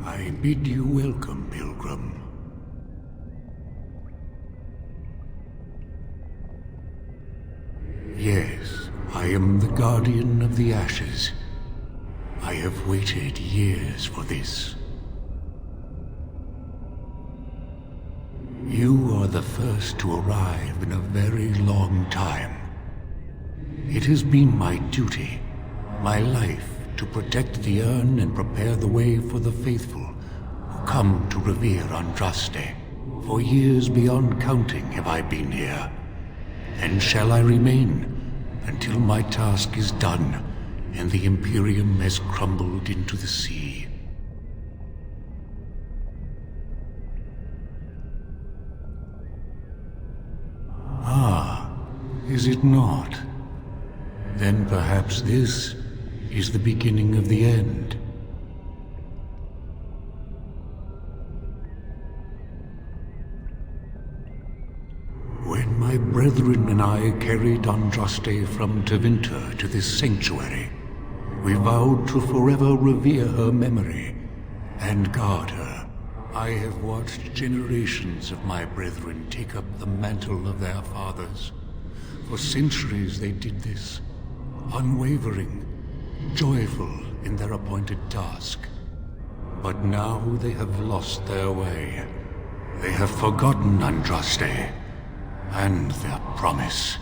I bid you welcome, pilgrim. Yes, I am the guardian of the ashes. I have waited years for this. You are the first to arrive in a very long time. It has been my duty, my life, to protect the urn and prepare the way for the faithful who come to revere Andraste. For years beyond counting have I been here, and shall I remain until my task is done and the Imperium has crumbled into the sea. Ah, is it not? Then perhaps this is the beginning of the end. When my brethren and I carried Andraste from Tevinter to this sanctuary, we vowed to forever revere her memory and guard her. I have watched generations of my brethren take up the mantle of their fathers. For centuries they did this, unwavering, joyful in their appointed task. But now they have lost their way. They have forgotten Andraste and their promise.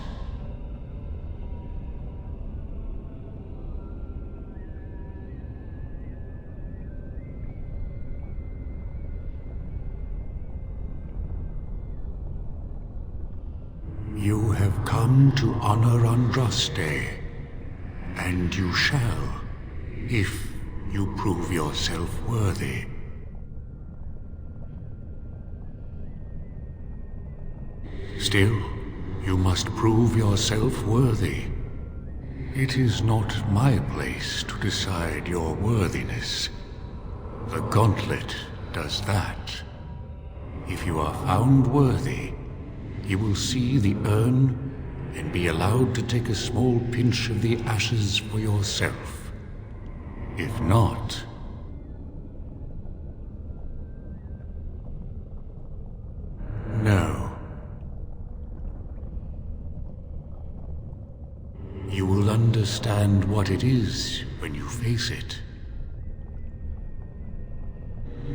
You have come to honor Andraste, and you shall, if you prove yourself worthy. Still, you must prove yourself worthy. It is not my place to decide your worthiness. The gauntlet does that. If you are found worthy, you will see the urn and be allowed to take a small pinch of the ashes for yourself. If not... no. You will understand what it is when you face it.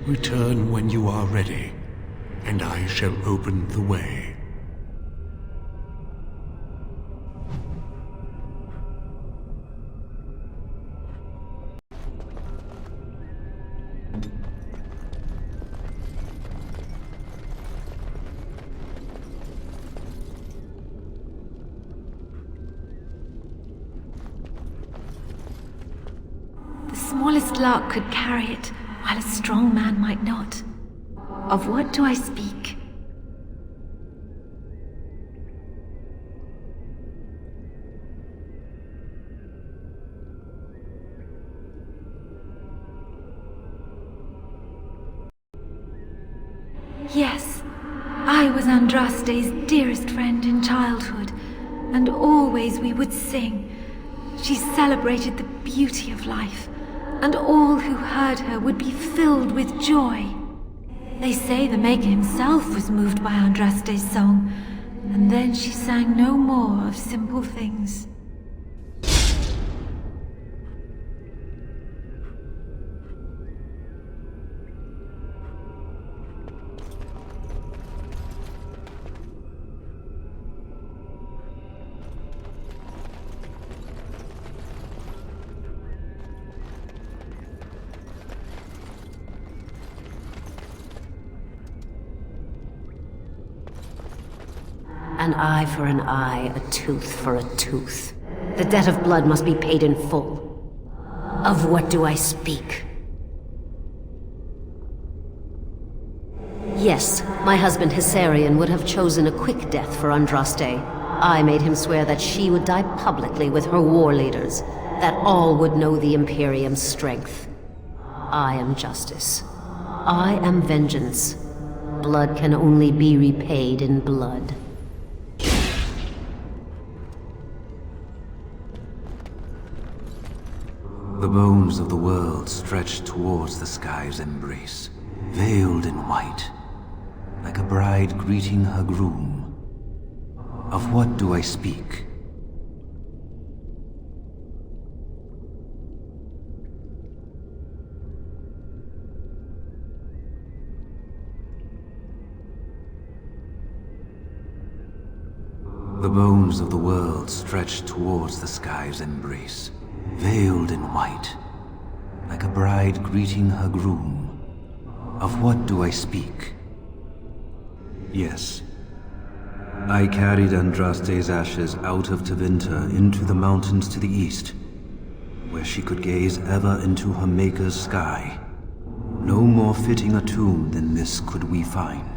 Return when you are ready, and I shall open the way. The smallest lark could carry it, while a strong man might not. Of what do I speak? Yes, I was Andraste's dearest friend in childhood, and always we would sing. She celebrated the beauty of life, and all who heard her would be filled with joy. They say the Maker himself was moved by Andraste's song, and then she sang no more of simple things. An eye for an eye, a tooth for a tooth. The debt of blood must be paid in full. Of what do I speak? Yes, my husband Hysarian would have chosen a quick death for Andraste. I made him swear that she would die publicly with her war leaders, that all would know the Imperium's strength. I am justice. I am vengeance. Blood can only be repaid in blood. The bones of the world stretch towards the sky's embrace, veiled in white, like a bride greeting her groom. Of what do I speak? The bones of the world stretch towards the sky's embrace, veiled in white, like a bride greeting her groom. Of what do I speak? Yes. I carried Andraste's ashes out of Tevinter into the mountains to the east, where she could gaze ever into her Maker's sky. No more fitting a tomb than this could we find.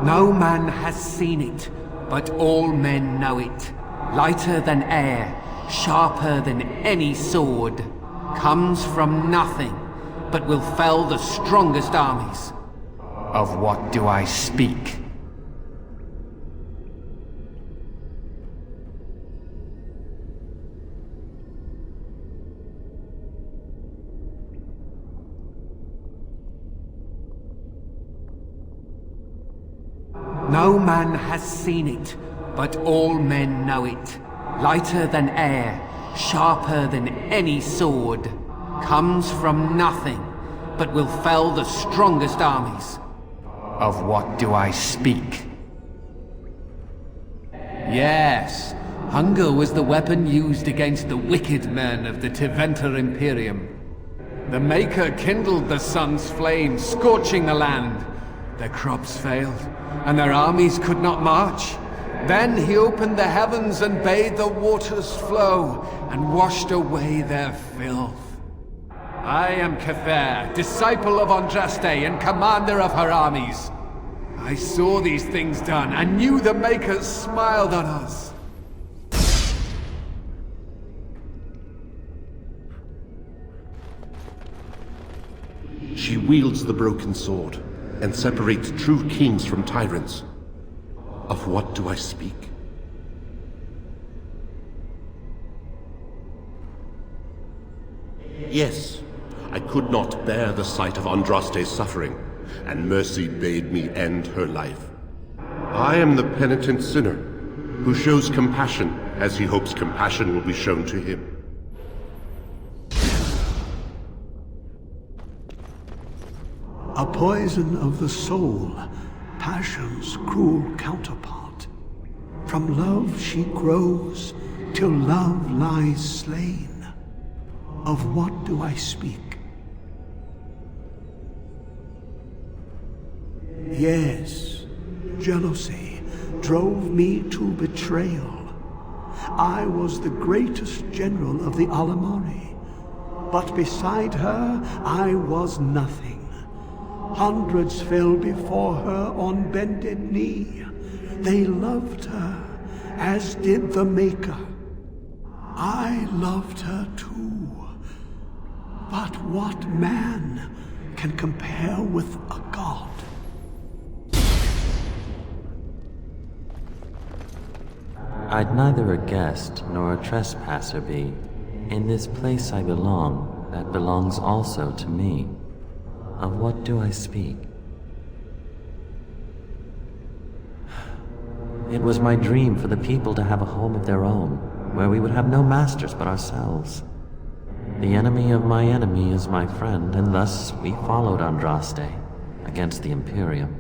No man has seen it, but all men know it. Lighter than air, sharper than any sword. Comes from nothing, but will fell the strongest armies. Of what do I speak? No man has seen it, but all men know it. Lighter than air, sharper than any sword. Comes from nothing, but will fell the strongest armies. Of what do I speak? Yes, hunger was the weapon used against the wicked men of the Tevinter Imperium. The Maker kindled the sun's flame, scorching the land. Their crops failed, and their armies could not march. Then he opened the heavens and bade the waters flow, and washed away their filth. I am Cather, disciple of Andraste and commander of her armies. I saw these things done, and knew the Makers smiled on us. She wields the broken sword, and separates true kings from tyrants. Of what do I speak? Yes, I could not bear the sight of Andraste's suffering, and mercy bade me end her life. I am the penitent sinner, who shows compassion as he hopes compassion will be shown to him. A poison of the soul, passion's cruel counterpart. From love she grows, till love lies slain. Of what do I speak? Yes, jealousy drove me to betrayal. I was the greatest general of the Alamari, but beside her I was nothing. Hundreds fell before her on bended knee. They loved her, as did the Maker. I loved her too. But what man can compare with a god? I'd neither a guest nor a trespasser be. In this place I belong, that belongs also to me. Of what do I speak? It was my dream for the people to have a home of their own, where we would have no masters but ourselves. The enemy of my enemy is my friend, and thus we followed Andraste against the Imperium.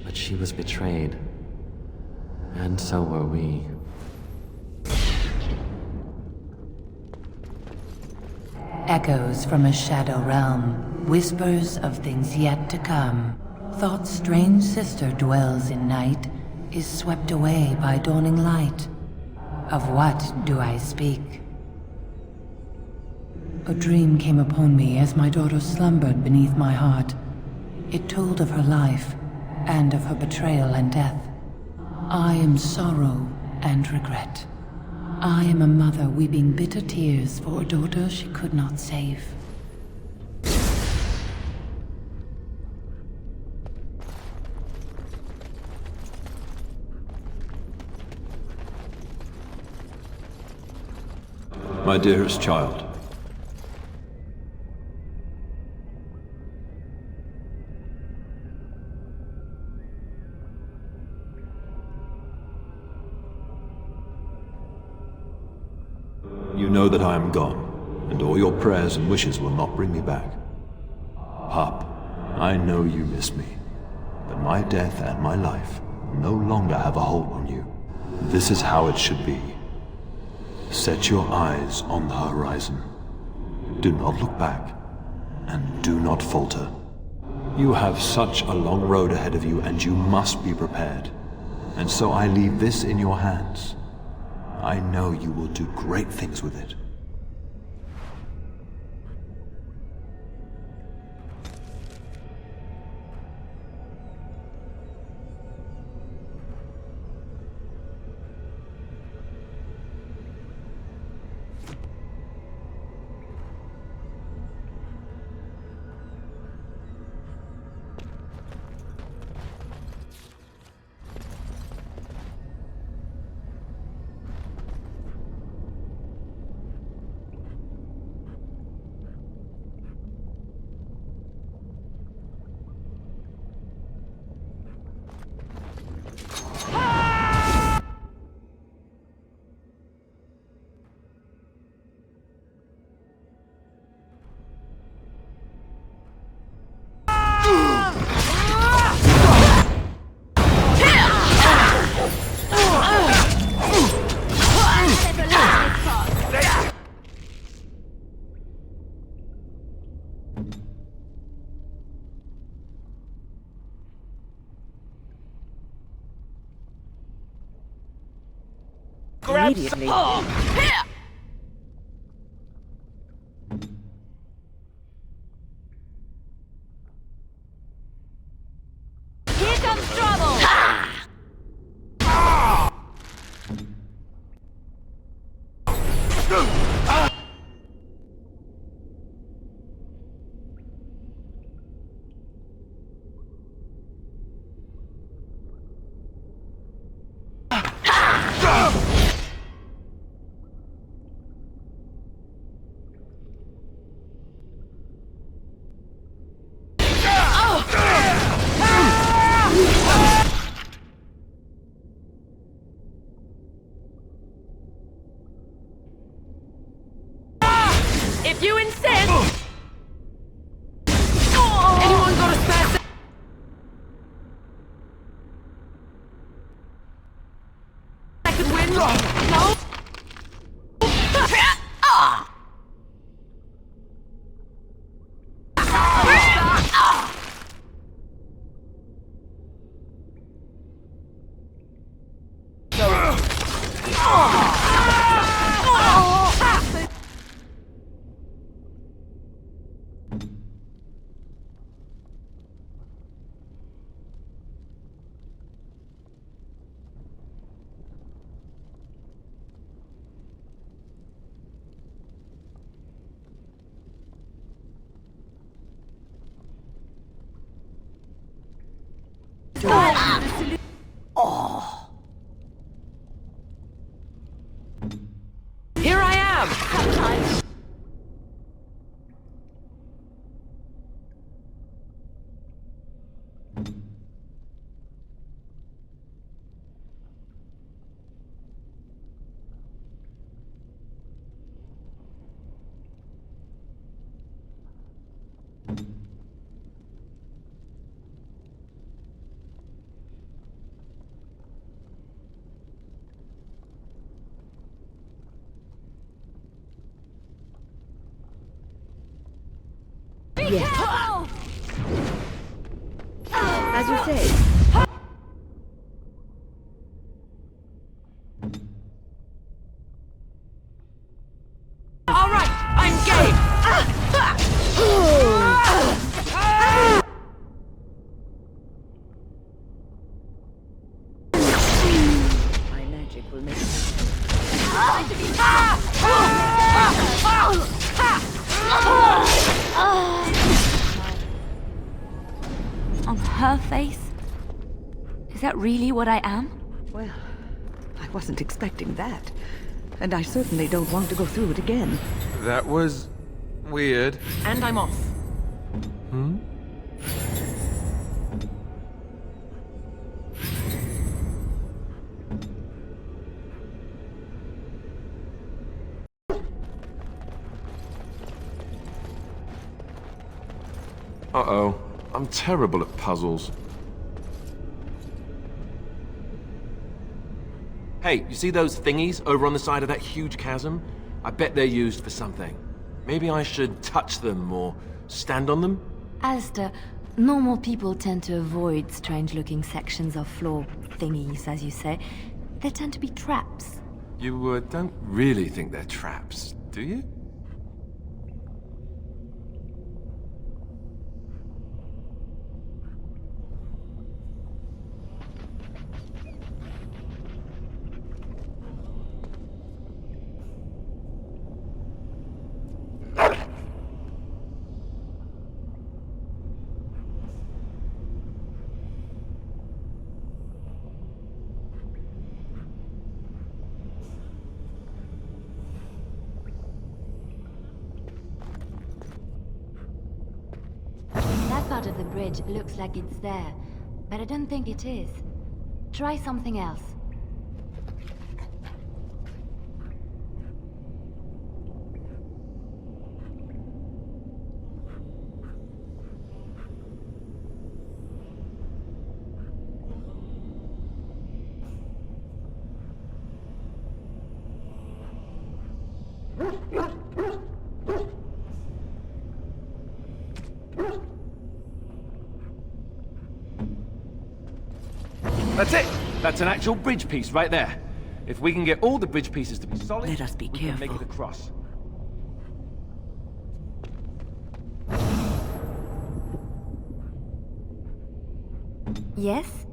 But she was betrayed, and so were we. Echoes from a shadow realm. Whispers of things yet to come. Thought's strange sister dwells in night, is swept away by dawning light. Of what do I speak? A dream came upon me as my daughter slumbered beneath my heart. It told of her life, and of her betrayal and death. I am sorrow and regret. I am a mother weeping bitter tears for a daughter she could not save. My dearest child. You know that I am gone, and all your prayers and wishes will not bring me back. Pup, I know you miss me, but my death and my life no longer have a hold on you. This is how it should be. Set your eyes on the horizon. Do not look back, and do not falter. You have such a long road ahead of you, and you must be prepared. And so I leave this in your hands. I know you will do great things with it. Immediately. Here comes trouble! If you insist! Anyone got a spare set? I could win? No? Oh. Here I am! Sometimes. Yes. As you say. All right, I'm game. My magic will make it. her face? Is that really what I am? Well, I wasn't expecting that. And I certainly don't want to go through it again. That was... weird. And I'm off. Hmm? Uh-oh. I'm terrible at puzzles. Hey, you see those thingies over on the side of that huge chasm? I bet they're used for something. Maybe I should touch them or stand on them? Alistair, normal people tend to avoid strange-looking sections of floor thingies, as you say. They tend to be traps. You don't really think they're traps, do you? That part of the bridge looks like it's there, but I don't think it is. Try something else. That's it! That's an actual bridge piece right there. If we can get all the bridge pieces to be solid, Let us be we can make careful. it across. Yes?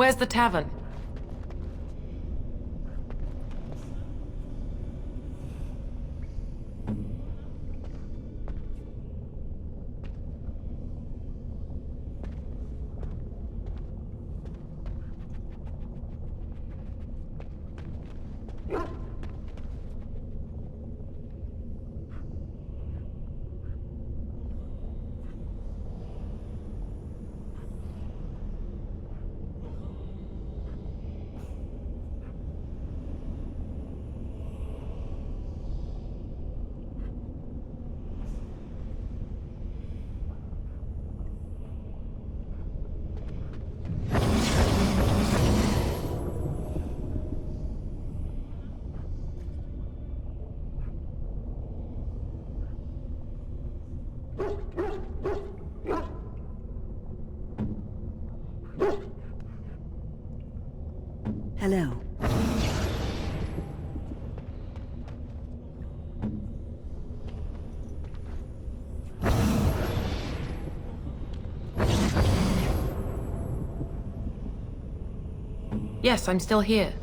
Where's the tavern? Hello. Yes, I'm still here.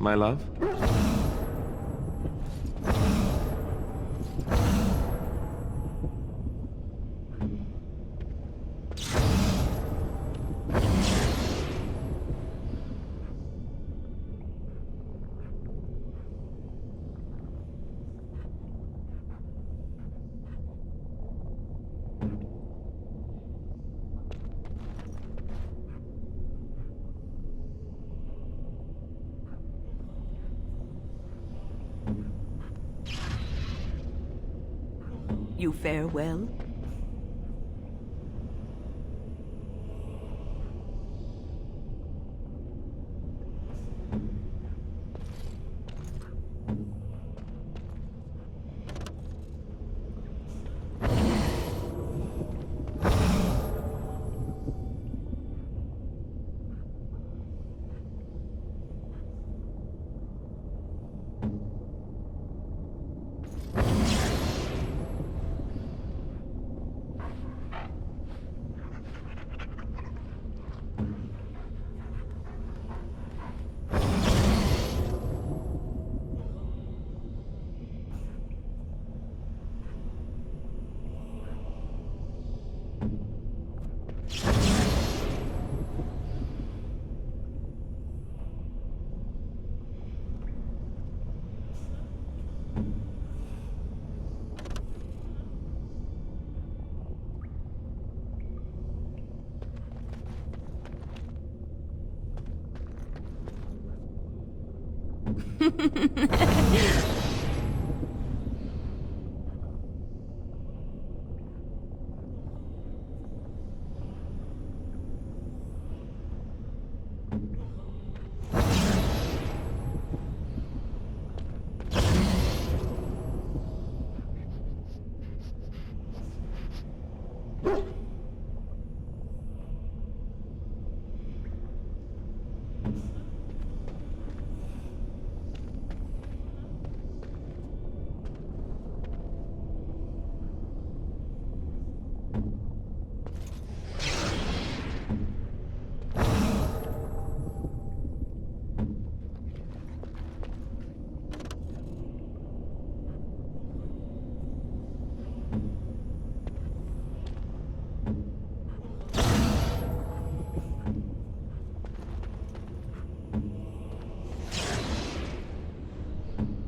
My love? You fare well?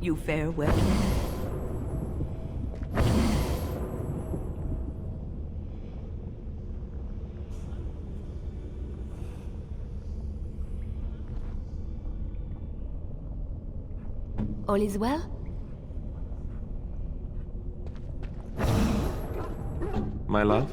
You fare well? All is well? My love?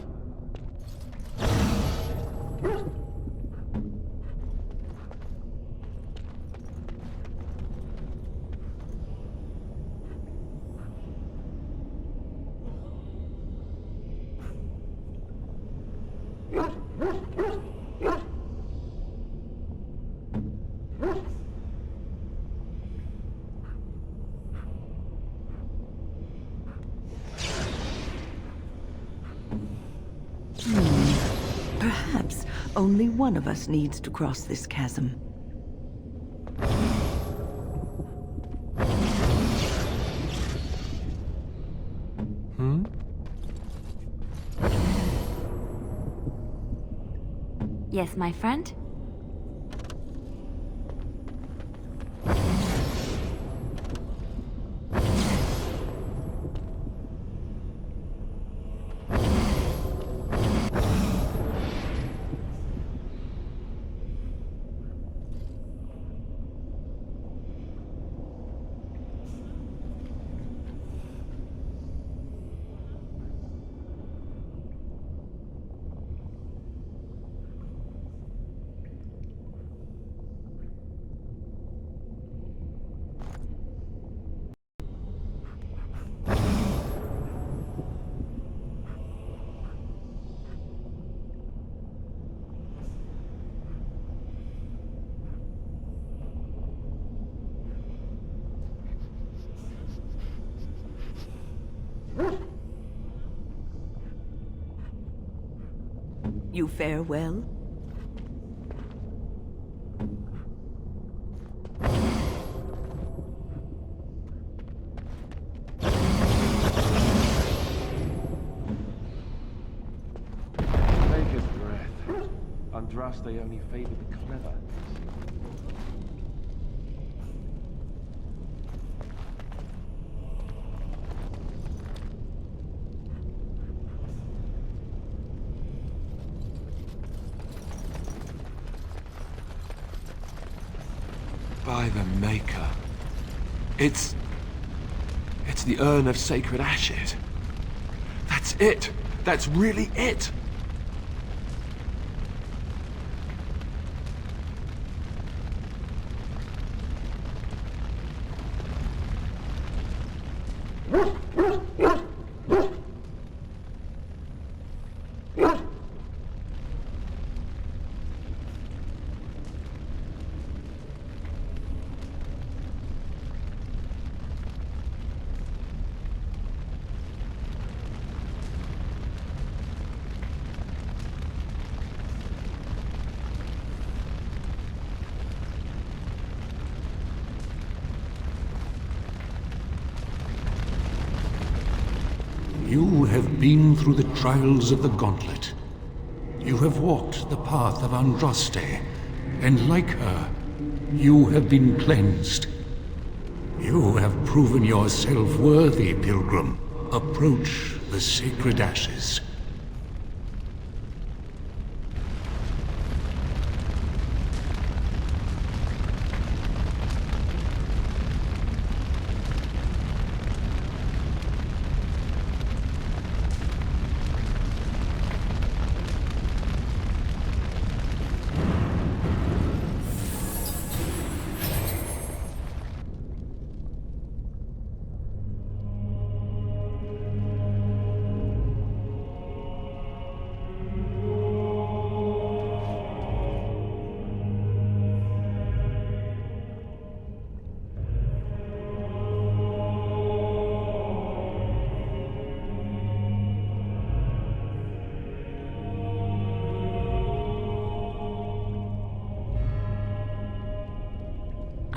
Perhaps only one of us needs to cross this chasm. Yes, my friend? You fare well? Andraste only favored the clever. By the Maker. It's the Urn of Sacred Ashes. That's it! That's really it! You have been through the trials of the Gauntlet. You have walked the path of Andraste, and like her, you have been cleansed. You have proven yourself worthy, Pilgrim. Approach the Sacred Ashes.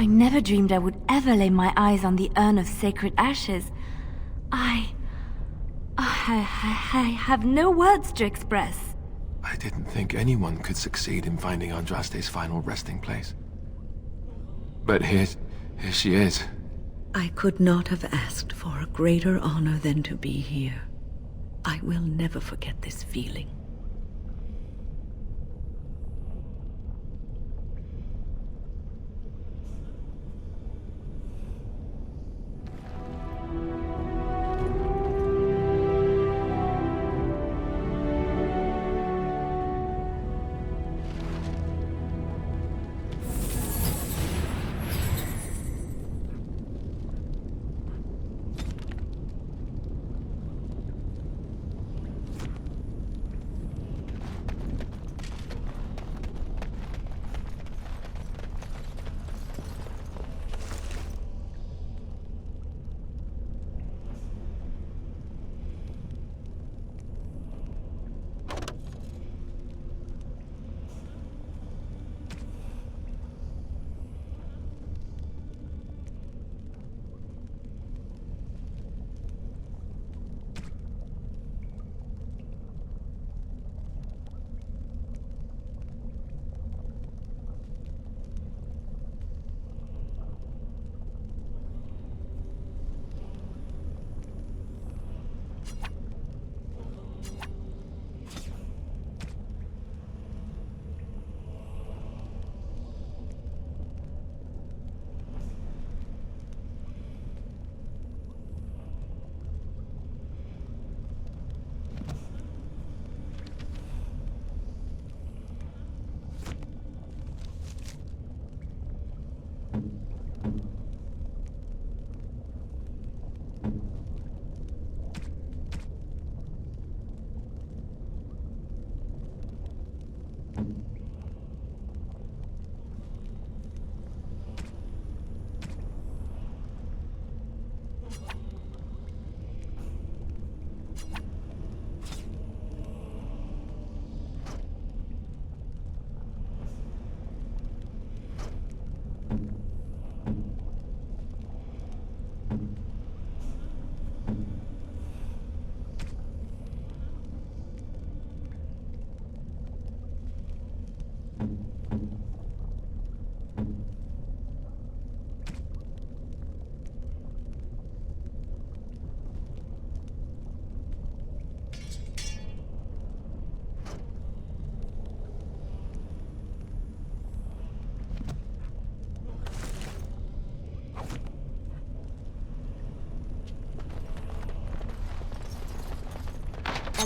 I never dreamed I would ever lay my eyes on the Urn of Sacred Ashes. I have no words to express. I didn't think anyone could succeed in finding Andraste's final resting place. But here she is. I could not have asked for a greater honor than to be here. I will never forget this feeling.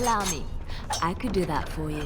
Allow me. I could do that for you.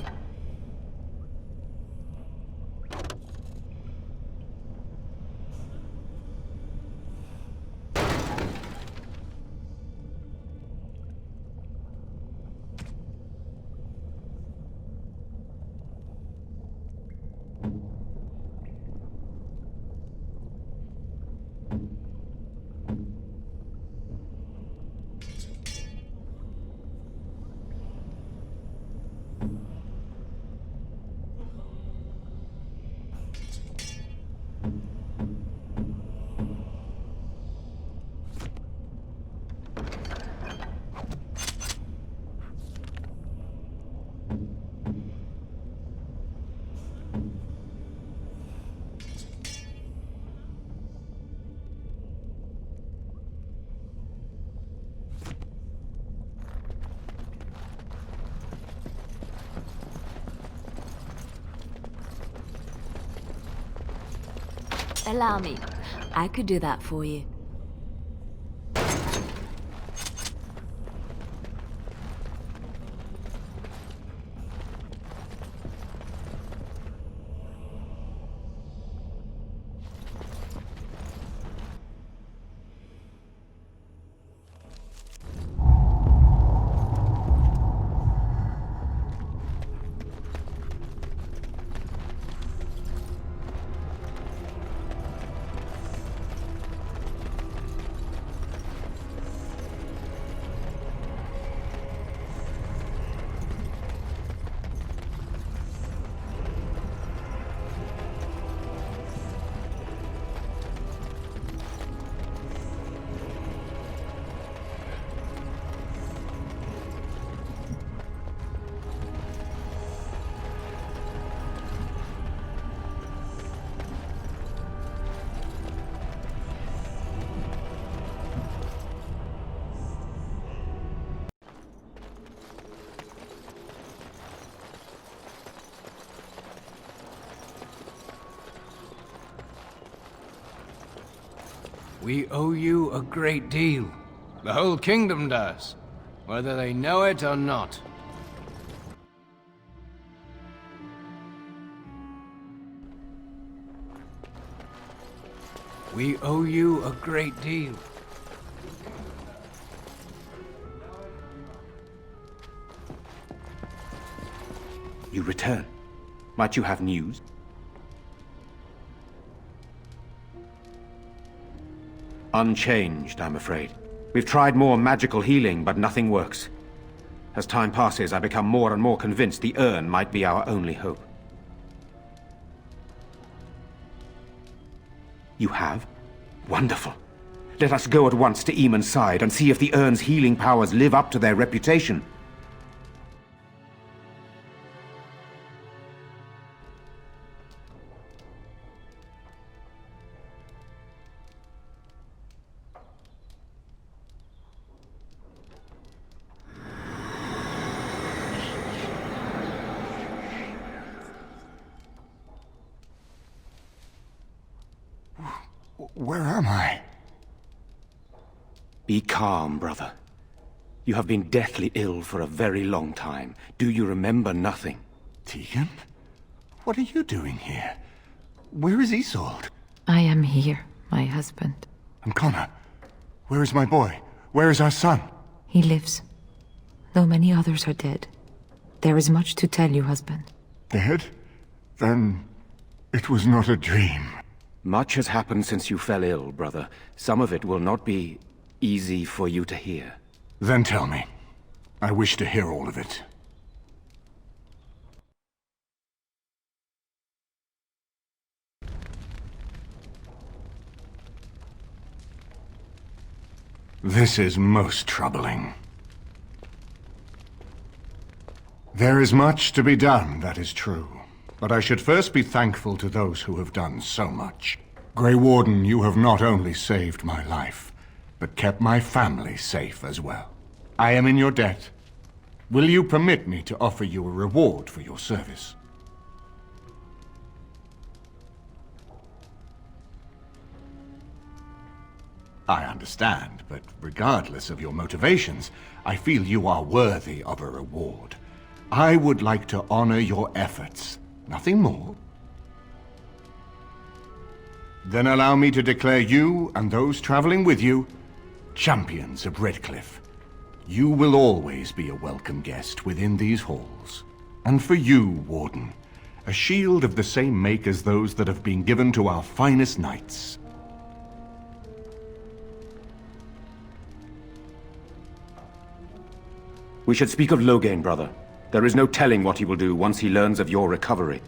Allow me. I could do that for you. We owe you a great deal. The whole kingdom does, whether they know it or not. We owe you a great deal. You return. Might you have news? Unchanged, I'm afraid. We've tried more magical healing, but nothing works. As time passes, I become more and more convinced the urn might be our only hope. You have? Wonderful. Let us go at once to Eamon's side and see if the urn's healing powers live up to their reputation. Where am I? Be calm, brother. You have been deathly ill for a very long time. Do you remember nothing? Tegan? What are you doing here? Where is Isolde? I am here, my husband. And Connor? Where is my boy? Where is our son? He lives, though many others are dead. There is much to tell you, husband. Dead? Then it was not a dream. Much has happened since you fell ill, brother. Some of it will not be easy for you to hear. Then tell me. I wish to hear all of it. This is most troubling. There is much to be done, that is true. But I should first be thankful to those who have done so much. Grey Warden, you have not only saved my life, but kept my family safe as well. I am in your debt. Will you permit me to offer you a reward for your service? I understand, but regardless of your motivations, I feel you are worthy of a reward. I would like to honor your efforts. Nothing more. Then allow me to declare you and those traveling with you champions of Redcliffe. You will always be a welcome guest within these halls. And for you, Warden, a shield of the same make as those that have been given to our finest knights. We should speak of Loghain, brother. There is no telling what he will do once he learns of your recovery.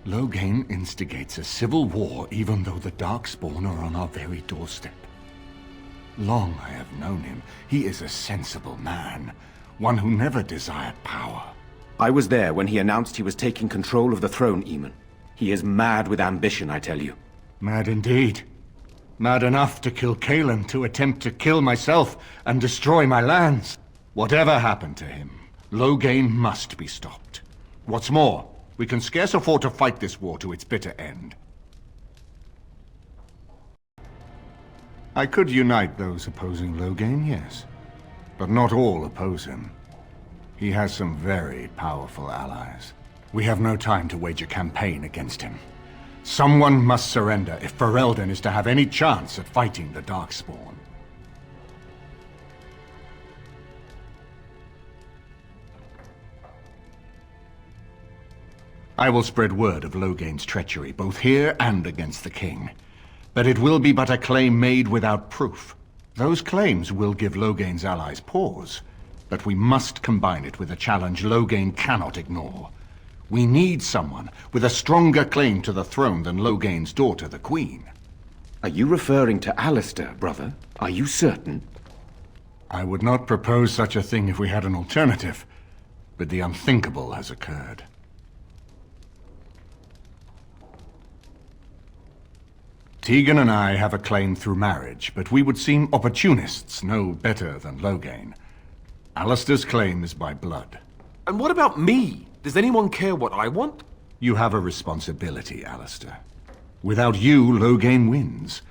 Loghain instigates a civil war even though the darkspawn are on our very doorstep. Long I have known him. He is a sensible man, one who never desired power. I was there when he announced he was taking control of the throne, Eamon. He is mad with ambition, I tell you. Mad indeed. Mad enough to kill Cailan, to attempt to kill myself and destroy my lands. Whatever happened to him, Loghain must be stopped. What's more, we can scarce afford to fight this war to its bitter end. I could unite those opposing Loghain, yes. But not all oppose him. He has some very powerful allies. We have no time to wage a campaign against him. Someone must surrender if Ferelden is to have any chance at fighting the darkspawn. I will spread word of Loghain's treachery, both here and against the king. But it will be but a claim made without proof. Those claims will give Loghain's allies pause, but we must combine it with a challenge Loghain cannot ignore. We need someone with a stronger claim to the throne than Loghain's daughter, the Queen. Are you referring to Alistair, brother? Are you certain? I would not propose such a thing if we had an alternative, but the unthinkable has occurred. Tegan and I have a claim through marriage, but we would seem opportunists no better than Loghain. Alistair's claim is by blood. And what about me? Does anyone care what I want? You have a responsibility, Alistair. Without you, Loghain wins.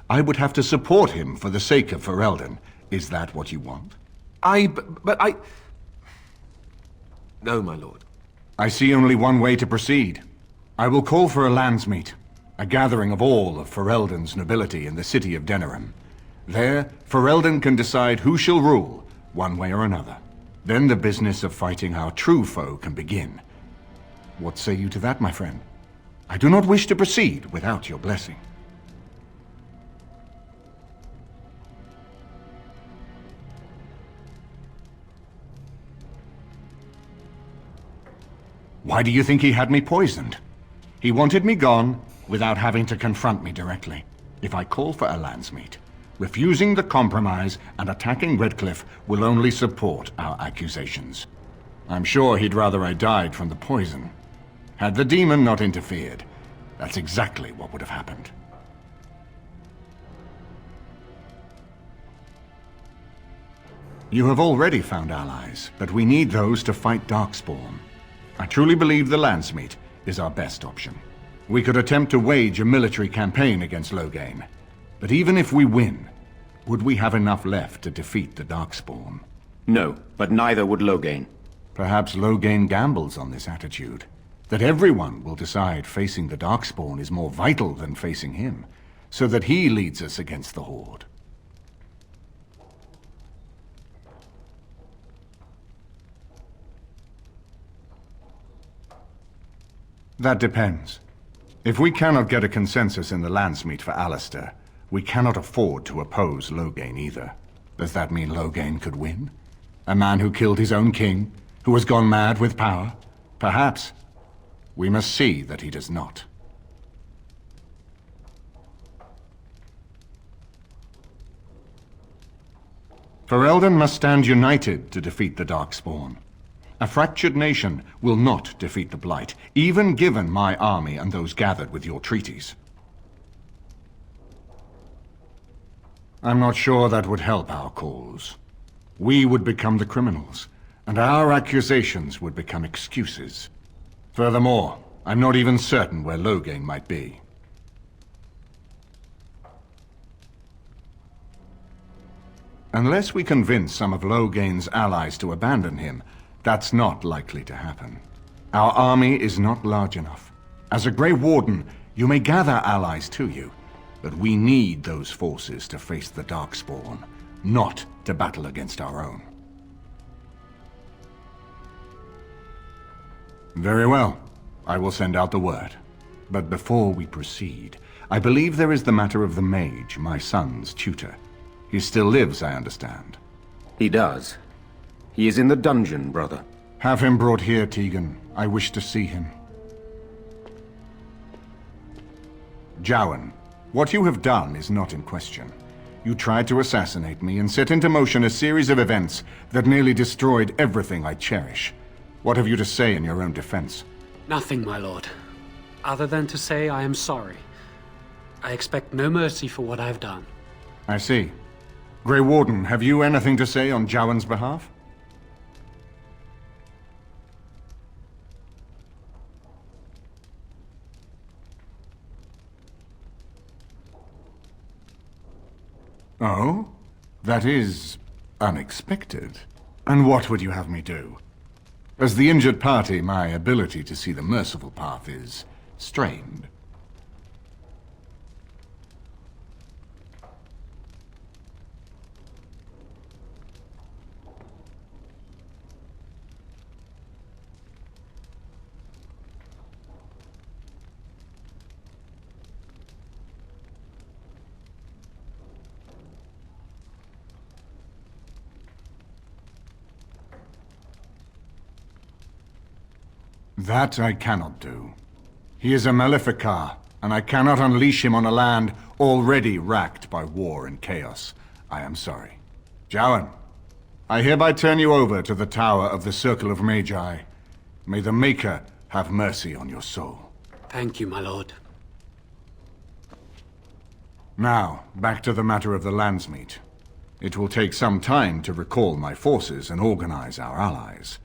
I would have to support him for the sake of Ferelden. Is that what you want? No, my lord. I see only one way to proceed. I will call for a landsmeet. A gathering of all of Ferelden's nobility in the city of Denerim. There, Ferelden can decide who shall rule, one way or another. Then the business of fighting our true foe can begin. What say you to that, my friend? I do not wish to proceed without your blessing. Why do you think he had me poisoned? He wanted me gone, without having to confront me directly. If I call for a landsmeet, refusing the compromise and attacking Redcliffe will only support our accusations. I'm sure he'd rather I died from the poison. Had the demon not interfered, that's exactly what would have happened. You have already found allies, but we need those to fight Darkspawn. I truly believe the landsmeet is our best option. We could attempt to wage a military campaign against Loghain. But even if we win, would we have enough left to defeat the Darkspawn? No, but neither would Loghain. Perhaps Loghain gambles on this attitude. That everyone will decide facing the Darkspawn is more vital than facing him, so that he leads us against the Horde. That depends. If we cannot get a consensus in the landsmeet for Alistair, we cannot afford to oppose Loghain either. Does that mean Loghain could win? A man who killed his own king, who has gone mad with power? Perhaps. We must see that he does not. Ferelden must stand united to defeat the Darkspawn. A fractured nation will not defeat the Blight, even given my army and those gathered with your treaties. I'm not sure that would help our cause. We would become the criminals, and our accusations would become excuses. Furthermore, I'm not even certain where Loghain might be. Unless we convince some of Logain's allies to abandon him, that's not likely to happen. Our army is not large enough. As a Grey Warden, you may gather allies to you, but we need those forces to face the darkspawn, not to battle against our own. Very well. I will send out the word. But before we proceed, I believe there is the matter of the Mage, my son's tutor. He still lives, I understand. He does. He is in the dungeon, brother. Have him brought here, Tegan. I wish to see him. Jowan, what you have done is not in question. You tried to assassinate me and set into motion a series of events that nearly destroyed everything I cherish. What have you to say in your own defense? Nothing, my lord. Other than to say I am sorry. I expect no mercy for what I have done. I see. Grey Warden, have you anything to say on Jowan's behalf? Oh? That is unexpected. And what would you have me do? As the injured party, my ability to see the merciful path is strained. That I cannot do. He is a Maleficar, and I cannot unleash him on a land already racked by war and chaos. I am sorry. Jowan, I hereby turn you over to the Tower of the Circle of Magi. May the Maker have mercy on your soul. Thank you, my lord. Now, back to the matter of the Landsmeet. It will take some time to recall my forces and organize our allies.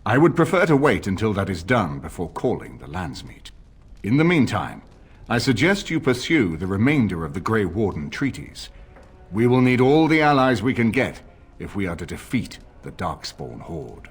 I would prefer to wait until that is done before calling the Landsmeet. In the meantime, I suggest you pursue the remainder of the Grey Warden treaties. We will need all the allies we can get if we are to defeat the Darkspawn Horde.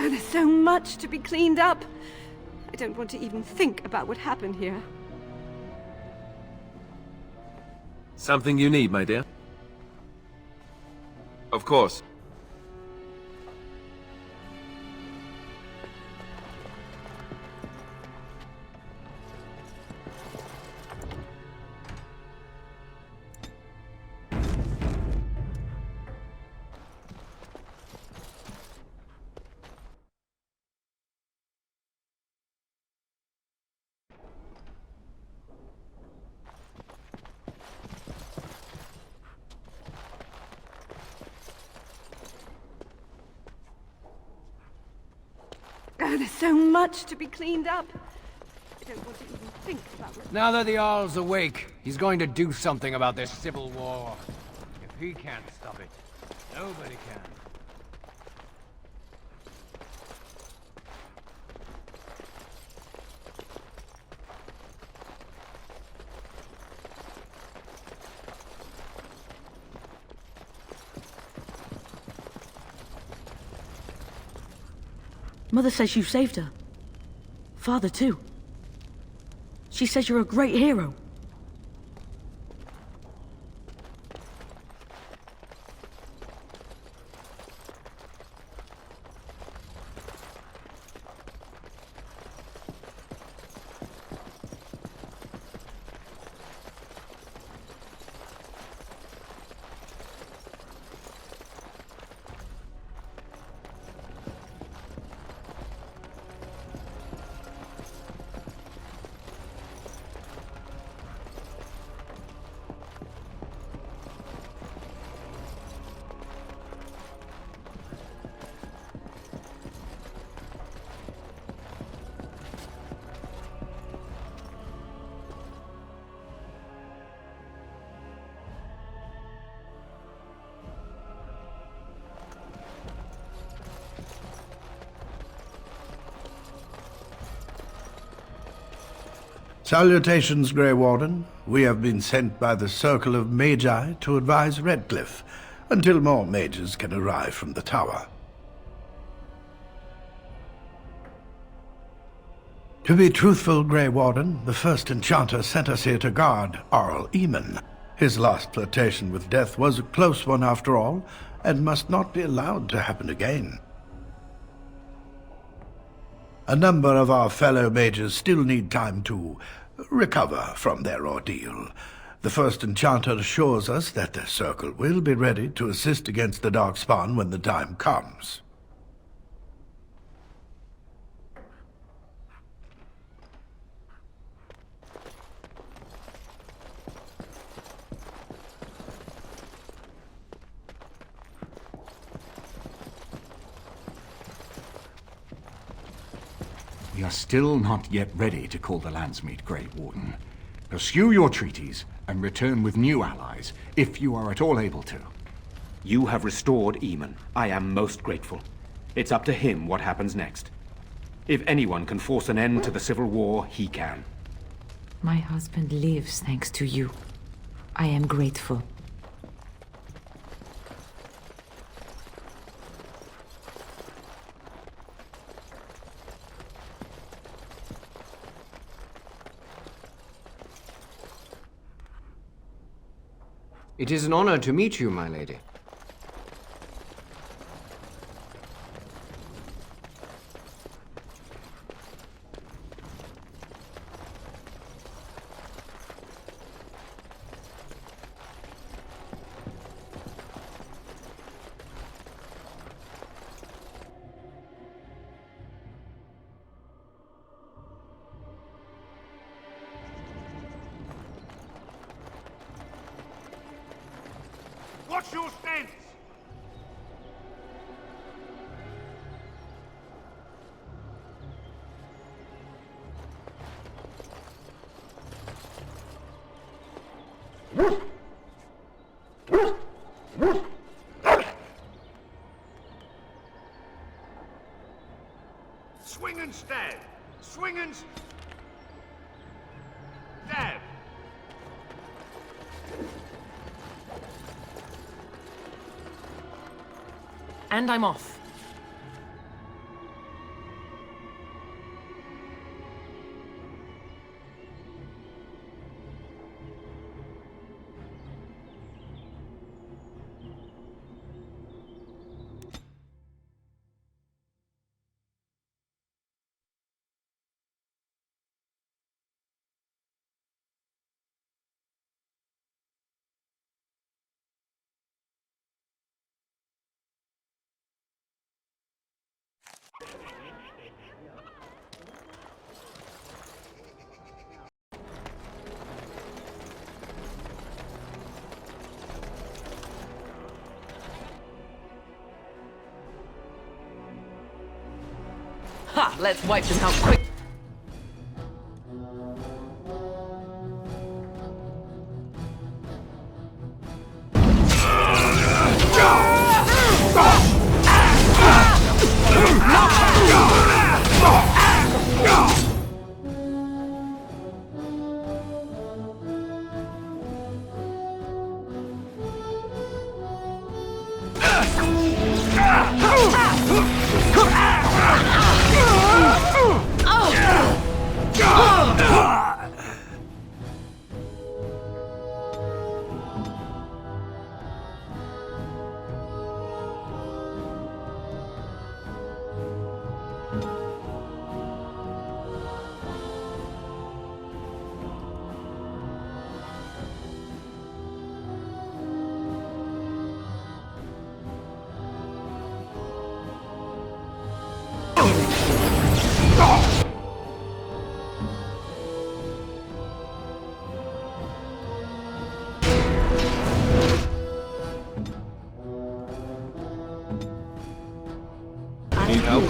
Oh, there's so much to be cleaned up. I don't want to even think about what happened here. Something you need, my dear? Of course. Oh, there's so much to be cleaned up. I don't want to even think about what... Now that the Jarl's awake, he's going to do something about this civil war. If he can't stop it, nobody can. Mother says you saved her. Father, too. She says you're a great hero. Salutations, Grey Warden. We have been sent by the Circle of Magi to advise Redcliffe until more mages can arrive from the tower. To be truthful, Grey Warden, the first enchanter sent us here to guard Arl Eamon. His last flirtation with death was a close one after all, and must not be allowed to happen again. A number of our fellow mages still need time to recover from their ordeal. The first enchanter assures us that the Circle will be ready to assist against the darkspawn when the time comes. We are still not yet ready to call the Landsmeet, Grey Warden. Pursue your treaties and return with new allies, if you are at all able to. You have restored Eamon. I am most grateful. It's up to him what happens next. If anyone can force an end to the civil war, he can. My husband lives thanks to you. I am grateful. It is an honor to meet you, my lady. What's your stance? Swing and stab! Swing and stab! And I'm off. Ha! Let's wipe them out quick. Need help?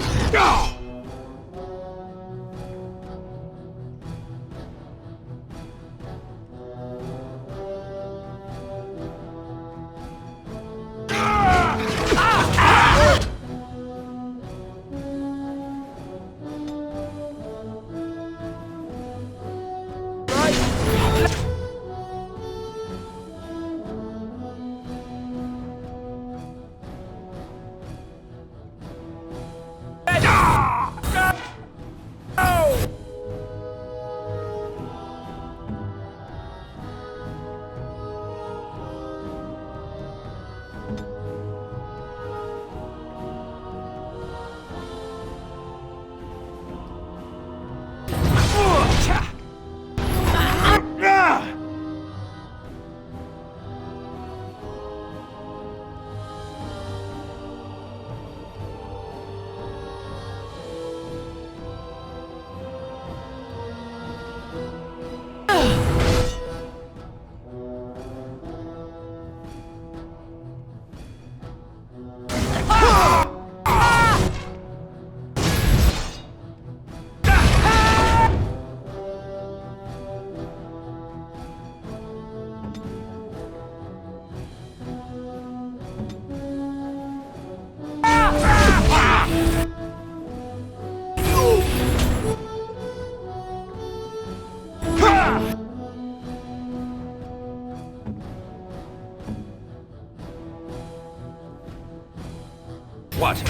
What?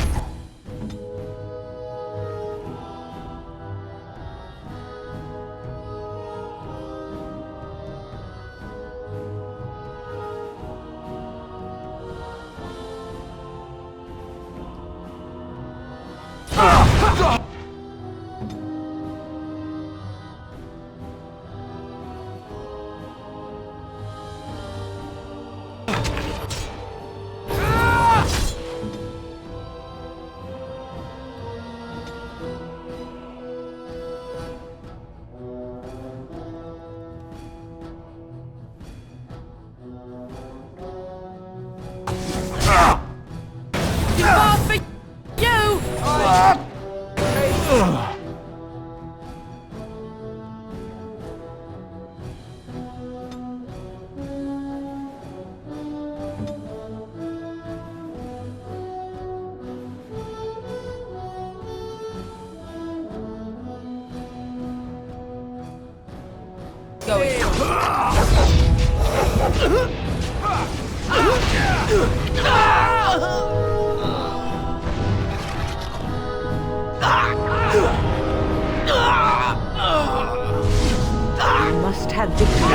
Must have victory.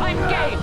I'm game.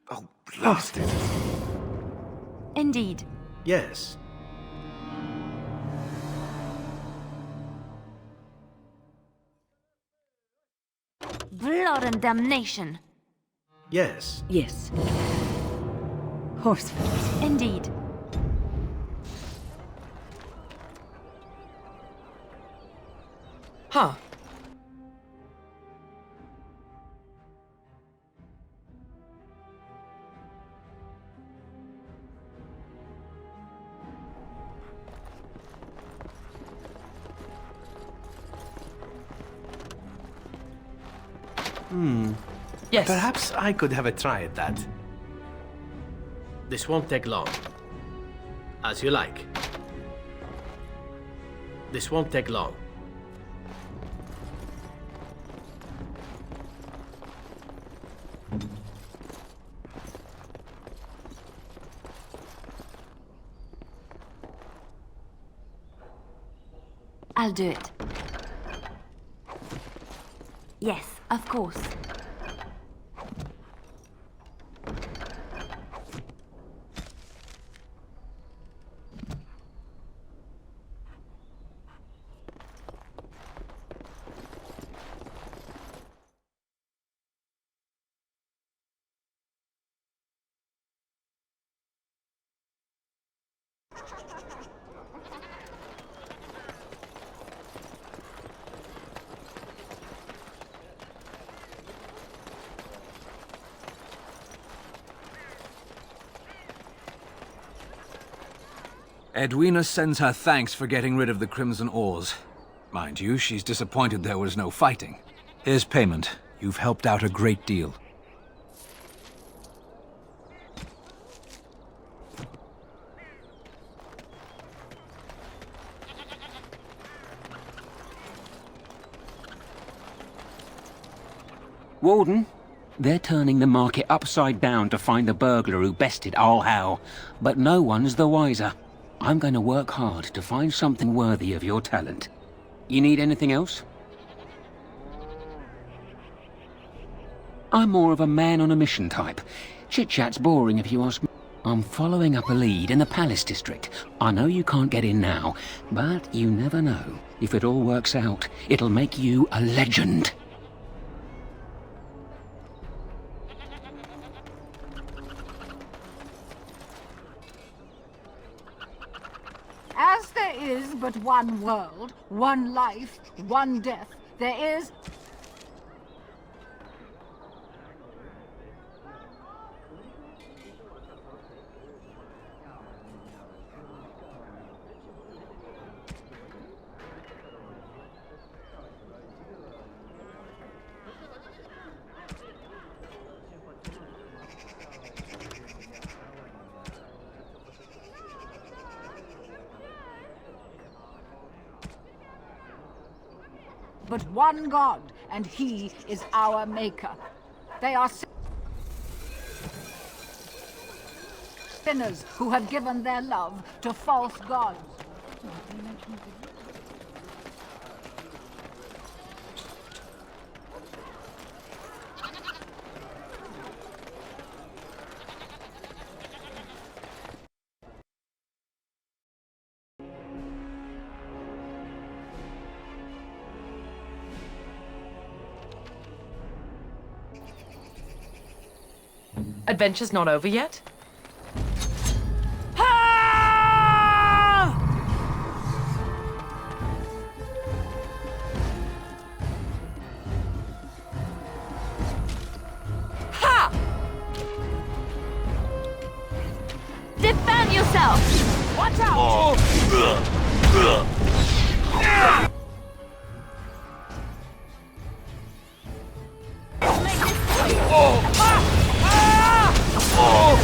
Oh, blast it. Indeed. Yes. Blood and damnation. Yes. Yes. Horsefit. Indeed. Huh. Yes. Perhaps I could have a try at that. This won't take long. As you like. This won't take long. I'll do it. Yes, of course. Edwina sends her thanks for getting rid of the Crimson Oars. Mind you, she's disappointed there was no fighting. Here's payment. You've helped out a great deal. Warden, they're turning the market upside down to find the burglar who bested All Hal, but no one's the wiser. I'm going to work hard to find something worthy of your talent. You need anything else? I'm more of a man-on-a-mission type. Chit-chat's boring if you ask me. I'm following up a lead in the Palace District. I know you can't get in now, but you never know. If it all works out, it'll make you a legend. As there is but one world, one life, one death, there is... but one God, and He is our Maker. They are sinners who have given their love to false gods. Adventure's not over yet? Ha! Defend yourself! Watch out!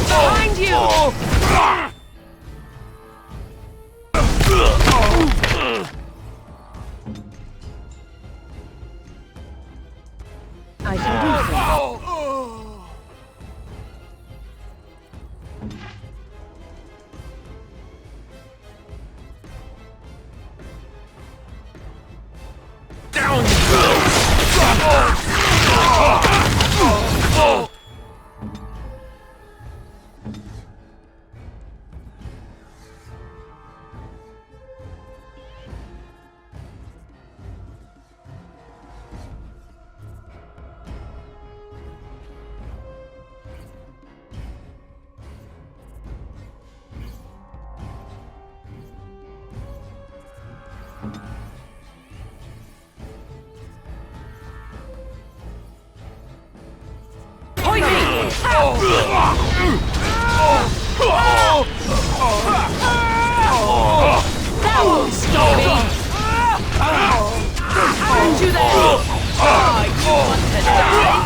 Behind you! I shall do so. That won't stop me! Aren't you there? Oh, you want to die?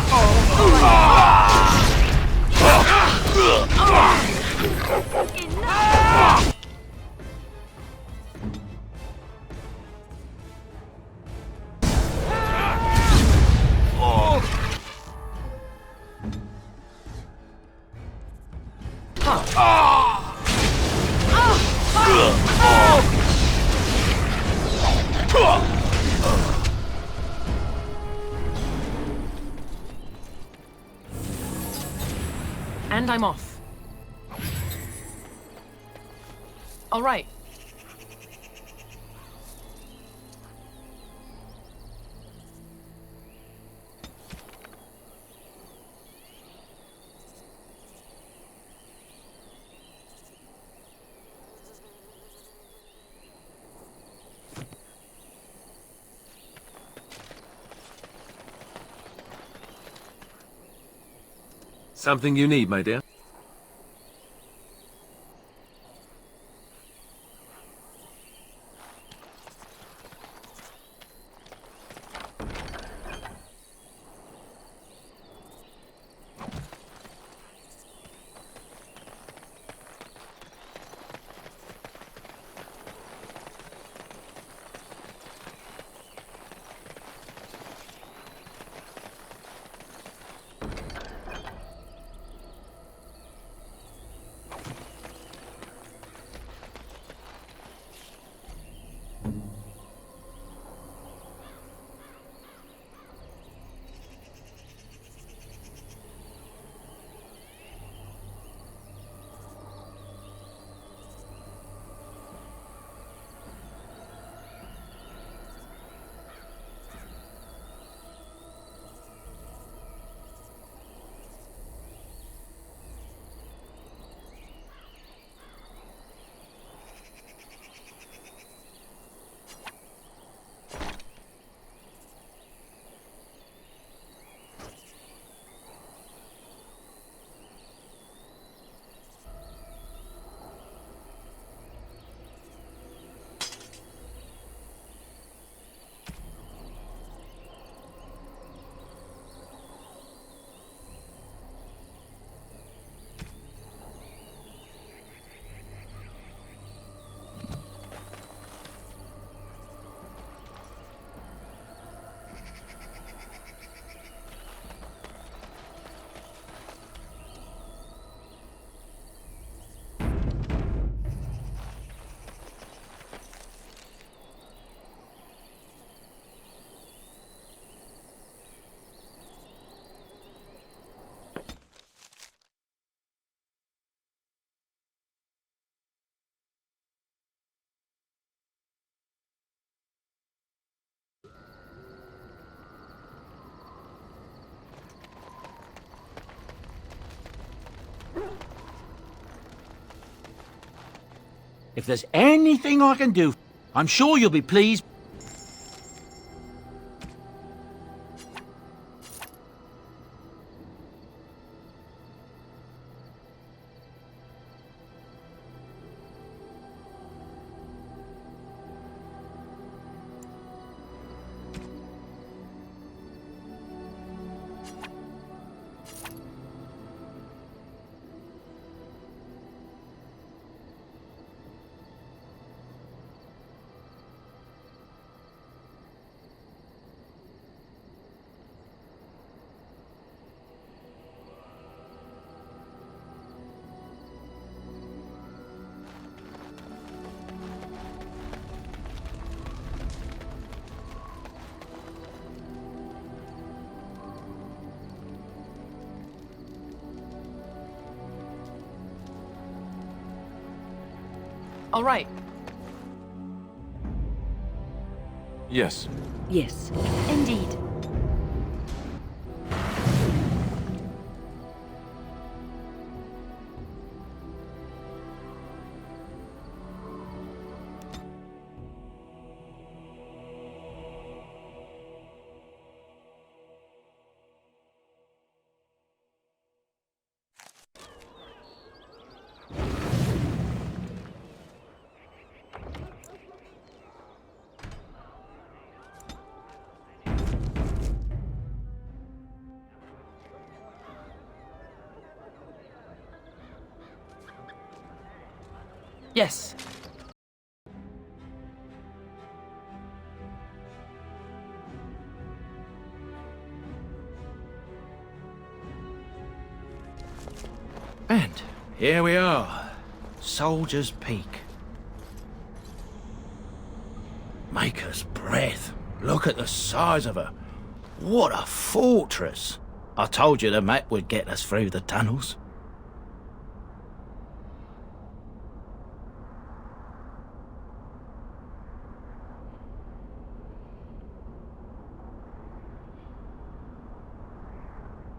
And I'm off. All right. Something you need, my dear? If there's anything I can do, I'm sure you'll be pleased. All right. Yes. Yes. Indeed. Yes. And here we are. Soldier's Peak. Maker's breath. Look at the size of her. What a fortress. I told you the map would get us through the tunnels.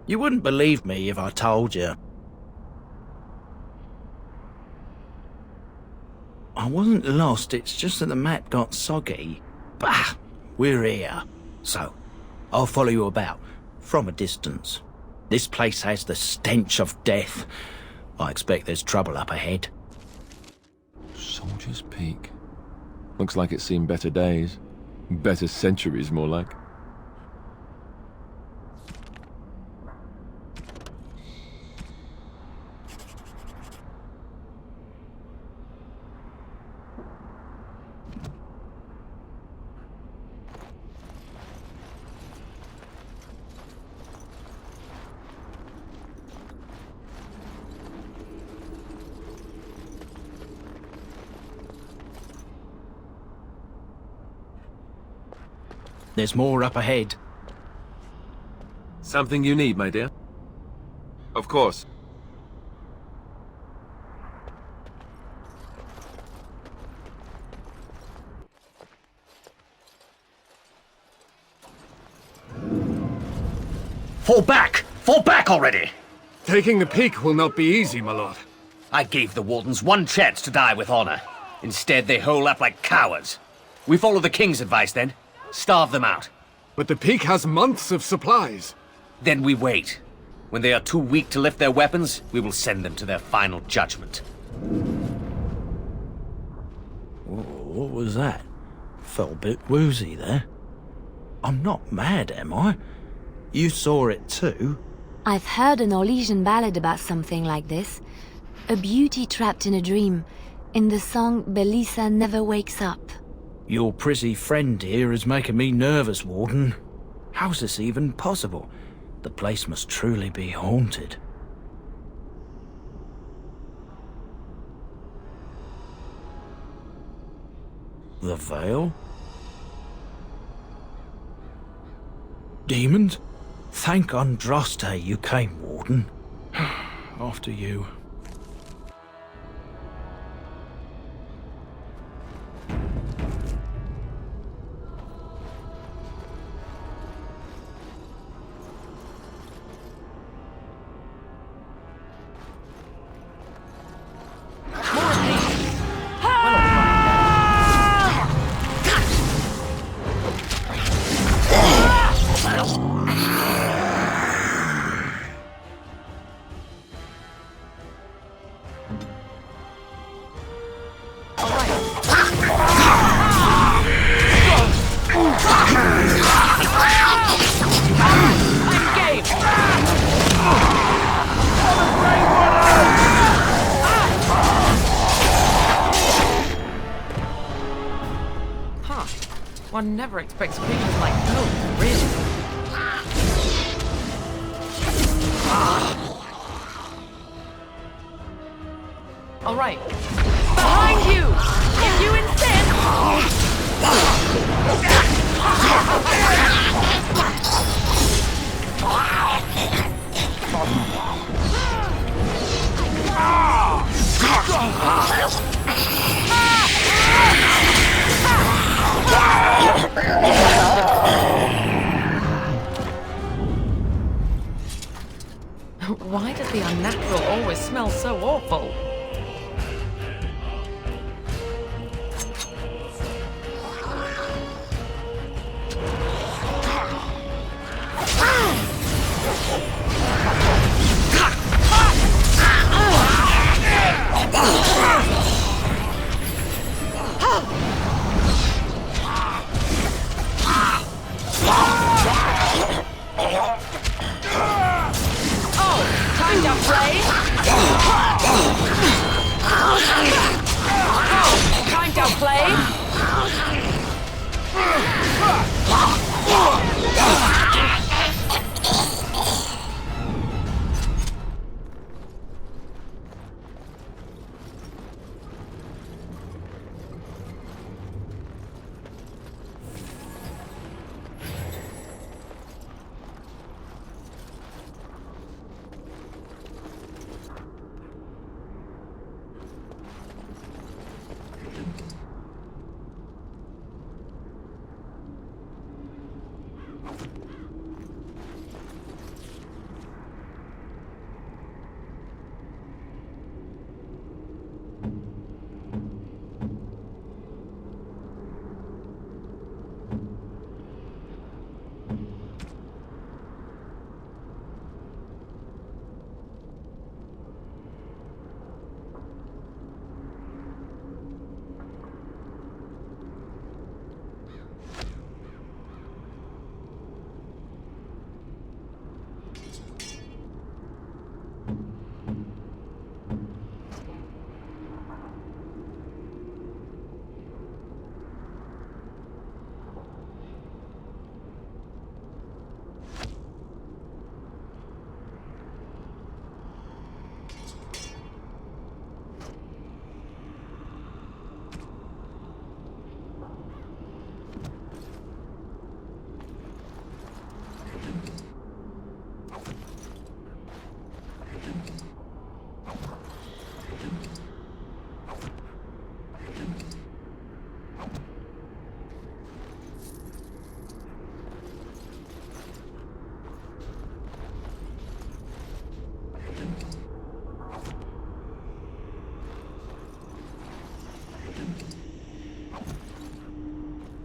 You wouldn't believe me if I told you. I wasn't lost, it's just that the map got soggy. Bah! We're here. So, I'll follow you about, from a distance. This place has the stench of death. I expect there's trouble up ahead. Soldier's Peak. Looks like it's seen better days. Better centuries, more like. There's more up ahead. Something you need, my dear? Of course. Fall back! Fall back already! Taking the peak will not be easy, my lord. I gave the Wardens one chance to die with honor. Instead, they hole up like cowards. We follow the King's advice, then. Starve them out. But the peak has months of supplies. Then we wait. When they are too weak to lift their weapons, we will send them to their final judgment. What was that? Felt a bit woozy there. I'm not mad, am I? You saw it too? I've heard an Orlesian ballad about something like this. A beauty trapped in a dream. In the song, Belisa never wakes up. Your prissy friend here is making me nervous, Warden. How's this even possible? The place must truly be haunted. The Veil? Demons? Thank Andraste you came, Warden. After you. One never expects creatures like those, really. All right. Behind you! If you insist! Why does the unnatural always smell so awful? Time to play! think I'll play?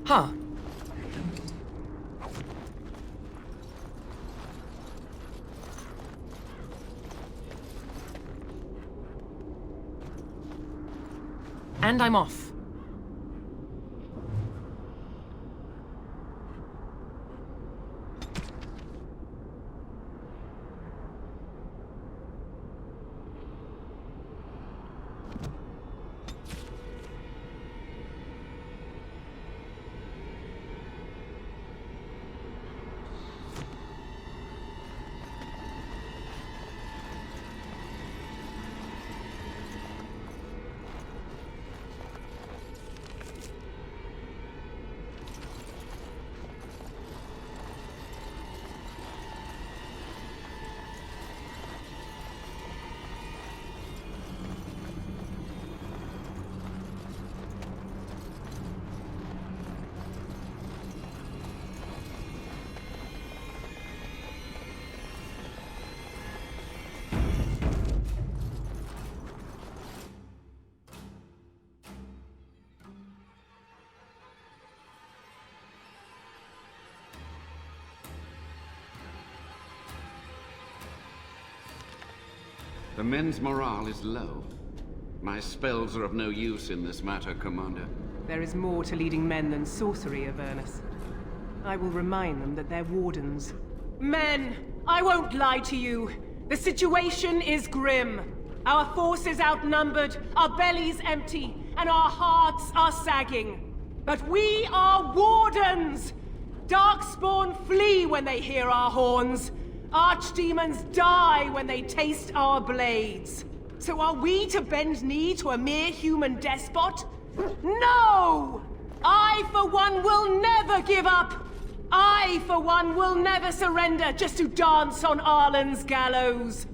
Huh. And I'm off. The men's morale is low. My spells are of no use in this matter, Commander. There is more to leading men than sorcery, Avernus. I will remind them that they're wardens. Men! I won't lie to you. The situation is grim. Our forces outnumbered, our bellies empty, and our hearts are sagging. But we are wardens! Darkspawn flee when they hear our horns. Archdemons die when they taste our blades. So are we to bend knee to a mere human despot? No! I, for one, will never give up! I, for one, will never surrender just to dance on Arlen's gallows.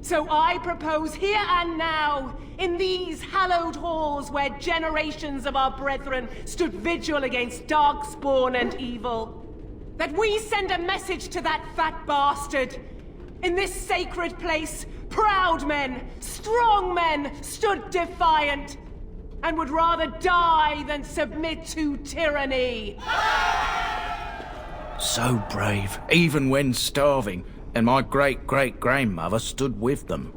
So I propose here and now, in these hallowed halls where generations of our brethren stood vigil against darkspawn and evil, that we send a message to that fat bastard. In this sacred place, proud men, strong men stood defiant, and would rather die than submit to tyranny. So brave, even when starving, and my great-great-grandmother stood with them.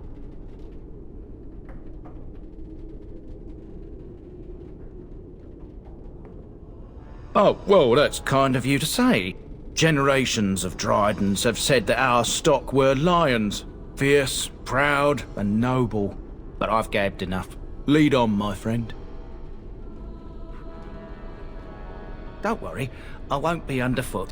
Oh, well, that's kind of you to say. Generations of Dryadens have said that our stock were lions, fierce, proud, and noble. But I've gabbed enough. Lead on, my friend. Don't worry, I won't be underfoot.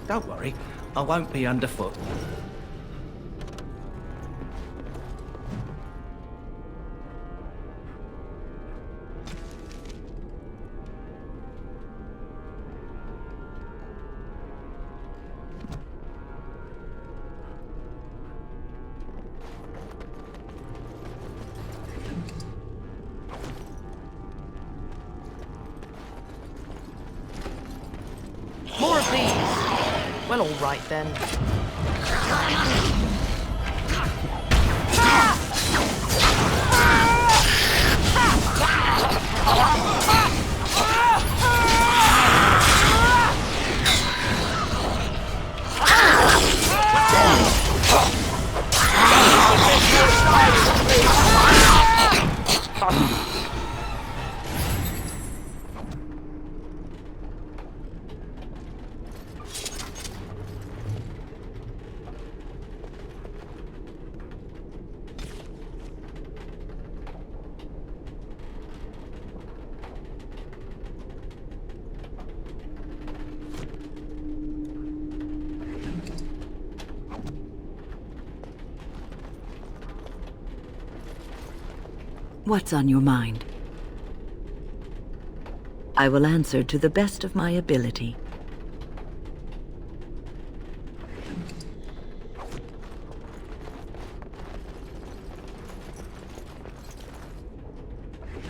Don't worry, I won't be underfoot. More of these. Well, all right then. What's on your mind? I will answer to the best of my ability.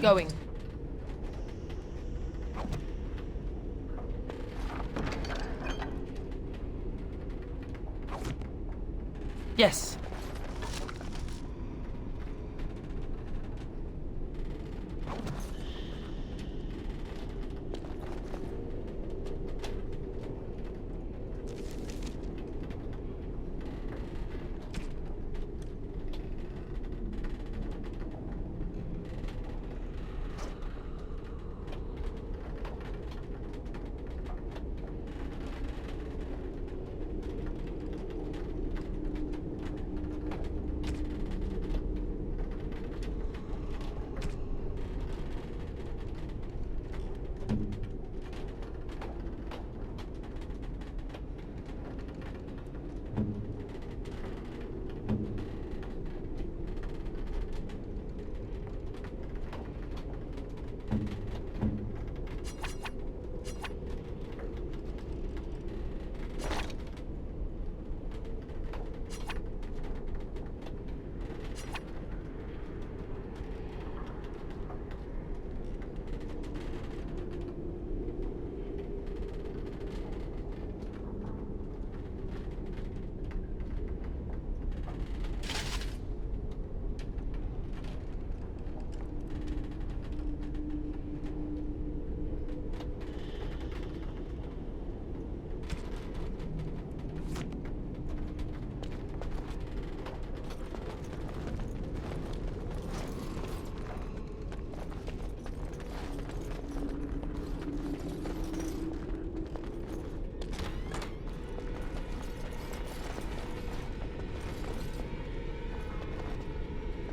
Going. Yes.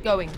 Going.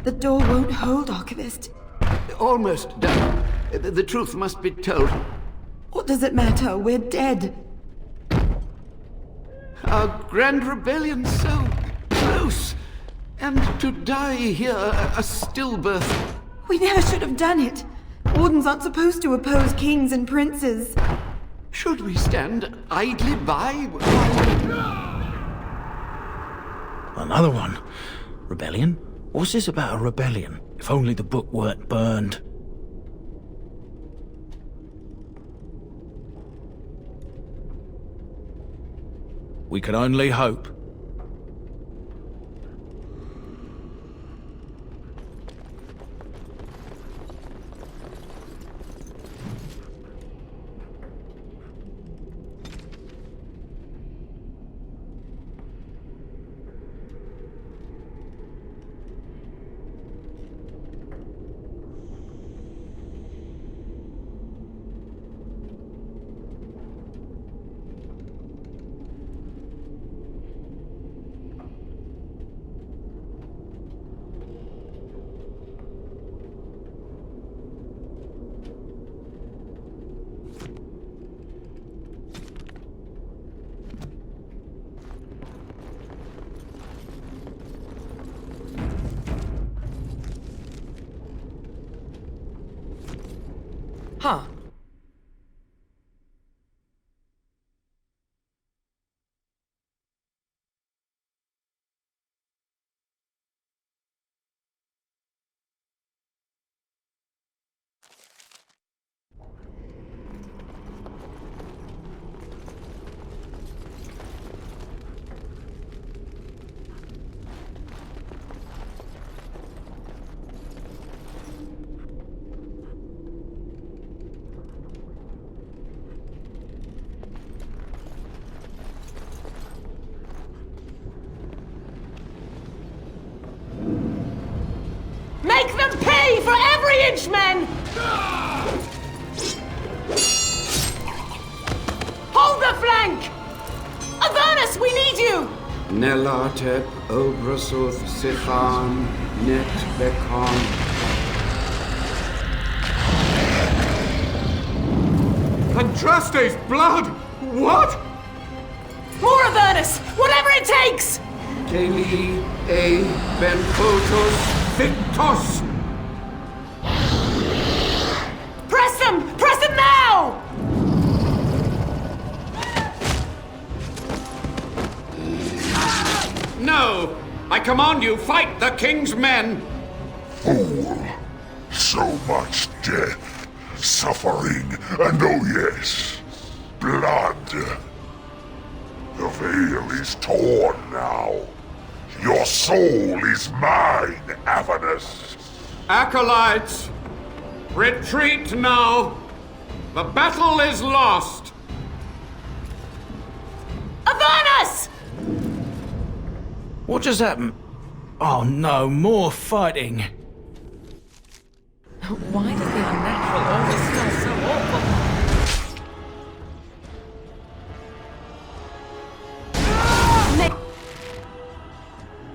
The door won't hold, Archivist. Almost done. The truth must be told. What does it matter? We're dead. Our grand rebellion so close. And to die here, a stillbirth. We never should have done it. Wardens aren't supposed to oppose kings and princes. Should we stand idly by? Another one? Rebellion? What's this about a rebellion? If only the book weren't burned. We can only hope. Huh. Make them pay for every inch, men! Hold the flank! Avernus, we need you! Nelatep, Obrasuth, Sifan, Net, Bekon. Andraste's blood! What? More Avernus! Whatever it takes! Keli, A, Benfotos, Victos! Press them! Press them now! No! I command you, fight the king's men! Fool! So much death, suffering, and oh yes, blood. The veil is torn now. Your soul is mine, Avernus. Acolytes, retreat now. The battle is lost. Avernus! What just happened? Oh no, more fighting. Why does the unnatural always smell so awful?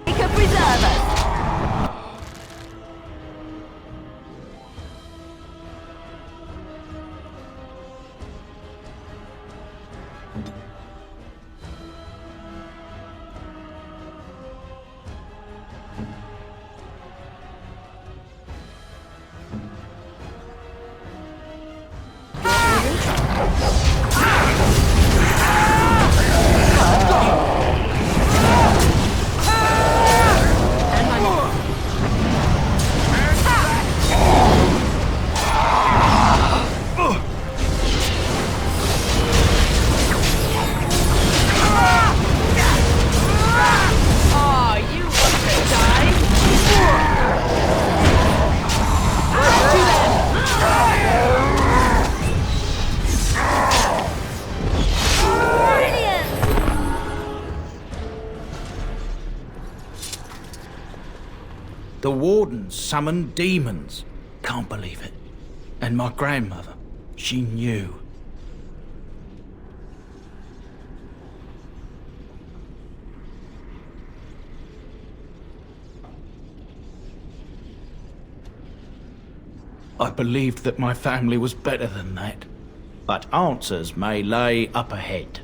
Make a preserver! The Warden summoned demons. Can't believe it. And my grandmother, she knew. I believed that my family was better than that. But answers may lay up ahead.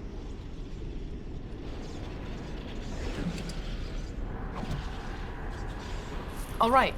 All right.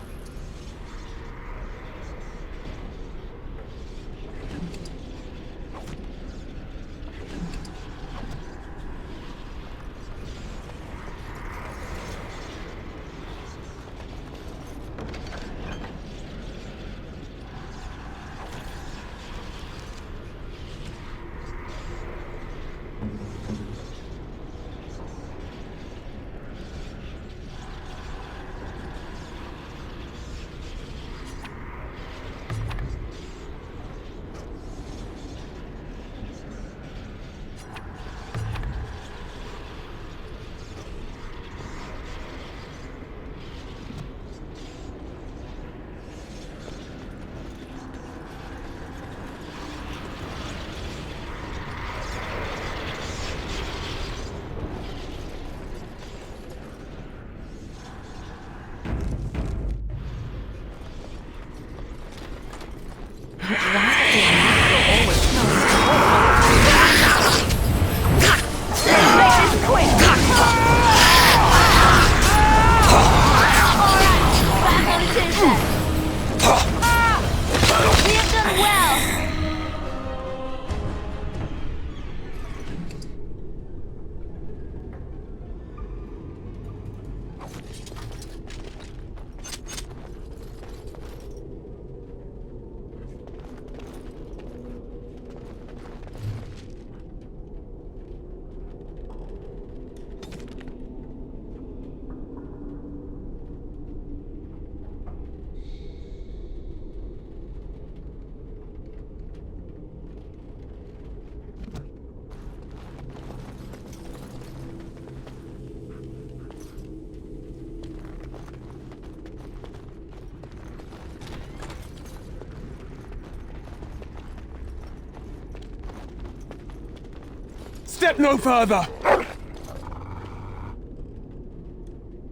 Step no further!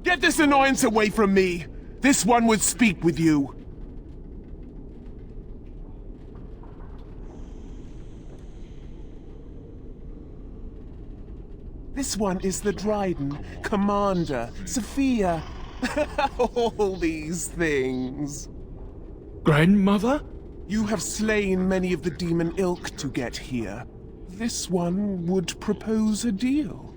Get this annoyance away from me! This one would speak with you. This one is the Dryden, Commander, Sophia. All these things. Grandmother? You have slain many of the demon ilk to get here. This one would propose a deal.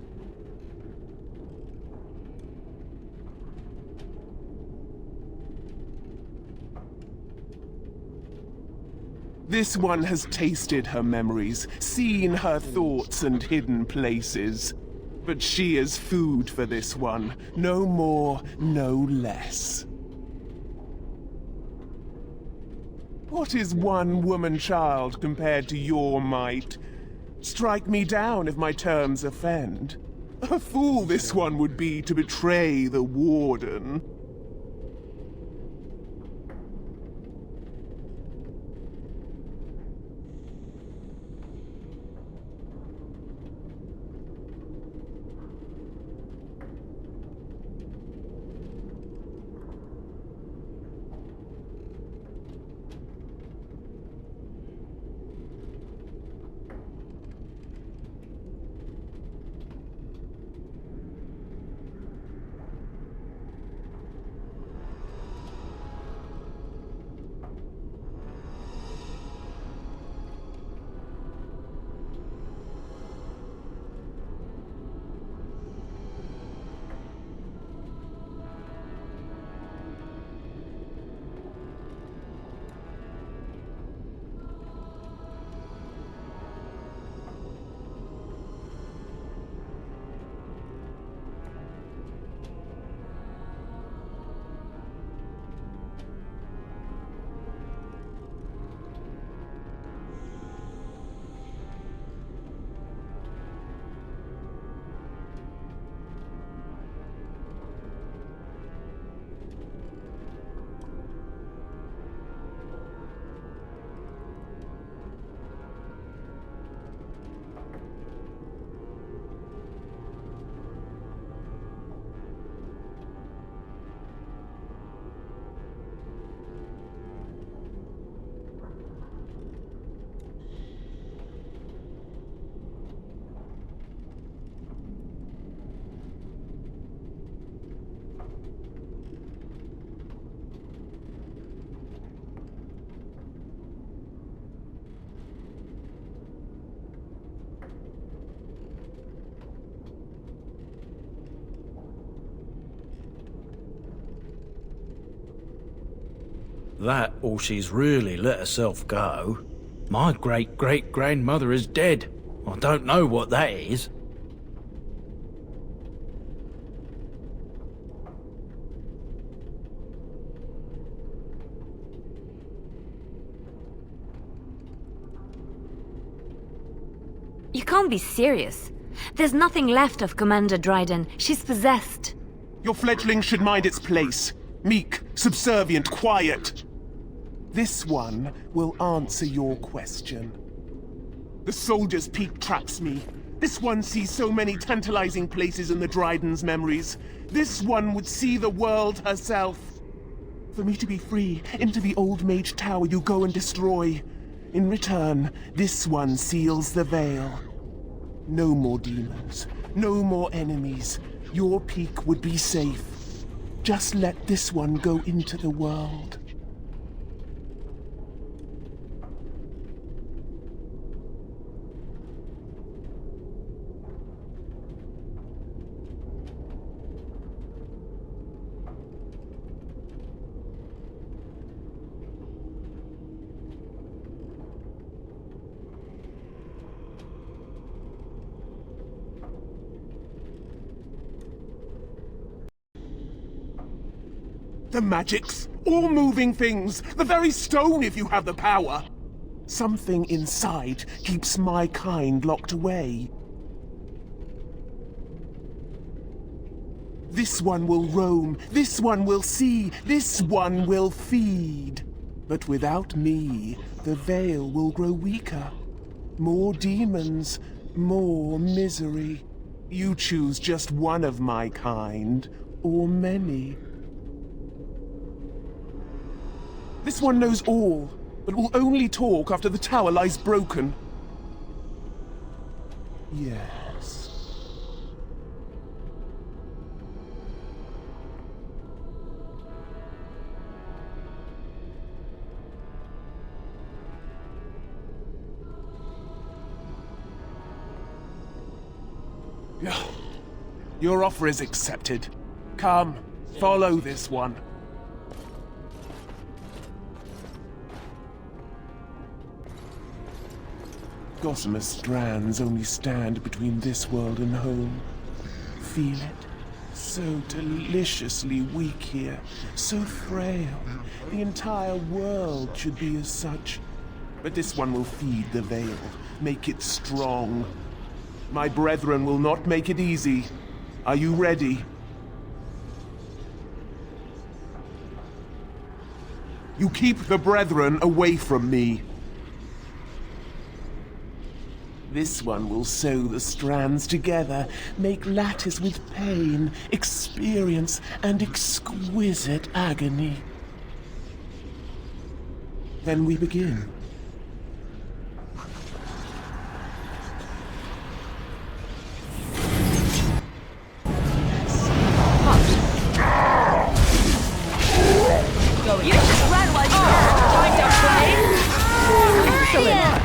This one has tasted her memories, seen her thoughts and hidden places. But she is food for this one. No more, no less. What is one woman-child compared to your might? Strike me down if my terms offend. A fool this one would be to betray the Warden. That, or she's really let herself go. My great-great-grandmother is dead. I don't know what that is. You can't be serious. There's nothing left of Commander Dryden. She's possessed. Your fledgling should mind its place. Meek, subservient, quiet. This one will answer your question. The soldier's peak traps me. This one sees so many tantalizing places in the Dryden's memories. This one would see the world herself. For me to be free, into the old Mage Tower you go and destroy. In return, this one seals the veil. No more demons, no more enemies. Your peak would be safe. Just let this one go into the world. The magics, all moving things, the very stone if you have the power. Something inside keeps my kind locked away. This one will roam, this one will see, this one will feed. But without me, the veil will grow weaker. More demons, more misery. You choose just one of my kind, or many. This one knows all, but will only talk after the tower lies broken. Yes. Your offer is accepted. Come, follow this one. Gossamer strands only stand between this world and home. feel it? So deliciously weak here, so frail. The entire world should be as such. But this one will feed the veil, make it strong. My brethren will not make it easy. Are you ready? You keep the brethren away from me. This one will sew the strands together, make lattice with pain, experience, and exquisite agony. Then we begin. You just ran while you were tied up for me. Excellent.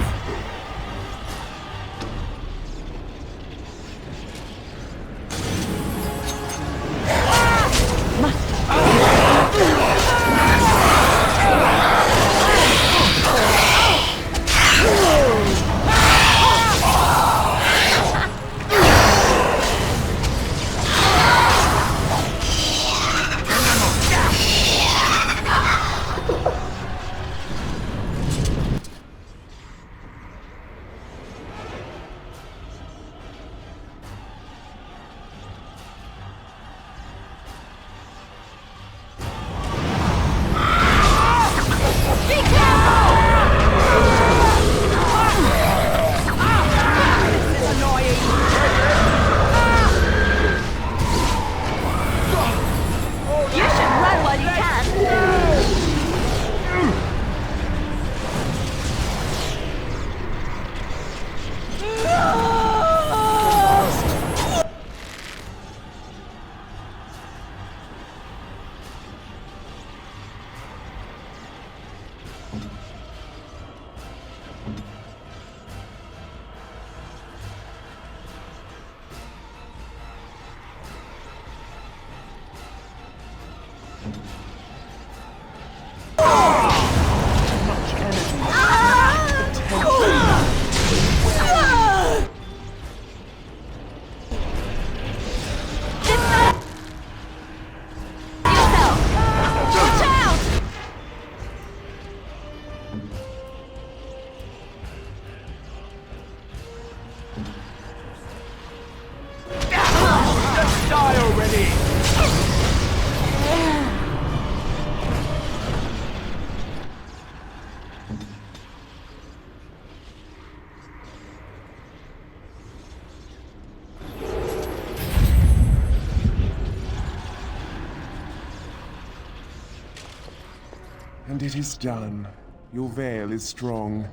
And it is done. Your veil is strong.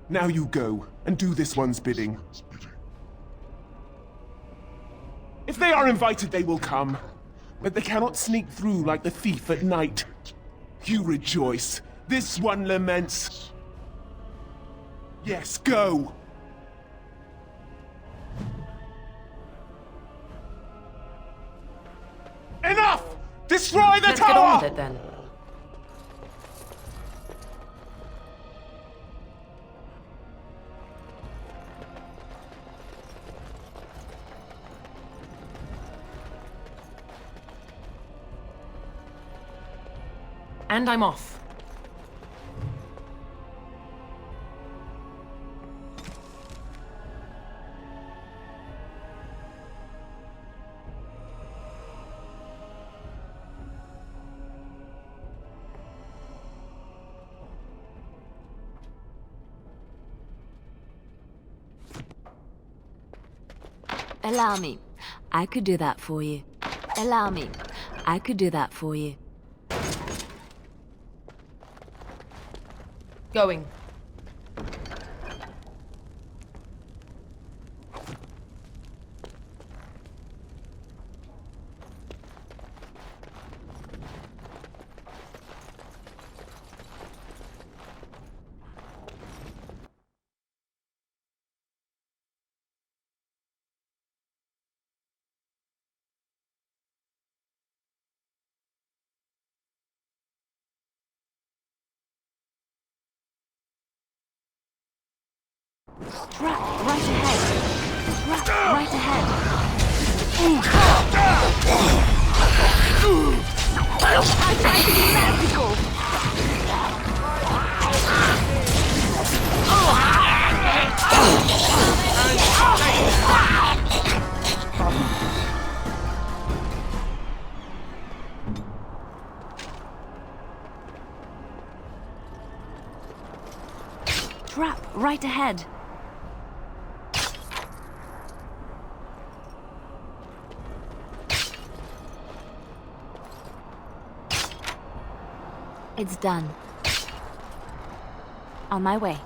Now you go, and do this one's bidding. If they are invited, they will come. But they cannot sneak through like the thief at night. You rejoice. This one laments. Yes, go! Enough! Destroy the Let's tower! get on with it then. And I'm off. Allow me. I could do that for you. Allow me. I could do that for you. Going. Trap right ahead. Trap right ahead. I tried to be magical. Trap right ahead. It's done. On my way.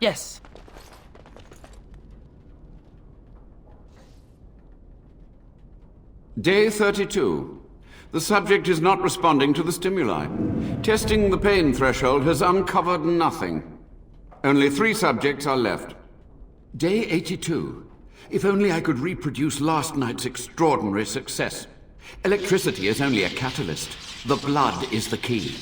Yes. Day 32. The subject is not responding to the stimuli. Testing the pain threshold has uncovered nothing. Only 3 subjects are left. Day 82. If only I could reproduce last night's extraordinary success. Electricity is only a catalyst. The blood is the key.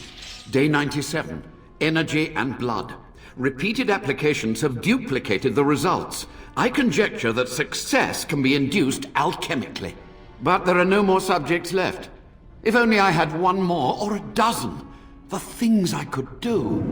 Day 97. Energy and blood. Repeated applications have duplicated the results. I conjecture that success can be induced alchemically. But there are no more subjects left. If only I had 1 more, or a dozen. The things I could do.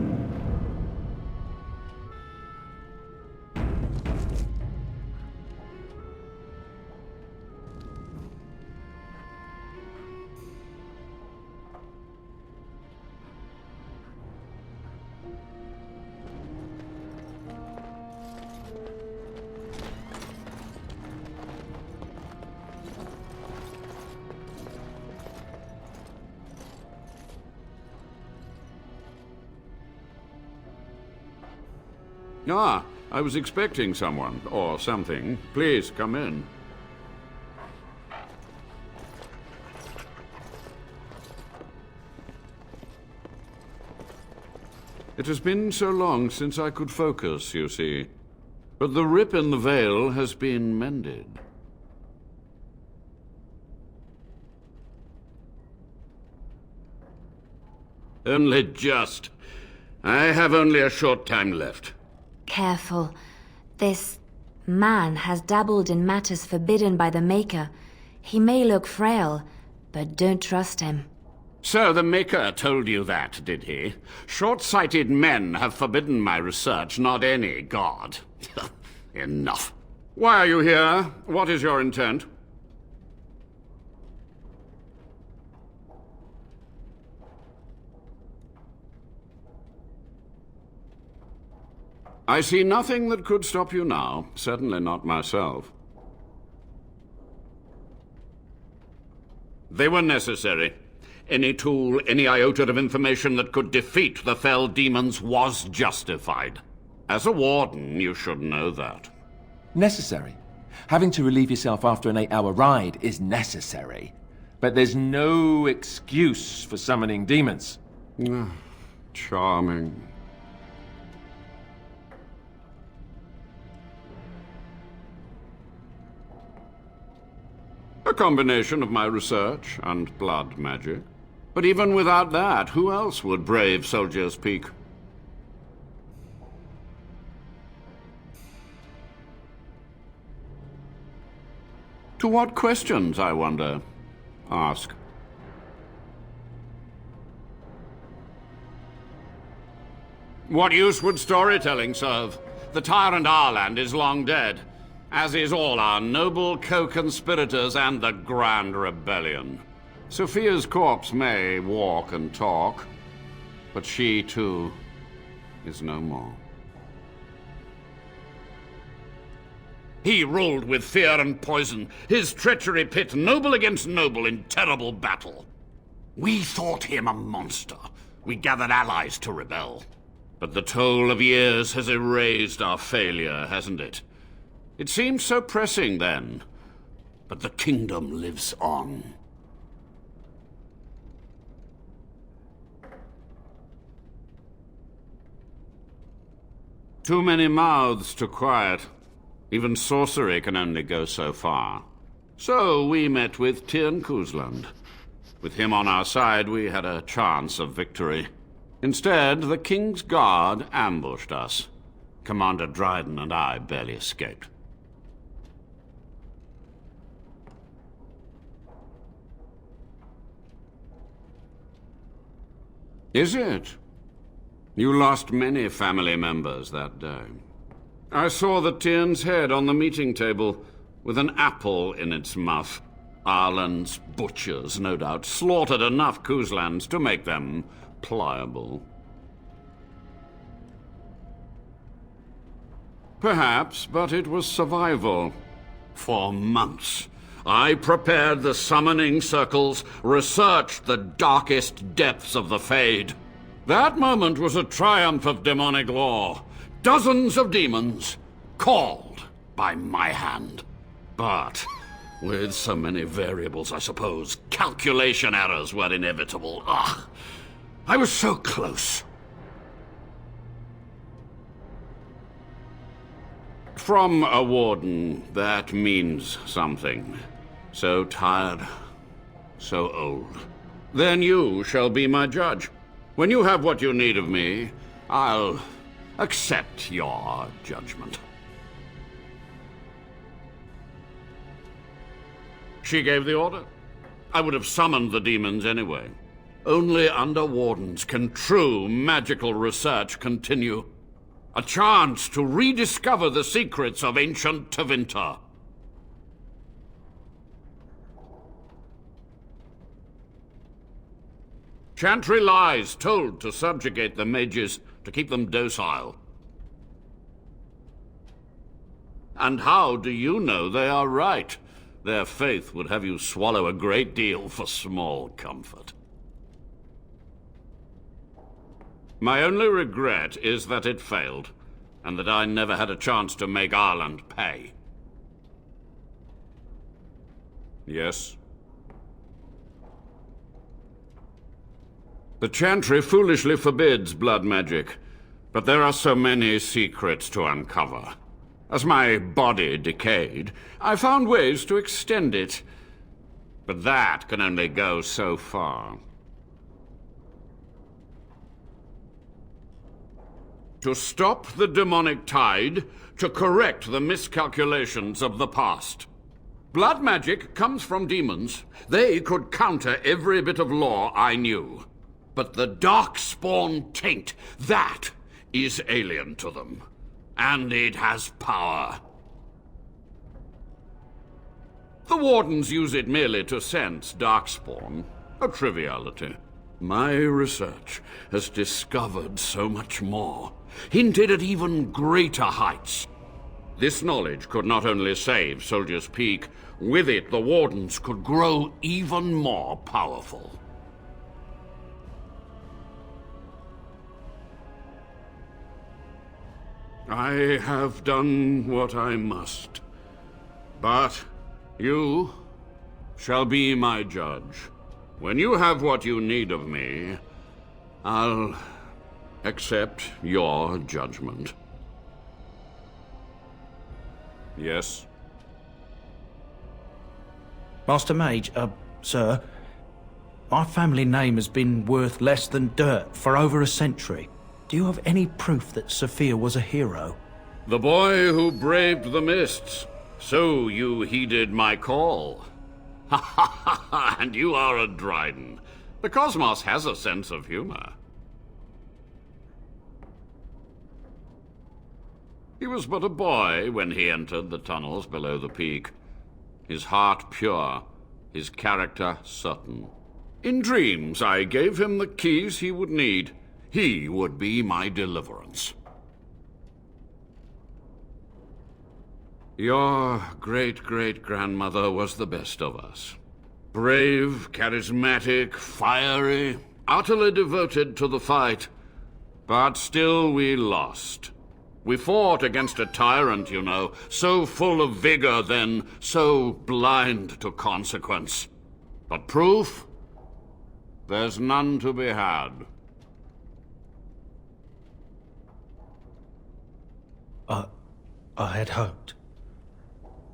Ah, I was expecting someone, or something. Please, come in. It has been so long since I could focus, you see. But the rip in the veil has been mended. Only just. I have only a short time left. Careful. This man has dabbled in matters forbidden by the Maker. He may look frail, but don't trust him. So the Maker told you that, did he? Short-sighted men have forbidden my research, not any god. Enough. Why are you here? What is your intent? I see nothing that could stop you now. Certainly not myself. They were necessary. Any tool, any iota of information that could defeat the fell demons was justified. As a warden, you should know that. Necessary. Having to relieve yourself after an 8-hour ride is necessary. But there's no excuse for summoning demons. Charming. A combination of my research and blood magic. But even without that, who else would brave Soldier's Peak? To what questions, I wonder? Ask. What use would storytelling serve? The tyrant Arland is long dead, as is all our noble co-conspirators and the Grand Rebellion. Sophia's corpse may walk and talk, but she, too, is no more. He ruled with fear and poison, his treachery pit noble against noble in terrible battle. We thought him a monster. We gathered allies to rebel. But the toll of years has erased our failure, hasn't it? It seemed so pressing then, but the kingdom lives on. Too many mouths to quiet. Even sorcery can only go so far. So we met with Tirn Kuzland. With him on our side, we had a chance of victory. Instead, the King's Guard ambushed us. Commander Dryden and I barely escaped. Is it? You lost many family members that day. I saw the Tyrn's head on the meeting table, with an apple in its mouth. Arland's butchers, no doubt, slaughtered enough Kuzlands to make them pliable. Perhaps, but it was survival. For months, I prepared the summoning circles, researched the darkest depths of the Fade. That moment was a triumph of demonic law. Dozens of demons, called by my hand. But with so many variables, I suppose, calculation errors were inevitable. Ugh, I was so close. From a warden, that means something. So tired, so old. Then you shall be my judge. When you have what you need of me, I'll accept your judgment. She gave the order. I would have summoned the demons anyway. Only under wardens can true magical research continue. A chance to rediscover the secrets of ancient Tevinter. Chantry lies told to subjugate the mages, to keep them docile. And how do you know they are right? Their faith would have you swallow a great deal for small comfort. My only regret is that it failed, and that I never had a chance to make Arland pay. Yes? The Chantry foolishly forbids blood magic. But there are so many secrets to uncover. As my body decayed, I found ways to extend it. But that can only go so far. To stop the demonic tide, to correct the miscalculations of the past. Blood magic comes from demons. They could counter every bit of law I knew. But the darkspawn taint, that is alien to them. And it has power. The Wardens use it merely to sense darkspawn. A triviality. My research has discovered so much more. Hinted at even greater heights. This knowledge could not only save Soldier's Peak, with it the Wardens could grow even more powerful. I have done what I must. But you shall be my judge. When you have what you need of me, I'll accept your judgment. Yes? Master Mage, sir, my family name has been worth less than dirt for over a century. Do you have any proof that Sophia was a hero? The boy who braved the mists. So you heeded my call. Ha ha ha ha, and you are a Dryden. The cosmos has a sense of humor. He was but a boy when he entered the tunnels below the peak. His heart pure, his character certain. In dreams, I gave him the keys he would need. He would be my deliverance. Your great-great-grandmother was the best of us. Brave, charismatic, fiery, utterly devoted to the fight. But still we lost. We fought against a tyrant, you know, so full of vigor then, so blind to consequence. But proof? There's none to be had. I had hoped.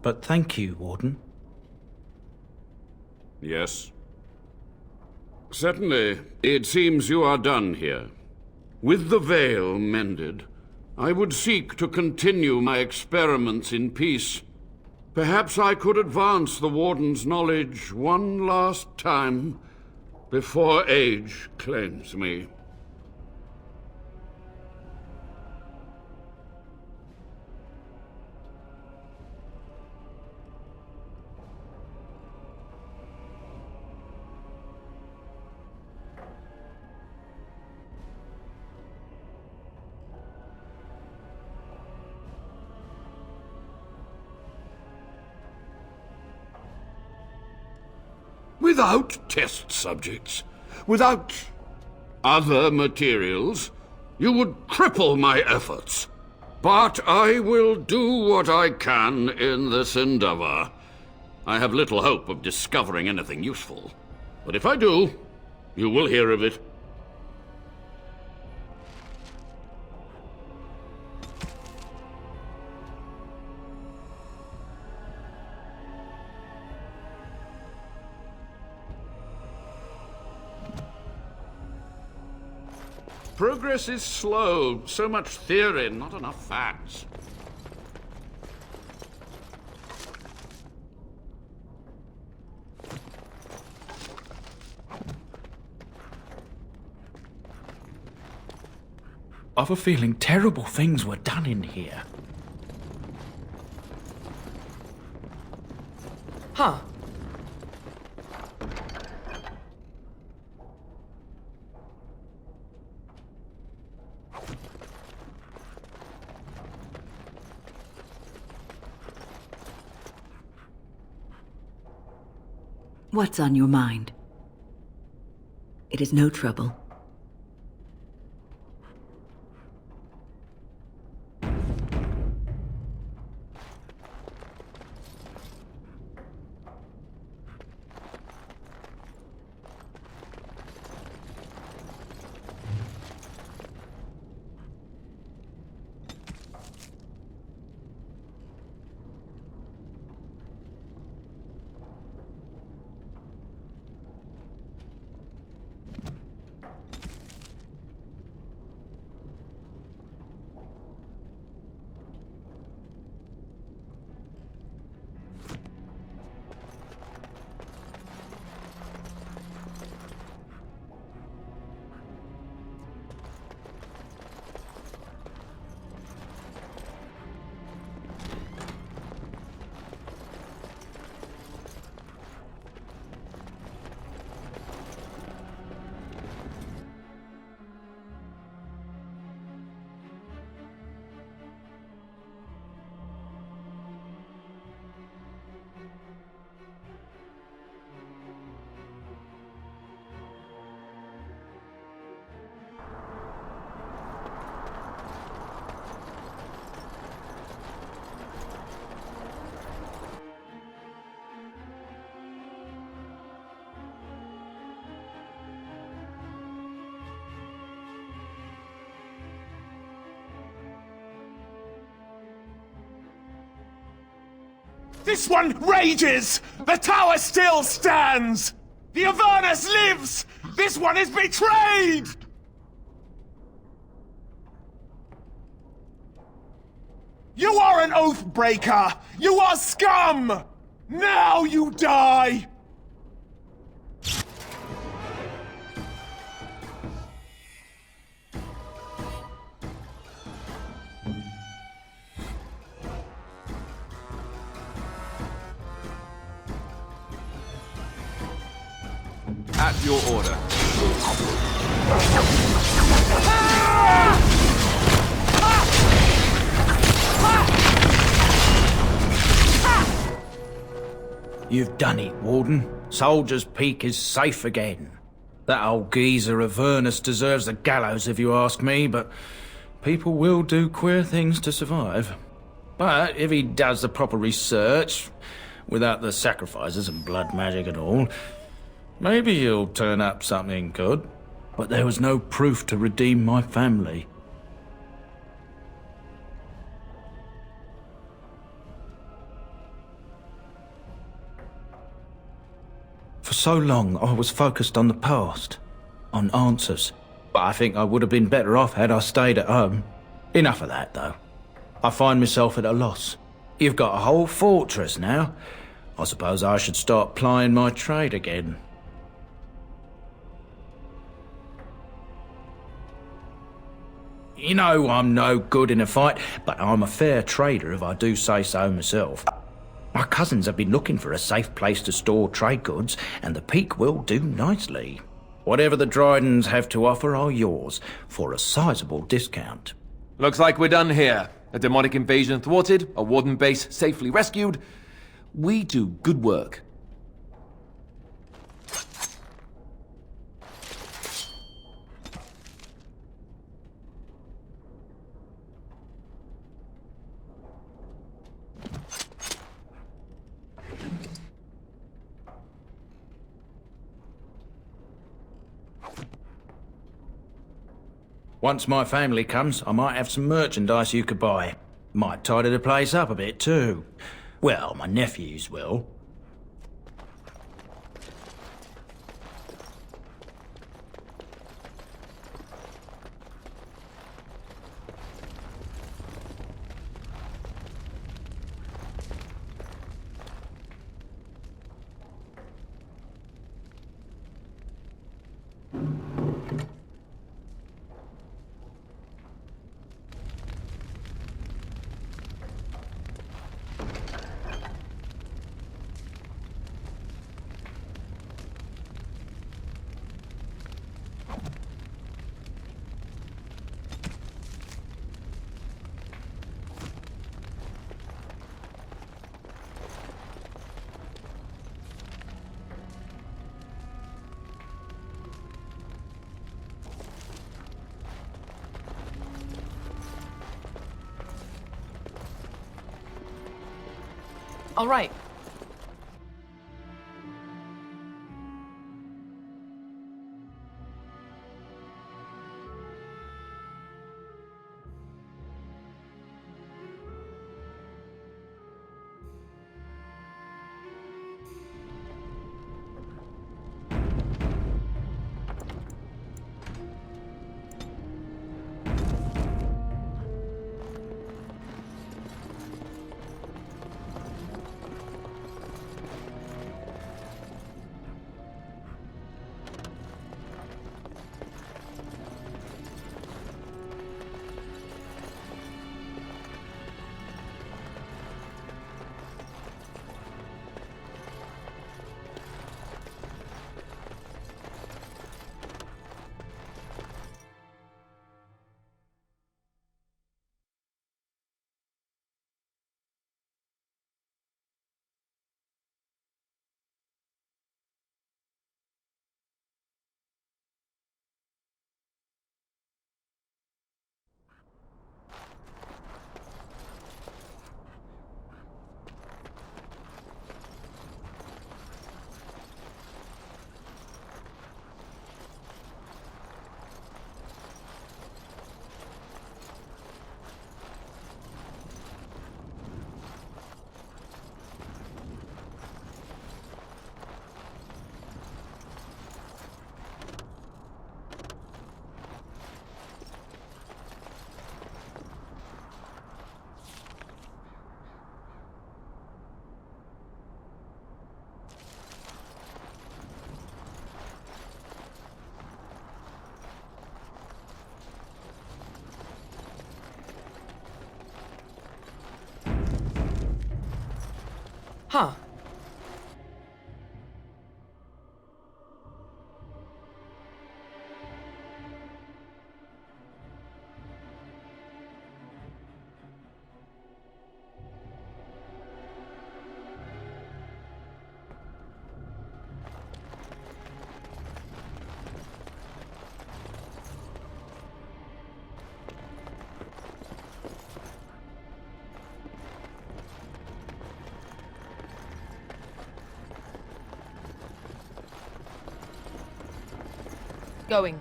But thank you, Warden. Yes. Certainly, it seems you are done here. With the veil mended, I would seek to continue my experiments in peace. Perhaps I could advance the Warden's knowledge one last time before age claims me. Without test subjects, without other materials, you would cripple my efforts. But I will do what I can in this endeavor. I have little hope of discovering anything useful. But if I do, you will hear of it. Progress is slow. So much theory, not enough facts. I've a feeling terrible things were done in here. Huh. What's on your mind? It is no trouble. This one rages! The tower still stands! The Avernus lives! This one is betrayed! You are an oath breaker! You are scum! Now you die! At your order. You've done it, Warden. Soldier's Peak is safe again. That old geezer Avernus deserves the gallows if you ask me, but people will do queer things to survive. But if he does the proper research, without the sacrifices and blood magic and all, maybe he'll turn up something good. But there was no proof to redeem my family. For so long, I was focused on the past, on answers. But I think I would have been better off had I stayed at home. Enough of that, though. I find myself at a loss. You've got a whole fortress now. I suppose I should start plying my trade again. You know I'm no good in a fight, but I'm a fair trader if I do say so myself. My cousins have been looking for a safe place to store trade goods, and the Peak will do nicely. Whatever the Drydens have to offer are yours, for a sizable discount. Looks like we're done here. A demonic invasion thwarted, a Warden base safely rescued. We do good work. Once my family comes, I might have some merchandise you could buy. Might tidy the place up a bit too. Well, my nephews will. All right. Huh. Going.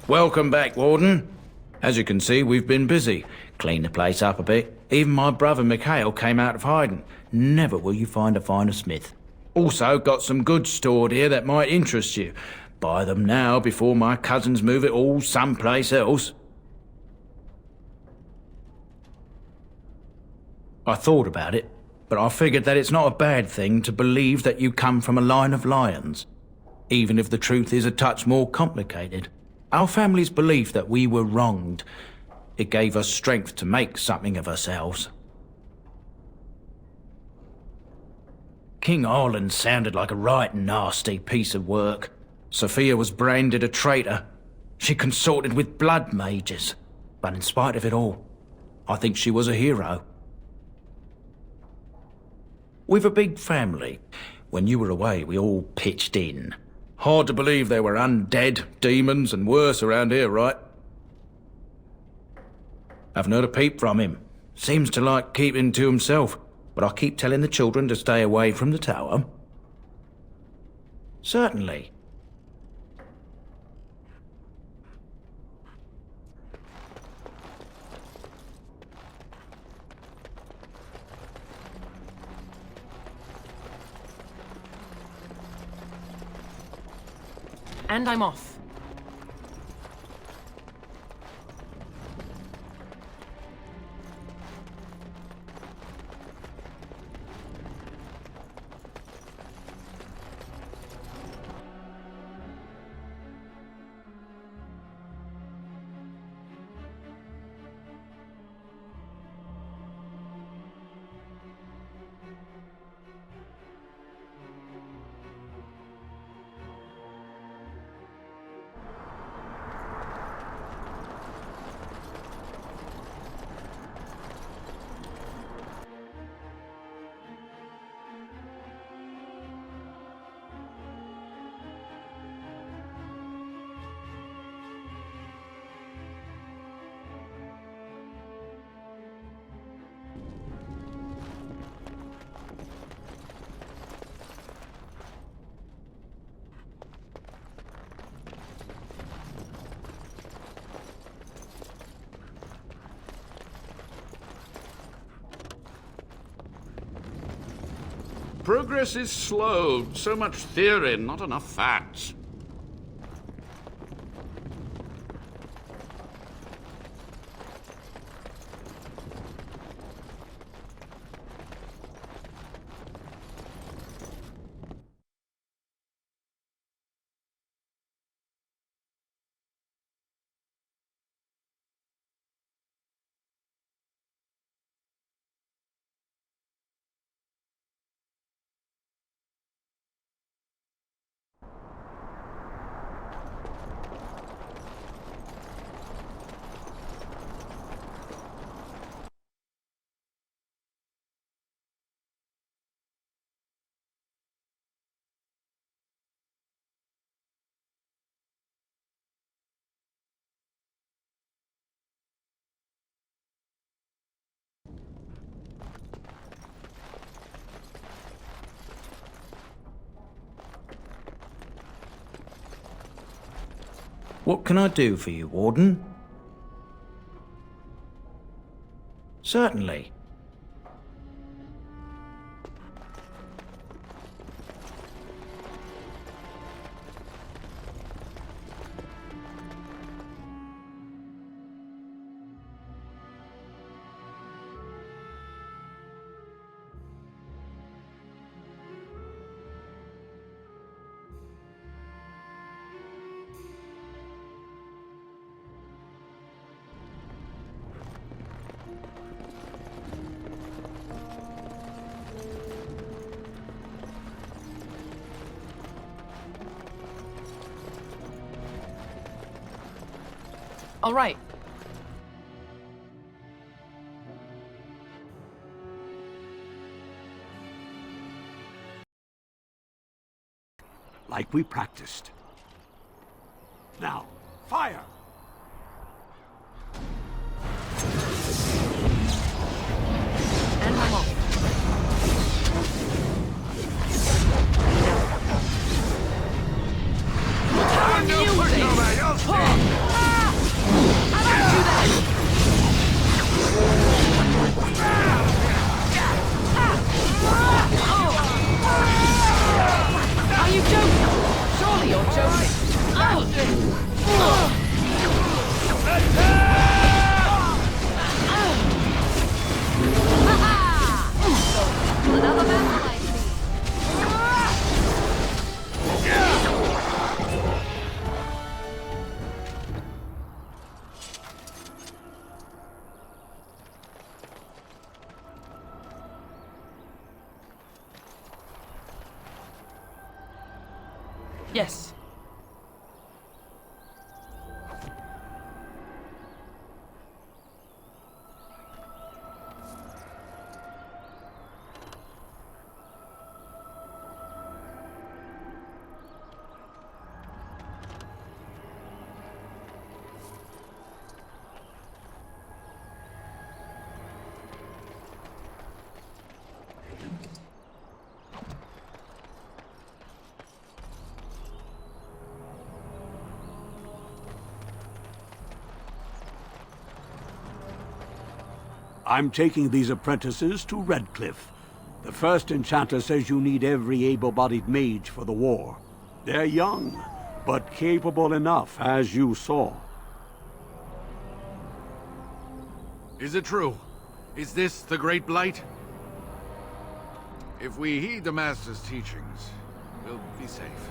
Welcome back, Warden. As you can see, we've been busy. Cleaned the place up a bit. Even my brother Mikhail came out of hiding. Never will you find a finer smith. Also got some goods stored here that might interest you. Buy them now before my cousins move it all someplace else. I thought about it, but I figured that it's not a bad thing to believe that you come from a line of lions, even if the truth is a touch more complicated. Our family's belief that we were wronged, it gave us strength to make something of ourselves. King Arlen sounded like a right nasty piece of work. Sophia was branded a traitor. She consorted with blood mages. But in spite of it all, I think she was a hero. We've a big family. When you were away, we all pitched in. Hard to believe there were undead, demons, and worse around here, right? Haven't heard a peep from him. Seems to like keeping to himself. But I'll keep telling the children to stay away from the tower. Certainly. And I'm off. Progress is slow. So much theory, not enough facts. What can I do for you, Warden? Certainly. All right. Like we practiced. Now, fire! And I'm off. Are you joking? Surely you're joking. Another battle, I see. Yes. I'm taking these apprentices to Redcliffe. The first enchanter says you need every able-bodied mage for the war. They're young, but capable enough, as you saw. Is it true? Is this the Great Blight? If we heed the Master's teachings, we'll be safe.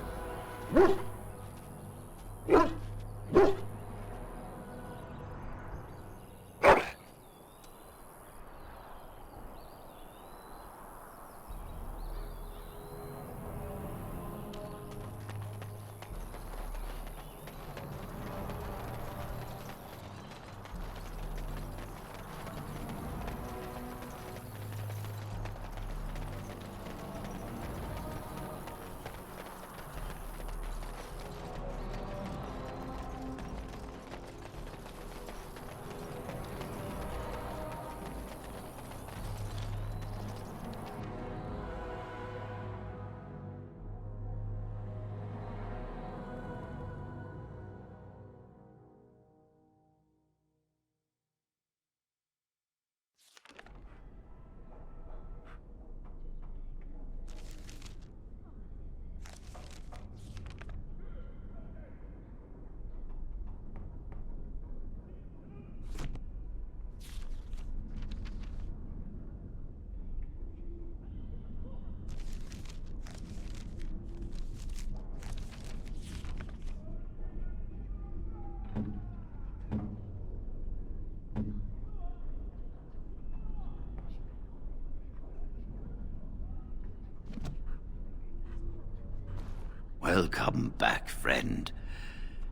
Welcome back, friend.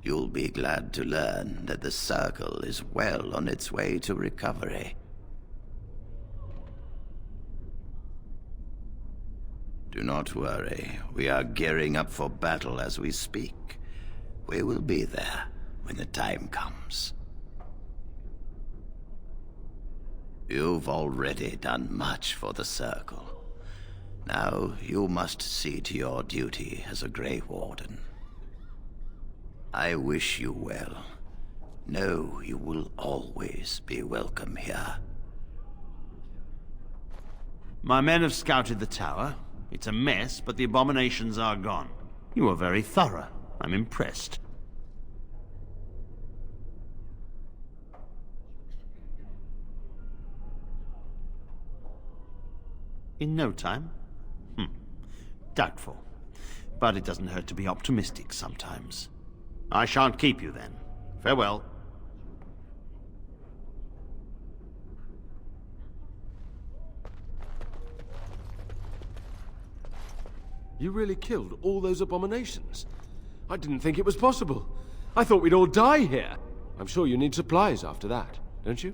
You'll be glad to learn that the Circle is well on its way to recovery. Do not worry. We are gearing up for battle as we speak. We will be there when the time comes. You've already done much for the Circle. Now you must see to your duty as a Grey Warden. I wish you well. Know you will always be welcome here. My men have scouted the tower. It's a mess, but the abominations are gone. You were very thorough. I'm impressed. In no time? Doubtful. But it doesn't hurt to be optimistic sometimes. I shan't keep you then. Farewell. You really killed all those abominations? I didn't think it was possible. I thought we'd all die here. I'm sure you need supplies after that, don't you?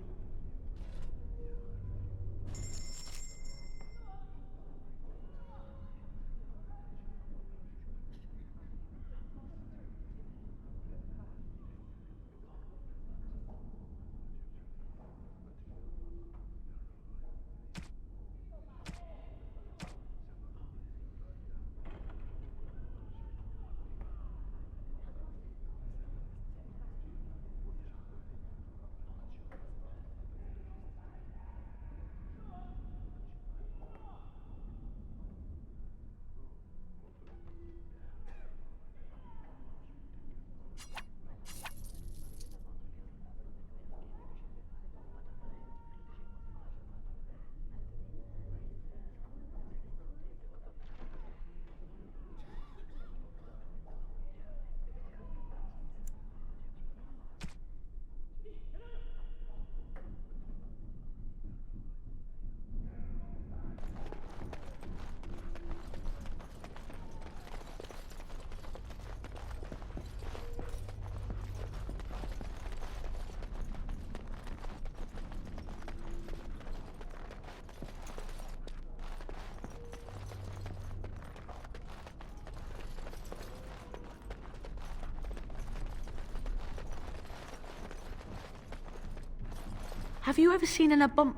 Have you ever seen an abomination?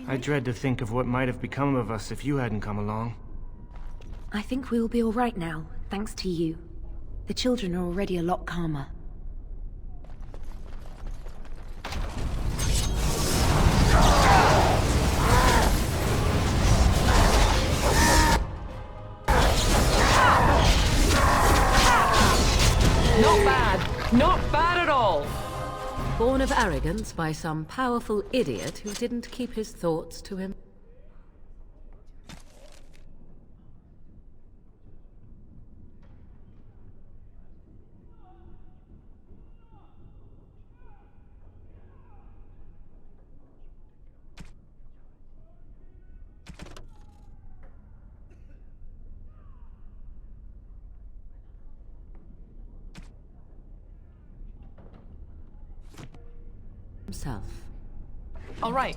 I dread to think of what might have become of us if you hadn't come along. I think we'll be all right now, thanks to you. The children are already a lot calmer. Not bad. Not bad at all. Born of arrogance by some powerful idiot who didn't keep his thoughts to him. Himself. All right.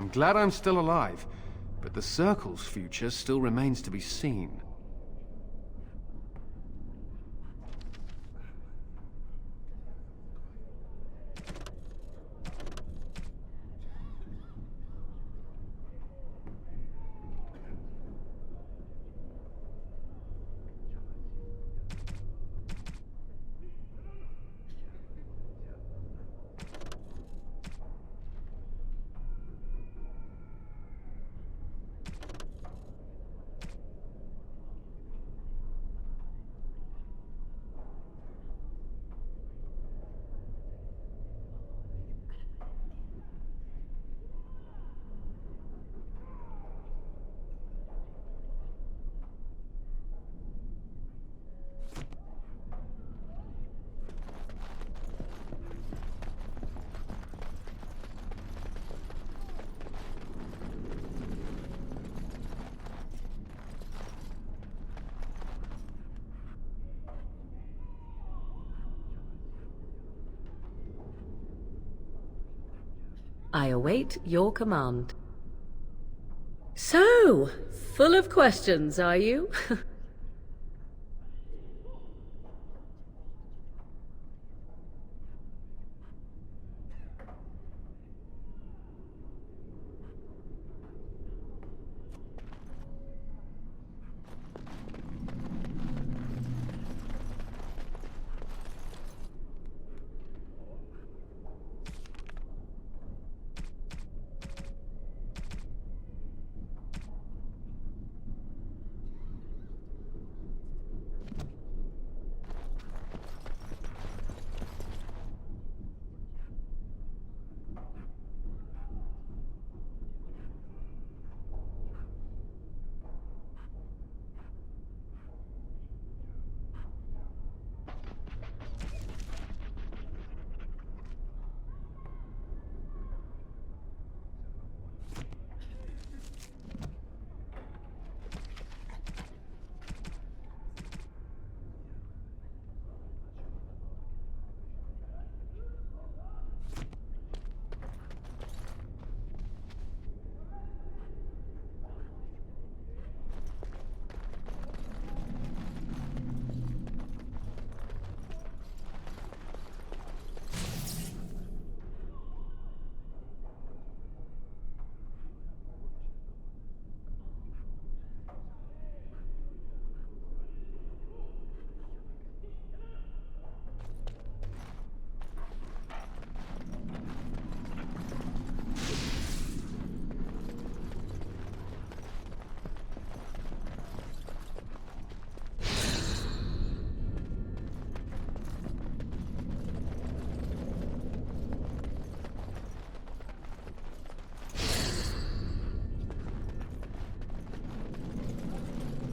I'm glad I'm still alive, but the Circle's future still remains to be seen. I await your command. So, full of questions, are you?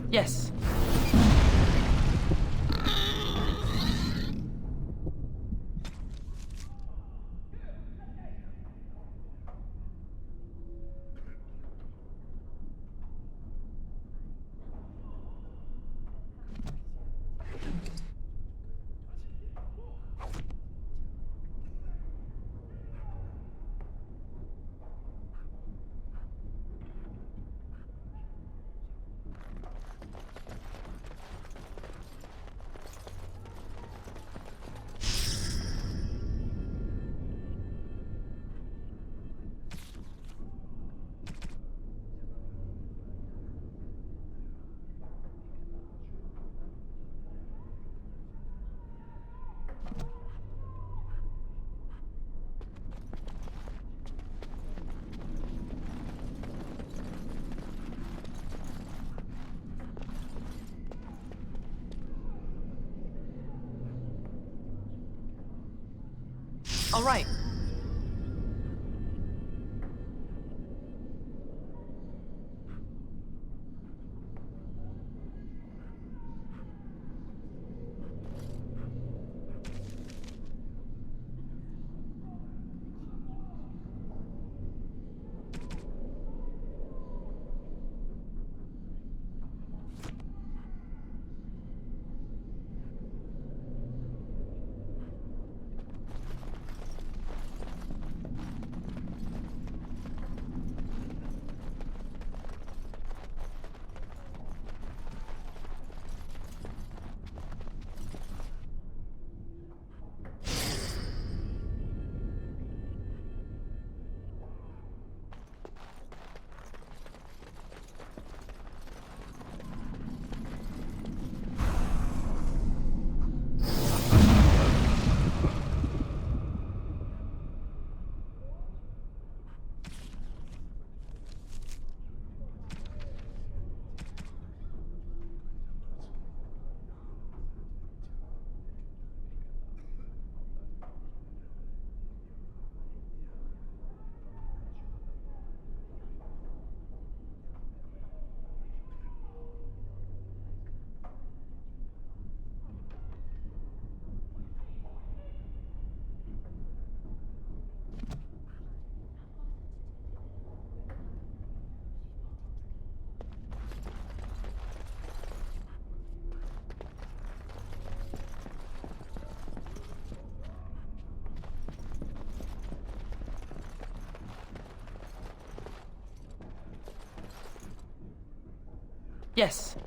Yes. All right. Yes.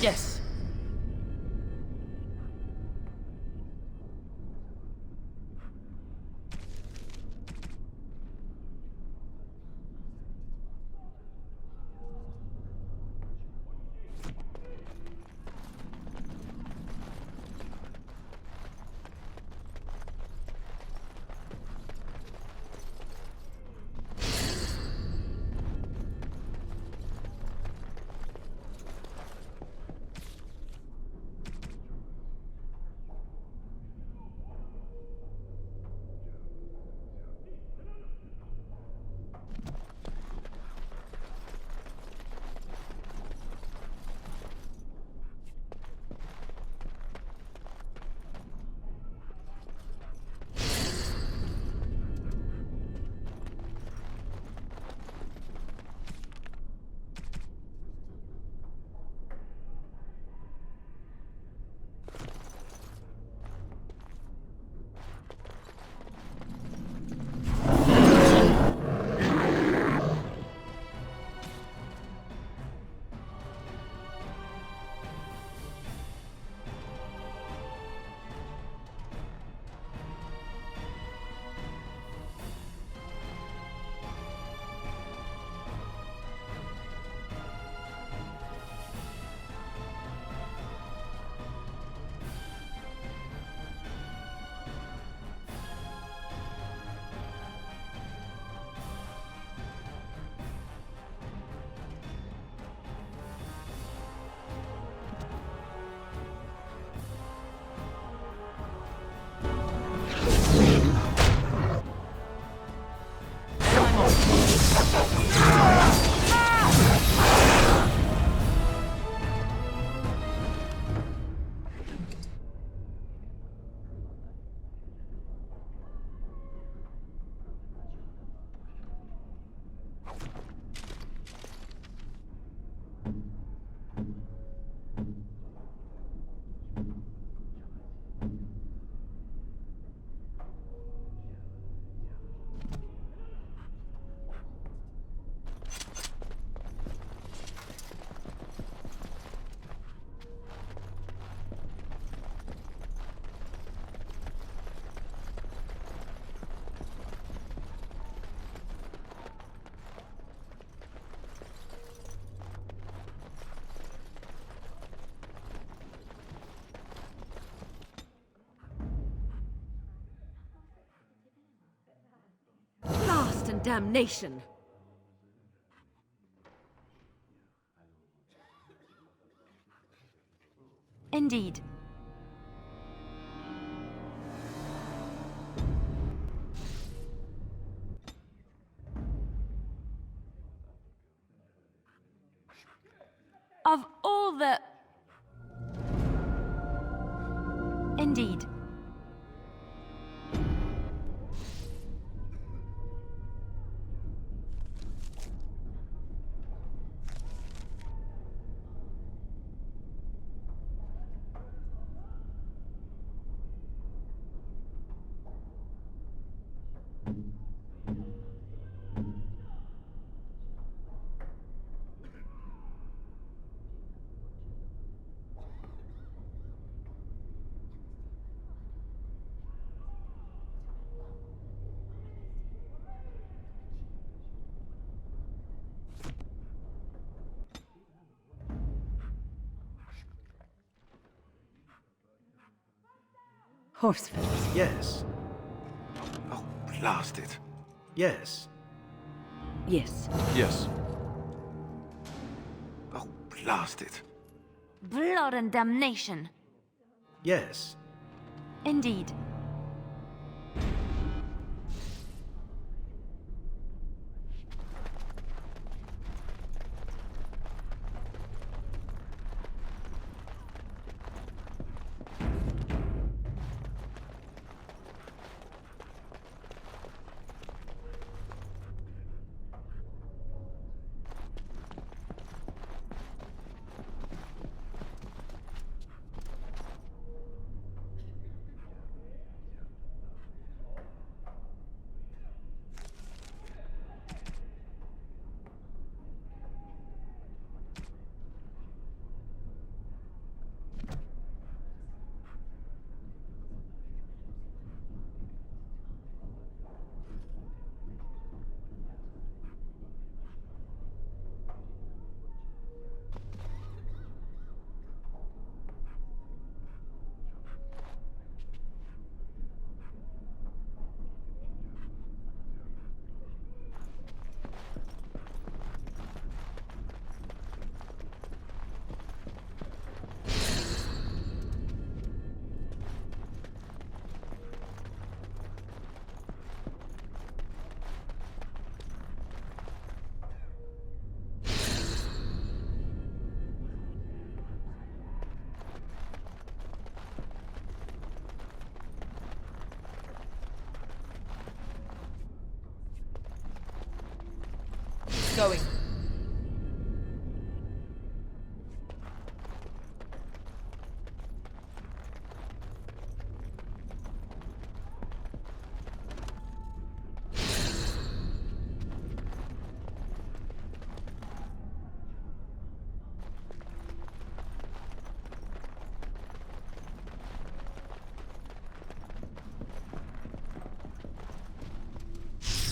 Yes. And damnation. Indeed. Of all the... Indeed. Horseface. Yes. Oh, blast it. Yes. Yes. Yes. Oh, blast it. Blood and damnation. Yes. Indeed. Going.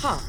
Huh.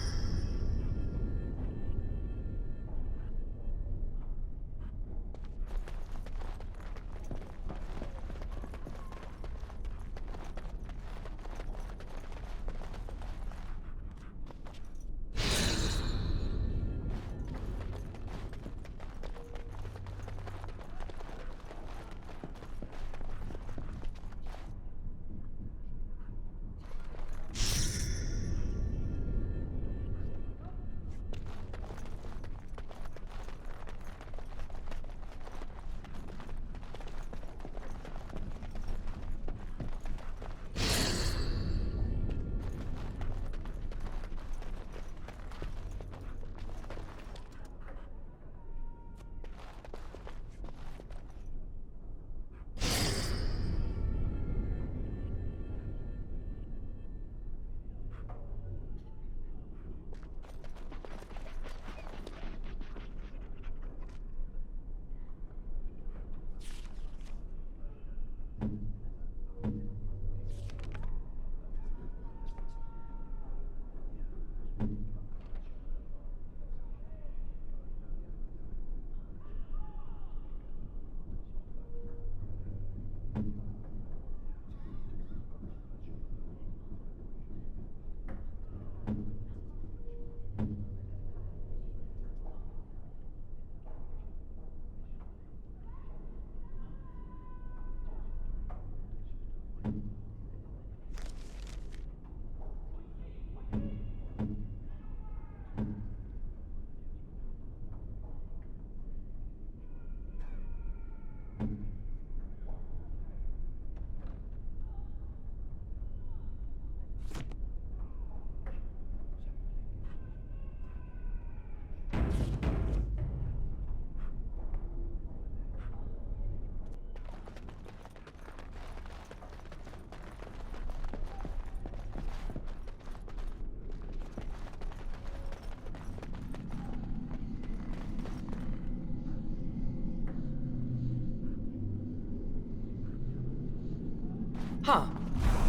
Huh.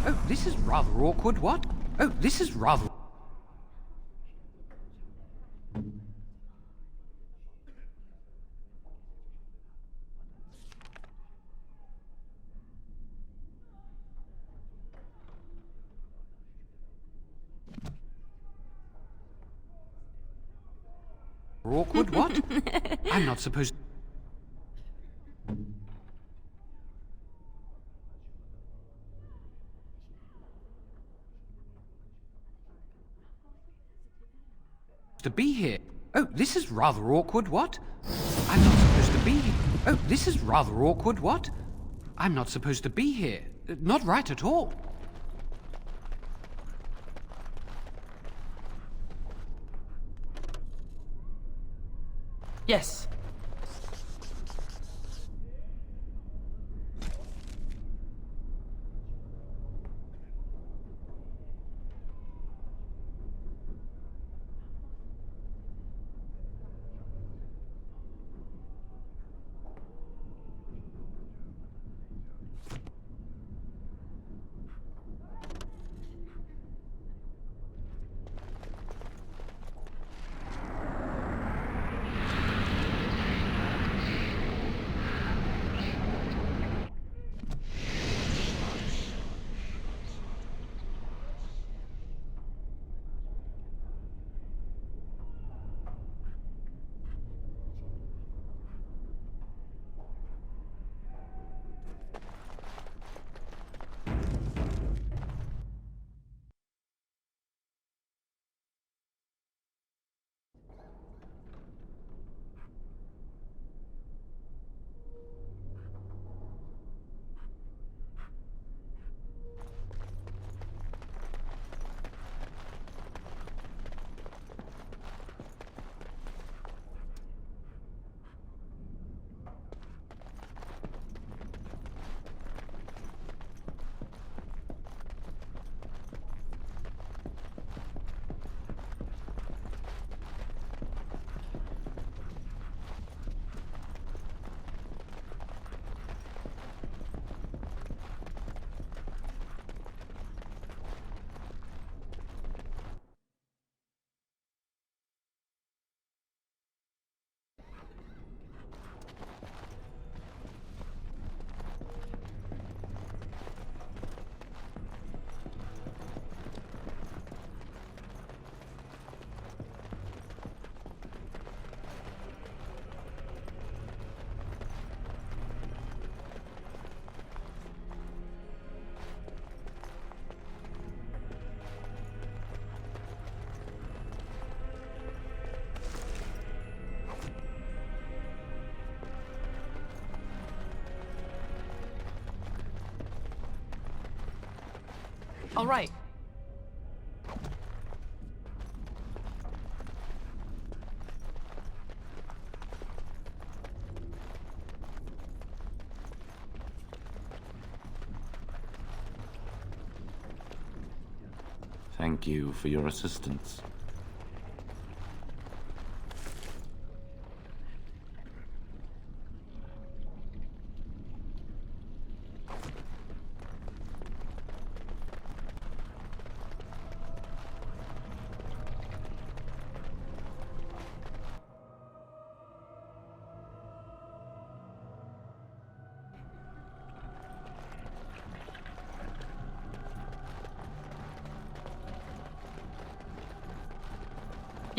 Oh, this is rather awkward, what? Oh, this is rather... awkward, what? I'm not supposed... to be here. Oh, this is rather awkward, what? I'm not supposed to be here. Oh, this is rather awkward, what? I'm not supposed to be here. Not right at all. Yes. All right. Thank you for your assistance.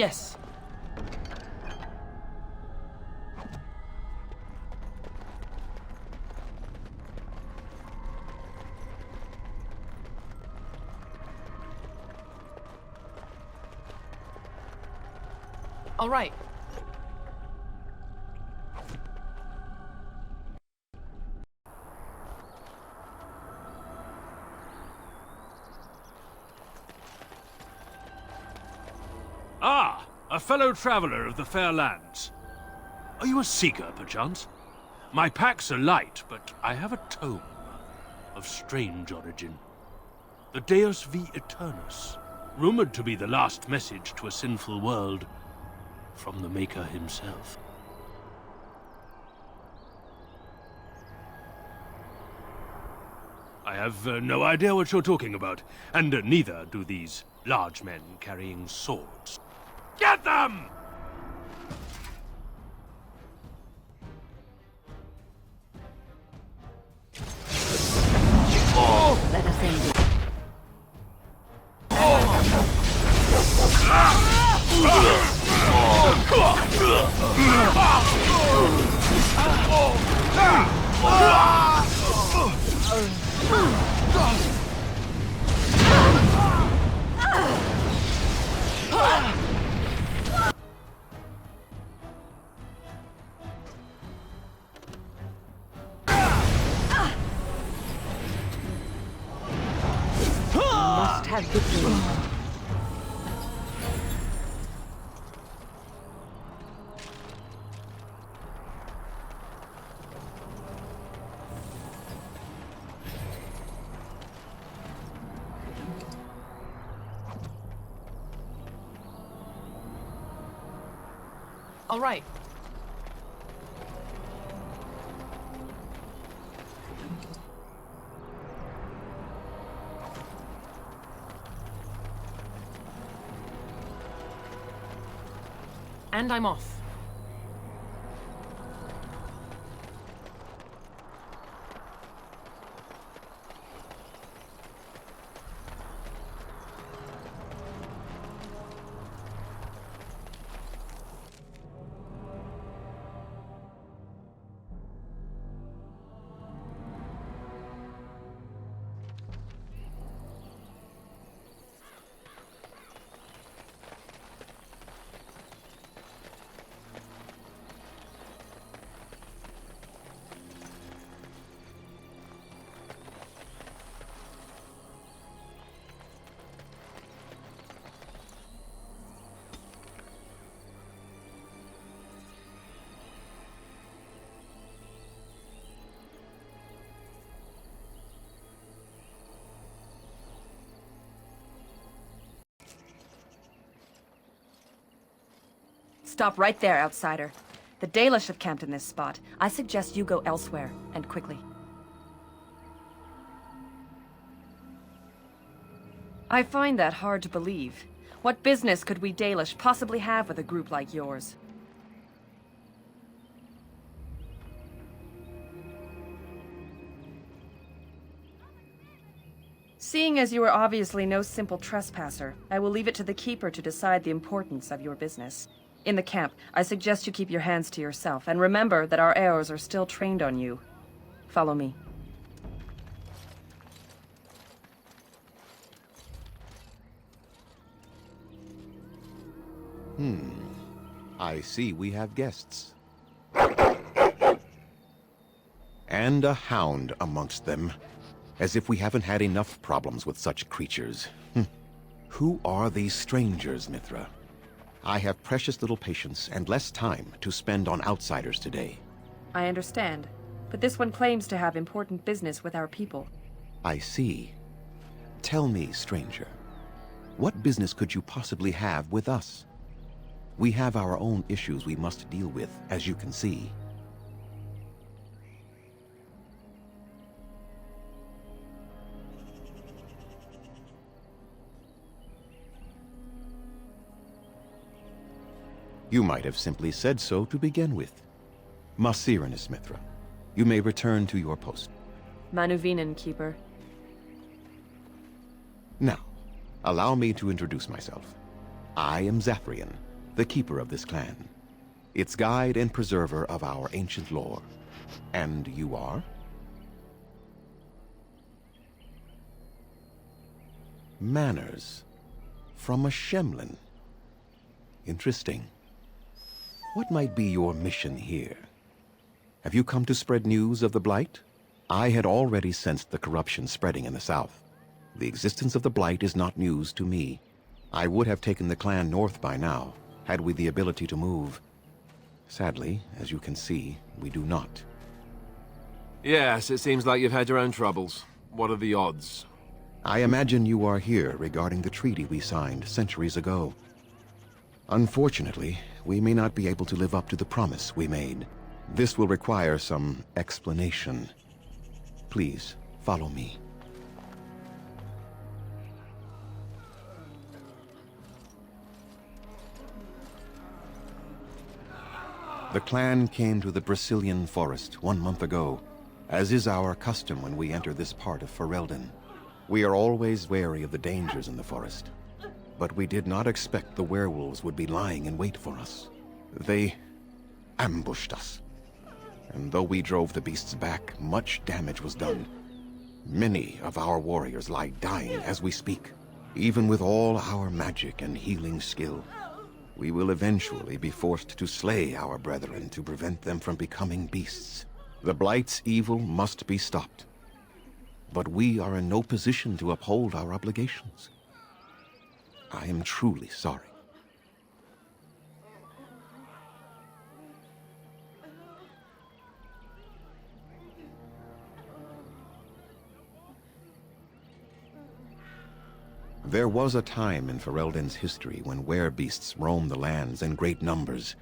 Yes. All right. Ah, a fellow traveler of the fair lands. Are you a seeker, perchance? My packs are light, but I have a tome of strange origin. The Deus V Eternus, rumored to be the last message to a sinful world from the Maker himself. I have no idea what you're talking about, and neither do these large men carrying swords. Get them! Let us end it. Must have victory. All right. And I'm off. Stop right there, outsider. The Dalish have camped in this spot. I suggest you go elsewhere, and quickly. I find that hard to believe. What business could we Dalish possibly have with a group like yours? Seeing as you are obviously no simple trespasser, I will leave it to the Keeper to decide the importance of your business. In the camp, I suggest you keep your hands to yourself, and remember that our arrows are still trained on you. Follow me. I see we have guests. And a hound amongst them. As if we haven't had enough problems with such creatures. Who are these strangers, Mithra? I have precious little patience and less time to spend on outsiders today. I understand, but this one claims to have important business with our people. I see. Tell me, stranger, what business could you possibly have with us? We have our own issues we must deal with, as you can see. You might have simply said so to begin with. Masiranus, Mithra. You may return to your post. Manuvinen, Keeper. Now, allow me to introduce myself. I am Zathrian, the keeper of this clan, its guide and preserver of our ancient lore. And you are? Manners. From a Shemlin. Interesting. What might be your mission here? Have you come to spread news of the Blight? I had already sensed the corruption spreading in the south. The existence of the Blight is not news to me. I would have taken the clan north by now, had we the ability to move. Sadly, as you can see, we do not. Yes, it seems like you've had your own troubles. What are the odds? I imagine you are here regarding the treaty we signed centuries ago. Unfortunately, we may not be able to live up to the promise we made. This will require some explanation. Please, follow me. The clan came to the Brazilian forest 1 month ago, as is our custom when we enter this part of Ferelden. We are always wary of the dangers in the forest, but we did not expect the werewolves would be lying in wait for us. They ambushed us, and though we drove the beasts back, much damage was done. Many of our warriors lie dying as we speak. Even with all our magic and healing skill, we will eventually be forced to slay our brethren to prevent them from becoming beasts. The Blight's evil must be stopped, but we are in no position to uphold our obligations. I am truly sorry. There was a time in Ferelden's history when werebeasts roamed the lands in great numbers.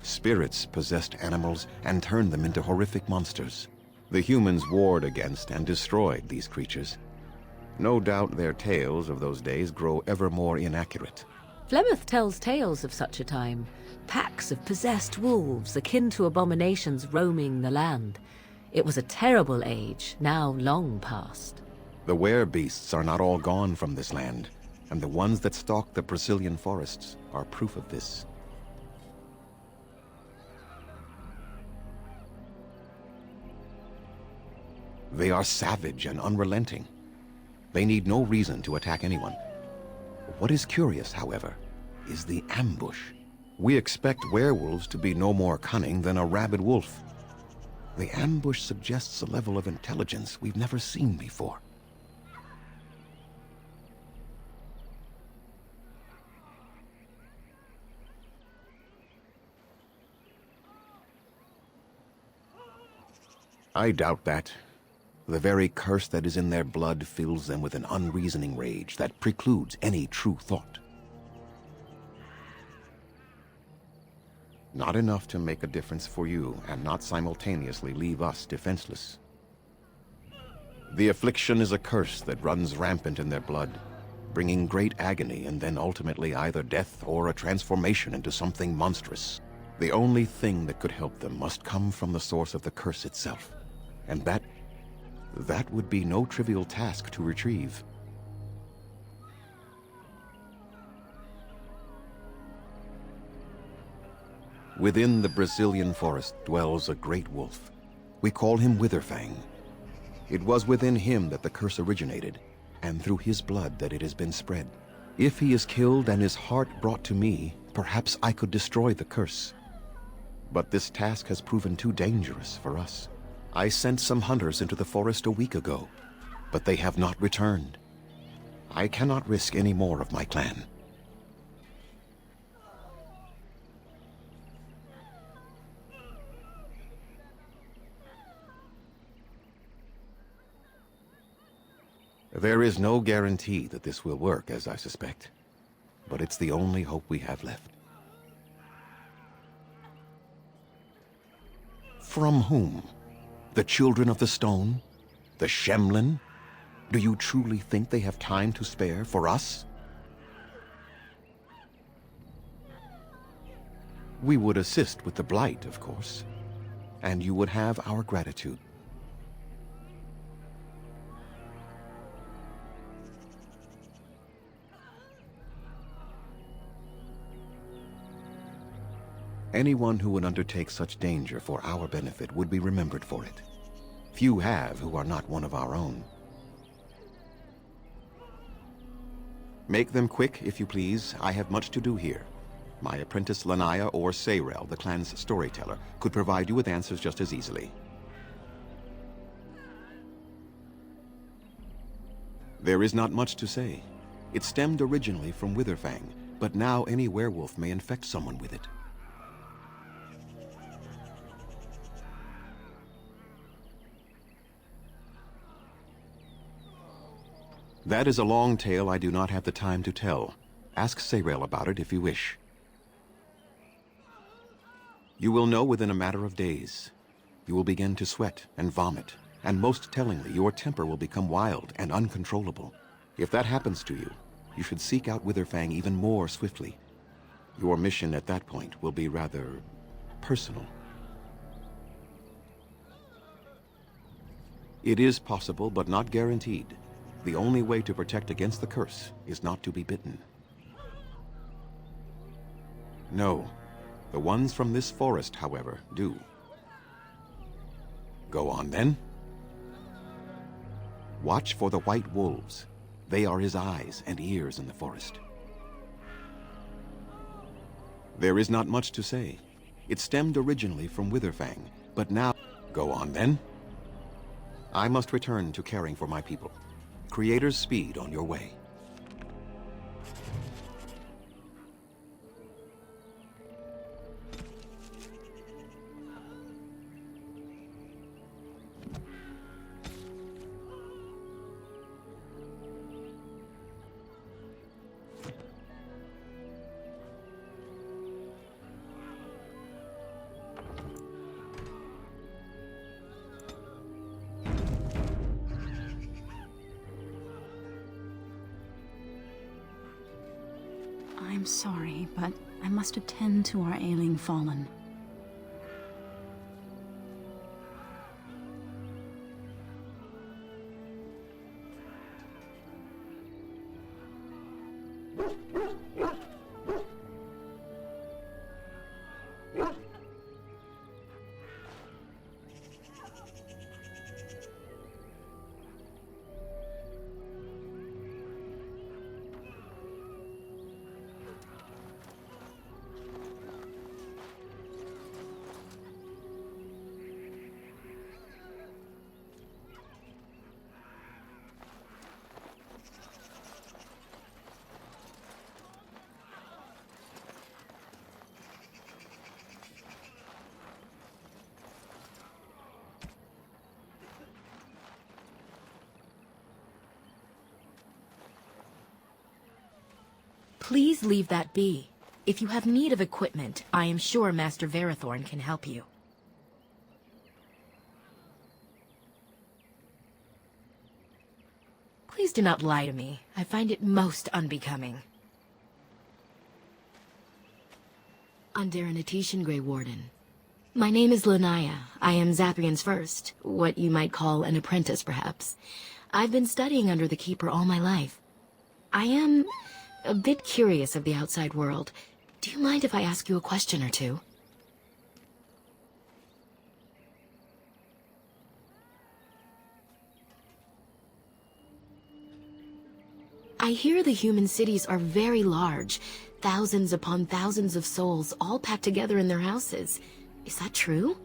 Spirits possessed animals and turned them into horrific monsters. The humans warred against and destroyed these creatures. No doubt their tales of those days grow ever more inaccurate. Flemeth tells tales of such a time. Packs of possessed wolves akin to abominations roaming the land. It was a terrible age, now long past. The werebeasts are not all gone from this land, and the ones that stalk the Brazilian forests are proof of this. They are savage and unrelenting. They need no reason to attack anyone. What is curious, however, is the ambush. We expect werewolves to be no more cunning than a rabid wolf. The ambush suggests a level of intelligence we've never seen before. I doubt that. The very curse that is in their blood fills them with an unreasoning rage that precludes any true thought. Not enough to make a difference for you, and not simultaneously leave us defenseless. The affliction is a curse that runs rampant in their blood, bringing great agony and then ultimately either death or a transformation into something monstrous. The only thing that could help them must come from the source of the curse itself, and that would be no trivial task to retrieve. Within the Brazilian forest dwells a great wolf. We call him Witherfang. It was within him that the curse originated, and through his blood that it has been spread. If he is killed and his heart brought to me, perhaps I could destroy the curse. But this task has proven too dangerous for us. I sent some hunters into the forest a week ago, but they have not returned. I cannot risk any more of my clan. There is no guarantee that this will work, as I suspect, but it's the only hope we have left. From whom? The Children of the Stone? The Shemlin? Do you truly think they have time to spare for us? We would assist with the Blight, of course, and you would have our gratitude. Anyone who would undertake such danger for our benefit would be remembered for it. Few have who are not one of our own. Make them quick, if you please. I have much to do here. My apprentice Lanaya or Sayrel, the clan's storyteller, could provide you with answers just as easily. There is not much to say. It stemmed originally from Witherfang, but now any werewolf may infect someone with it. That is a long tale I do not have the time to tell. Ask Sayrel about it if you wish. You will know within a matter of days. You will begin to sweat and vomit, and most tellingly, your temper will become wild and uncontrollable. If that happens to you, you should seek out Witherfang even more swiftly. Your mission at that point will be rather personal. It is possible, but not guaranteed. The only way to protect against the curse is not to be bitten. No. The ones from this forest, however, do. Go on, then. Watch for the white wolves. They are his eyes and ears in the forest. There is not much to say. It stemmed originally from Witherfang, but now... Go on, then. I must return to caring for my people. Creator's speed on your way. I'm sorry, but I must attend to our ailing fallen. Please leave that be. If you have need of equipment, I am sure Master Verathorn can help you. Please do not lie to me. I find it most unbecoming. Underanitishan, Grey Warden. My name is Lanaya. I am Zathrian's first, what you might call an apprentice, perhaps. I've been studying under the Keeper all my life. I am a bit curious of the outside world. Do you mind if I ask you a question or two? I hear the human cities are very large, thousands upon thousands of souls all packed together in their houses. Is that true?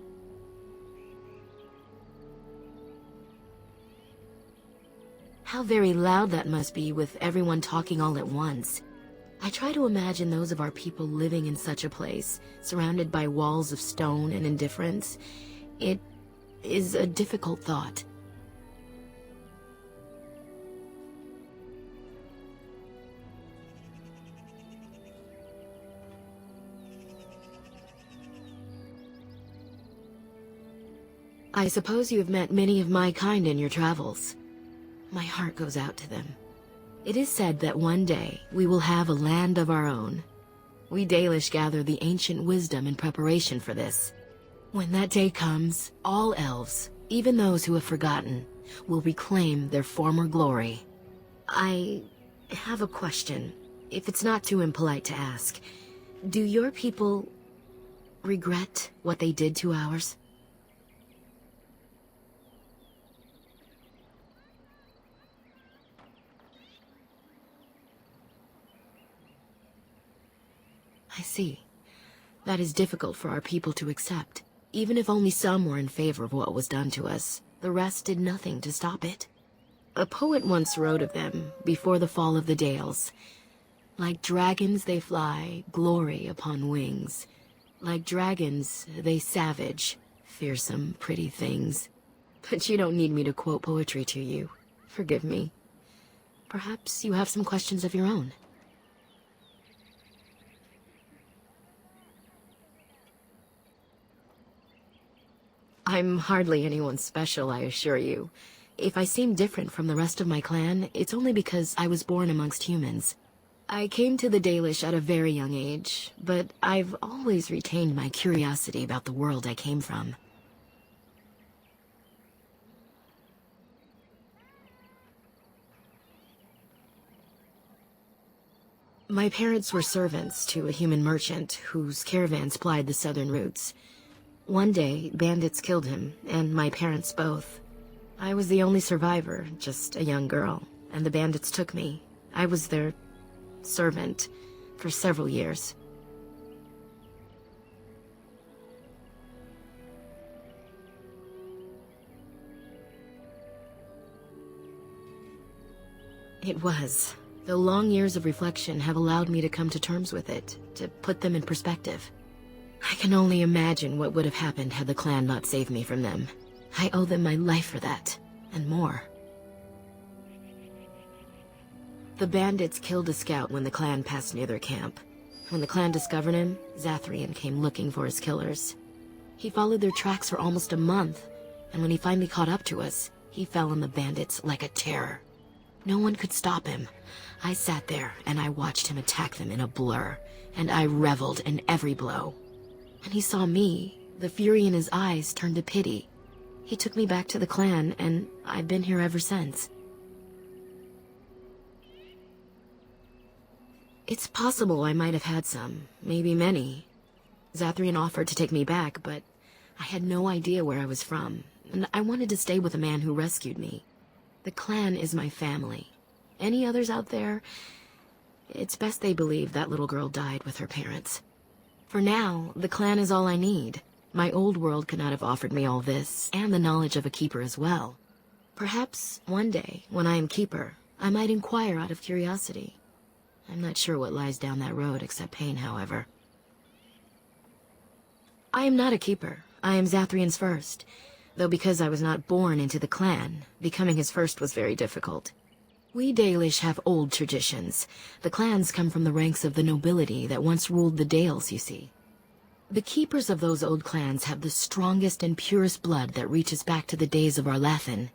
How very loud that must be with everyone talking all at once. I try to imagine those of our people living in such a place, surrounded by walls of stone and indifference. It is a difficult thought. I suppose you have met many of my kind in your travels. My heart goes out to them. It is said that one day we will have a land of our own. We Dalish gather the ancient wisdom in preparation for this. When that day comes, all elves, even those who have forgotten, will reclaim their former glory. I have a question, if it's not too impolite to ask. Do your people regret what they did to ours? I see. That is difficult for our people to accept. Even if only some were in favor of what was done to us, the rest did nothing to stop it. A poet once wrote of them, before the fall of the Dales. Like dragons they fly, glory upon wings. Like dragons, they savage, fearsome, pretty things. But you don't need me to quote poetry to you. Forgive me. Perhaps you have some questions of your own. I'm hardly anyone special, I assure you. If I seem different from the rest of my clan, it's only because I was born amongst humans. I came to the Dalish at a very young age, but I've always retained my curiosity about the world I came from. My parents were servants to a human merchant whose caravans plied the southern routes. One day, bandits killed him, and my parents both. I was the only survivor, just a young girl, and the bandits took me. I was their servant for several years. It was. Though long years of reflection have allowed me to come to terms with it, to put them in perspective. I can only imagine what would have happened had the clan not saved me from them. I owe them my life for that, and more. The bandits killed a scout when the clan passed near their camp. When the clan discovered him, Zathrian came looking for his killers. He followed their tracks for almost a month, and when he finally caught up to us, he fell on the bandits like a terror. No one could stop him. I sat there and I watched him attack them in a blur, and I reveled in every blow. When he saw me, the fury in his eyes turned to pity. He took me back to the clan, and I've been here ever since. It's possible I might have had some, maybe many. Zathrian offered to take me back, but I had no idea where I was from, and I wanted to stay with the man who rescued me. The clan is my family. Any others out there? It's best they believe that little girl died with her parents. For now, the clan is all I need. My old world could not have offered me all this, and the knowledge of a keeper as well. Perhaps one day, when I am keeper, I might inquire out of curiosity. I'm not sure what lies down that road except pain, however. I am not a keeper. I am Zathrian's first. Though because I was not born into the clan, becoming his first was very difficult. We Dalish have old traditions. The clans come from the ranks of the nobility that once ruled the Dales, you see. The keepers of those old clans have the strongest and purest blood that reaches back to the days of Arlathan.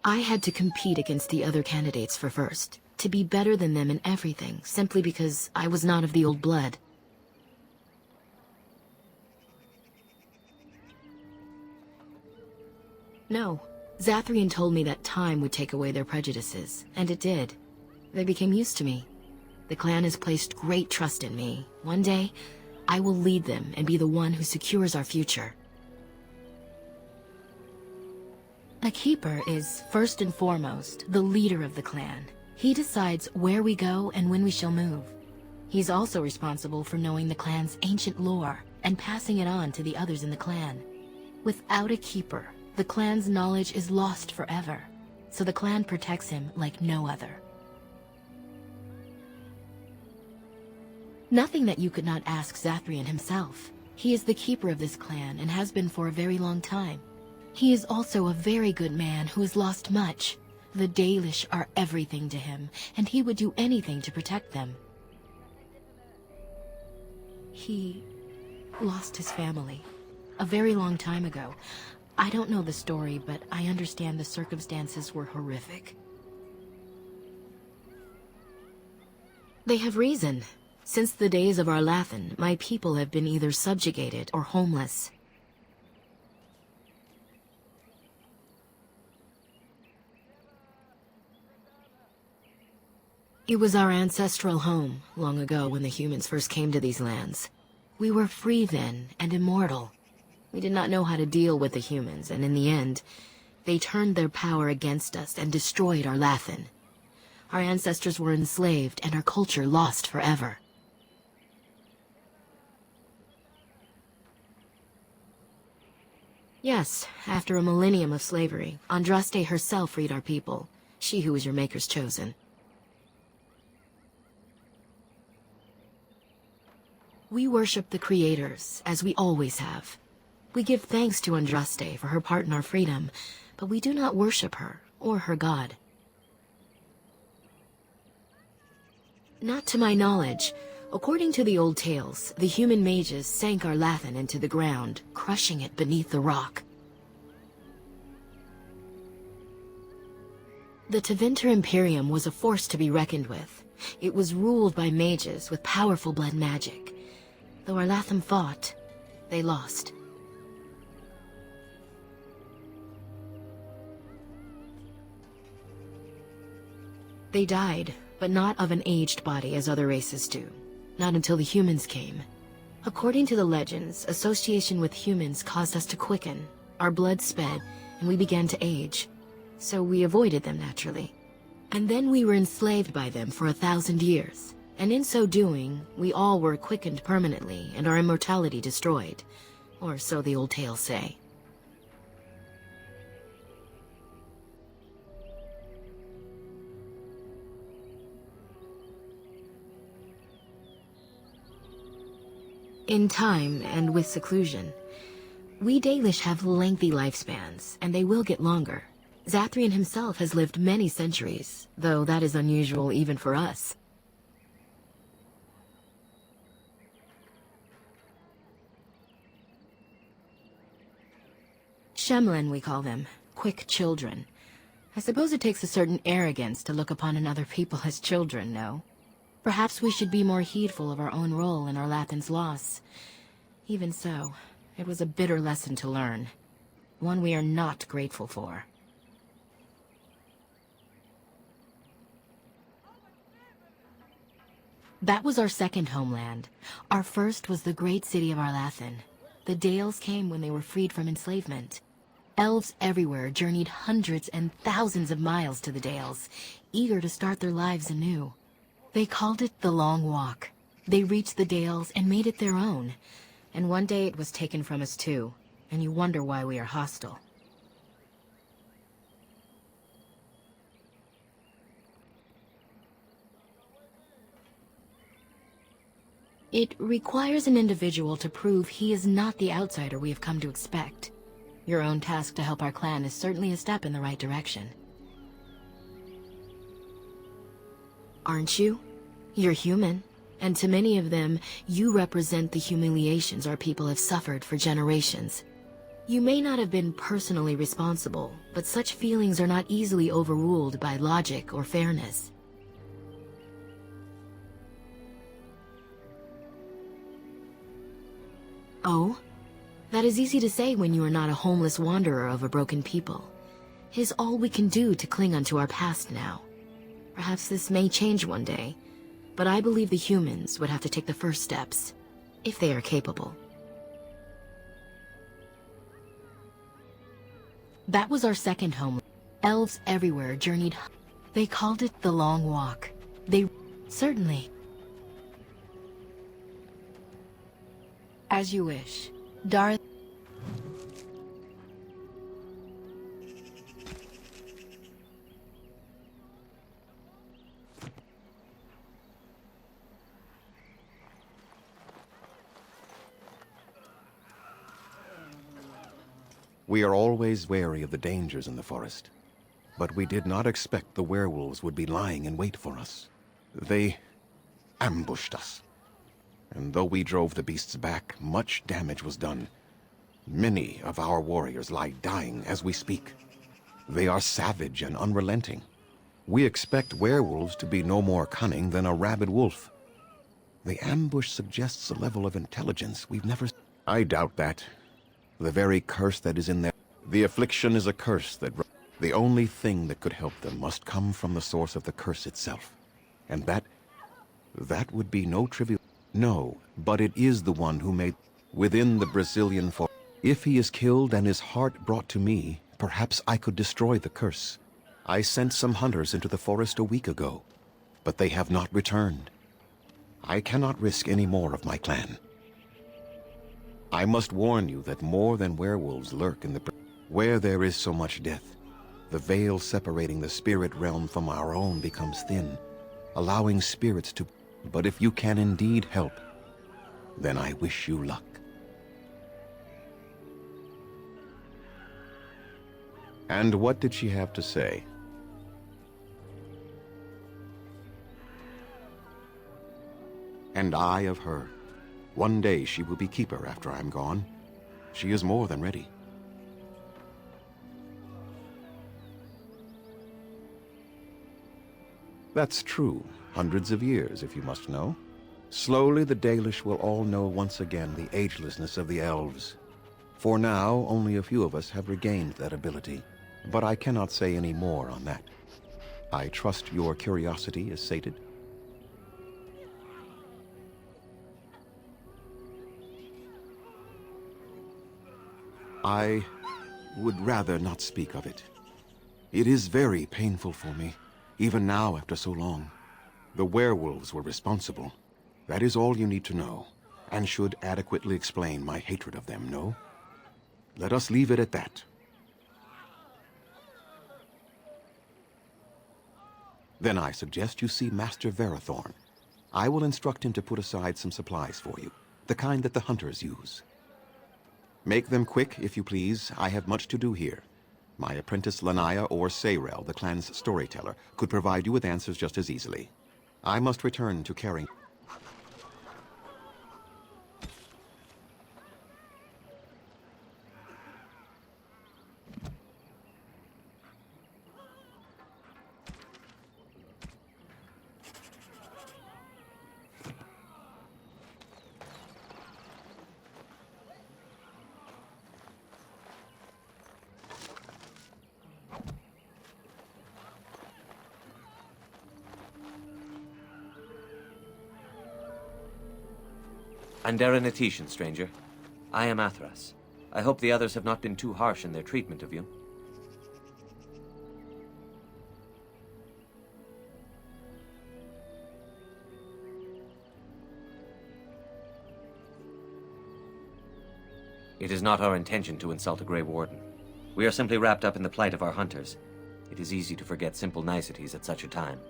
I had to compete against the other candidates for first, to be better than them in everything, simply because I was not of the old blood. No. Zathrian told me that time would take away their prejudices, and it did. They became used to me. The clan has placed great trust in me. One day, I will lead them and be the one who secures our future. A keeper is, first and foremost, the leader of the clan. He decides where we go and when we shall move. He's also responsible for knowing the clan's ancient lore and passing it on to the others in the clan. Without a keeper, the clan's knowledge is lost forever, so the clan protects him like no other. Nothing that you could not ask Zathrian himself. He is the keeper of this clan and has been for a very long time. He is also a very good man who has lost much. The Dalish are everything to him, and he would do anything to protect them. He lost his family a very long time ago. I don't know the story, but I understand the circumstances were horrific. They have reason. Since the days of Arlathan, my people have been either subjugated or homeless. It was our ancestral home, long ago when the humans first came to these lands. We were free then, and immortal. We did not know how to deal with the humans, and in the end, they turned their power against us and destroyed Arlathan. Our ancestors were enslaved, and our culture lost forever. Yes, after a millennium of slavery, Andraste herself freed our people, she who was your maker's chosen. We worship the creators, as we always have. We give thanks to Andraste for her part in our freedom, but we do not worship her or her god. Not to my knowledge. According to the old tales, the human mages sank Arlathan into the ground, crushing it beneath the rock. The Tevinter Imperium was a force to be reckoned with, It was ruled by mages with powerful blood magic. Though our Latham fought, they lost. They died, but not of an aged body as other races do. Not until the humans came. According to the legends, association with humans caused us to quicken. Our blood sped, and we began to age. So we avoided them naturally. And then we were enslaved by them for 1,000 years. And in so doing, we all were quickened permanently and our immortality destroyed. Or so the old tales say. In time, and with seclusion, we Dalish have lengthy lifespans, and they will get longer. Zathrian himself has lived many centuries, though that is unusual even for us. Shemlin, we call them. Quick children. I suppose it takes a certain arrogance to look upon another people as children, no? Perhaps we should be more heedful of our own role in our Lathan's loss. Even so, it was a bitter lesson to learn. One we are not grateful for. That was our second homeland. Our first was the great city of Arlathan. The Dales came when they were freed from enslavement. Elves everywhere journeyed hundreds and thousands of miles to the Dales, eager to start their lives anew. They called it the Long Walk. They reached the Dales and made it their own. And one day it was taken from us too, and you wonder why we are hostile. It requires an individual to prove he is not the outsider we have come to expect. Your own task to help our clan is certainly a step in the right direction. Aren't you? You're human, and to many of them, you represent the humiliations our people have suffered for generations. You may not have been personally responsible, but such feelings are not easily overruled by logic or fairness. Oh? That is easy to say when you are not a homeless wanderer of a broken people. 'Tis all we can do to cling unto our past now. Perhaps this may change one day, but I believe the humans would have to take the first steps, if they are capable. That was our second home. Elves everywhere journeyed. They called it the Long Walk. They... Certainly. As you wish. Darth... We are always wary of the dangers in the forest, but we did not expect the werewolves would be lying in wait for us. They ambushed us, and though we drove the beasts back, much damage was done. Many of our warriors lie dying as we speak. They are savage and unrelenting. We expect werewolves to be no more cunning than a rabid wolf. The ambush suggests a level of intelligence we've never... I doubt that. The very curse that is in there. The affliction is a curse that... The only thing that could help them must come from the source of the curse itself. And that would be no trivial... No, but it is the one who made... Within the Brazilian forest. If he is killed and his heart brought to me, perhaps I could destroy the curse. I sent some hunters into the forest a week ago, but they have not returned. I cannot risk any more of my clan. I must warn you that more than werewolves lurk in the... Where there is so much death, the veil separating the spirit realm from our own becomes thin, allowing spirits to... But if you can indeed help, then I wish you luck. And what did she have to say? And I of her. One day she will be keeper after I'm gone. She is more than ready. That's true. Hundreds of years, if you must know. Slowly, the Dalish will all know once again the agelessness of the elves. For now, only a few of us have regained that ability, but I cannot say any more on that. I trust your curiosity is sated. I would rather not speak of it. It is very painful for me, even now after so long. The werewolves were responsible. That is all you need to know, and should adequately explain my hatred of them, no? Let us leave it at that. Then I suggest you see Master Verathorn. I will instruct him to put aside some supplies for you, the kind that the hunters use. Make them quick, if you please. I have much to do here. My apprentice Lanaya or Sayrel, the clan's storyteller, could provide you with answers just as easily. I must return to caring. Anderanetitian, stranger. I am Athras. I hope the others have not been too harsh in their treatment of you. It is not our intention to insult a Grey Warden. We are simply wrapped up in the plight of our hunters. It is easy to forget simple niceties at such a time.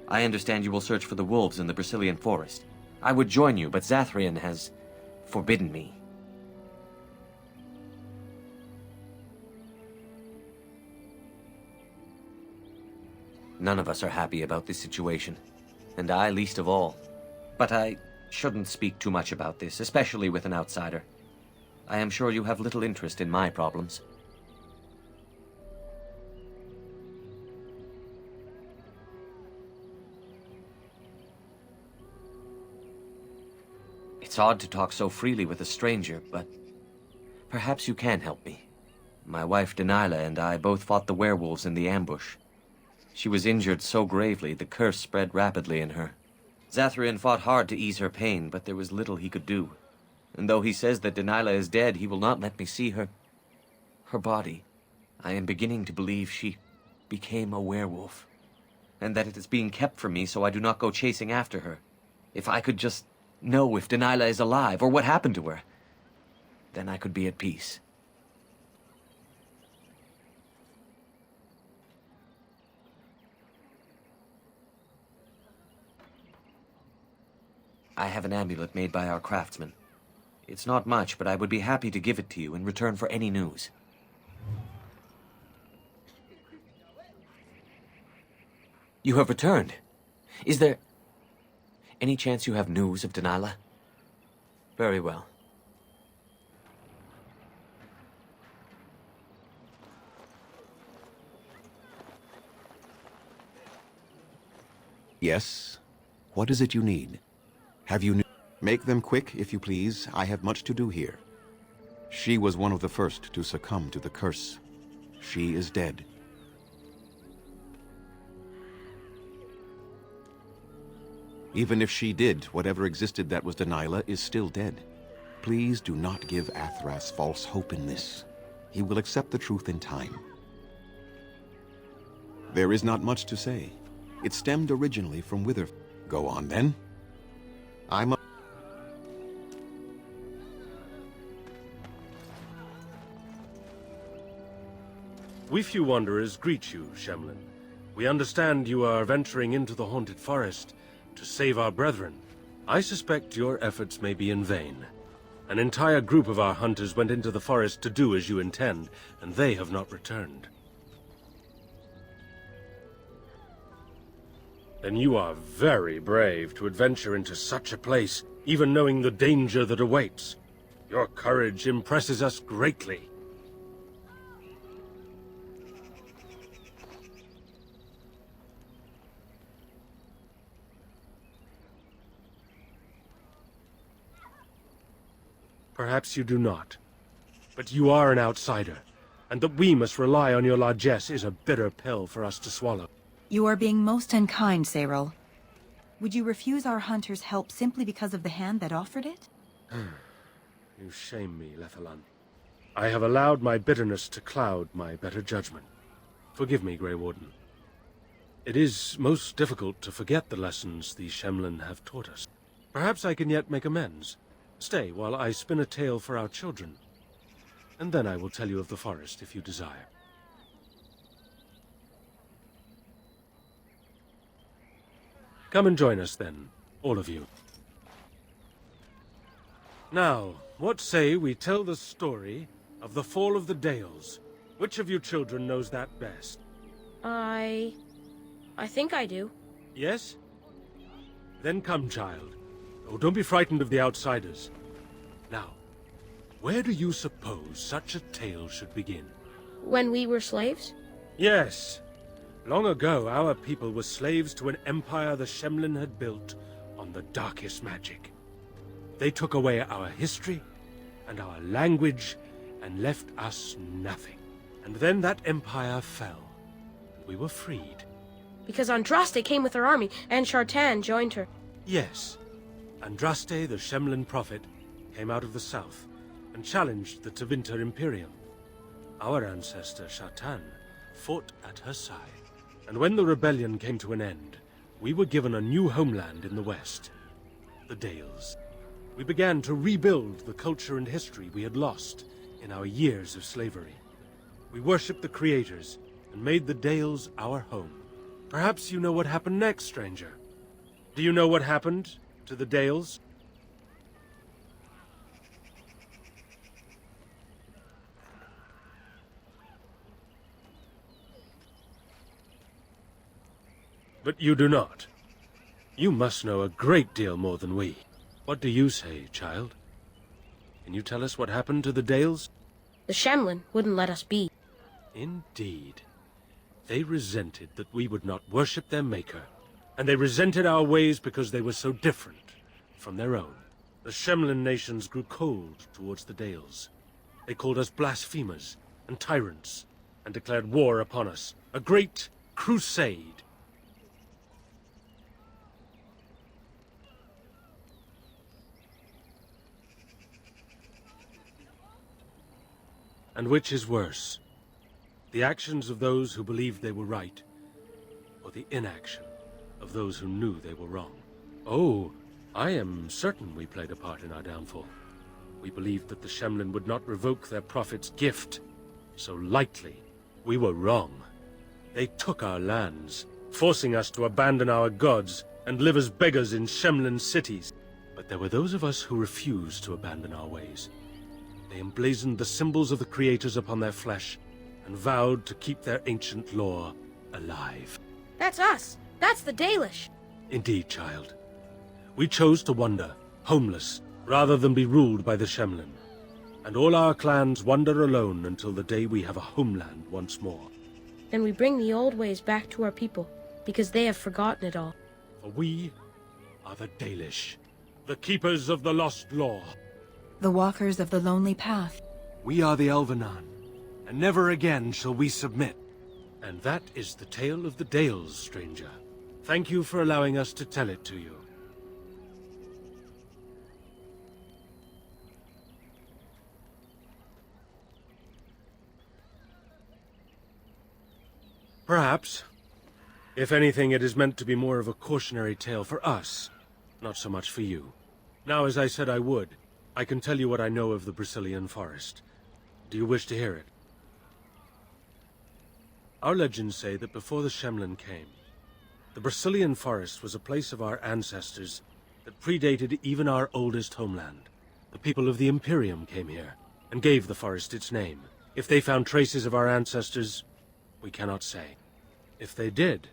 I understand you will search for the wolves in the Brazilian forest. I would join you, but Zathrian has forbidden me. None of us are happy about this situation, and I least of all. But I shouldn't speak too much about this, especially with an outsider. I am sure you have little interest in my problems. It's odd to talk so freely with a stranger, but perhaps you can help me. My wife Denilah and I both fought the werewolves in the ambush. She was injured so gravely, the curse spread rapidly in her. Zathrian fought hard to ease her pain, but there was little he could do. And though he says that Denilah is dead, he will not let me see her body. I am beginning to believe she became a werewolf, and that it is being kept from me so I do not go chasing after her. If I could just know if Denilah is alive, or what happened to her, then I could be at peace. I have an amulet made by our craftsman. It's not much, but I would be happy to give it to you in return for any news. You have returned. Is there any chance you have news of Denilah? Very well. Yes? What is it you need? Have you... Make them quick, if you please. I have much to do here. She was one of the first to succumb to the curse. She is dead. Even if she did, whatever existed that was Denilah is still dead. Please do not give Athras false hope in this. He will accept the truth in time. There is not much to say. It stemmed originally from Wither. Go on, then. We few wanderers greet you, Shemlin. We understand you are venturing into the haunted forest to save our brethren. I suspect your efforts may be in vain. An entire group of our hunters went into the forest to do as you intend, and they have not returned. Then you are very brave to adventure into such a place, even knowing the danger that awaits. Your courage impresses us greatly. Perhaps you do not. But you are an outsider, and that we must rely on your largesse is a bitter pill for us to swallow. You are being most unkind, Cyril. Would you refuse our hunter's help simply because of the hand that offered it? You shame me, Lethalan. I have allowed my bitterness to cloud my better judgment. Forgive me, Grey Warden. It is most difficult to forget the lessons the Shemlin have taught us. Perhaps I can yet make amends. Stay while I spin a tale for our children. And then I will tell you of the forest if you desire. Come and join us then, all of you. Now, what say we tell the story of the fall of the Dales? Which of you children knows that best? I think I do. Yes? Then come, child. Oh, don't be frightened of the outsiders. Now, where do you suppose such a tale should begin? When we were slaves? Yes. Long ago, our people were slaves to an empire the Shemlin had built on the darkest magic. They took away our history and our language and left us nothing. And then that empire fell, and we were freed. Because Andraste came with her army, and Shartan joined her. Yes. Andraste, the Shemlin prophet, came out of the south and challenged the Tevinter Imperium. Our ancestor, Shartan, fought at her side. And when the rebellion came to an end, we were given a new homeland in the west, the Dales. We began to rebuild the culture and history we had lost in our years of slavery. We worshipped the creators and made the Dales our home. Perhaps you know what happened next, stranger. Do you know what happened to the Dales? But you do not. You must know a great deal more than we. What do you say, child? Can you tell us what happened to the Dales? The Shemlin wouldn't let us be. Indeed. They resented that we would not worship their maker, and they resented our ways because they were so different from their own. The Shemlin nations grew cold towards the Dales. They called us blasphemers and tyrants, and declared war upon us. A great crusade. And which is worse? The actions of those who believed they were right, or the inaction of those who knew they were wrong? Oh, I am certain we played a part in our downfall. We believed that the Shemlin would not revoke their prophet's gift so lightly. We were wrong. They took our lands, forcing us to abandon our gods and live as beggars in Shemlin cities. But there were those of us who refused to abandon our ways. They emblazoned the symbols of the creators upon their flesh and vowed to keep their ancient lore alive. That's us. That's the Dalish. Indeed, child. We chose to wander, homeless, rather than be ruled by the Shemlin. And all our clans wander alone until the day we have a homeland once more. Then we bring the old ways back to our people, because they have forgotten it all. For we are the Dalish, the keepers of the lost lore. The walkers of the lonely path. We are the Elvenan, and never again shall we submit. And that is the tale of the Dales, stranger. Thank you for allowing us to tell it to you. Perhaps. If anything, it is meant to be more of a cautionary tale for us, not so much for you. Now, as I said I would, I can tell you what I know of the Brazilian forest. Do you wish to hear it? Our legends say that before the Shemlin came, the Brazilian forest was a place of our ancestors that predated even our oldest homeland. The people of the Imperium came here and gave the forest its name. If they found traces of our ancestors, we cannot say. If they did,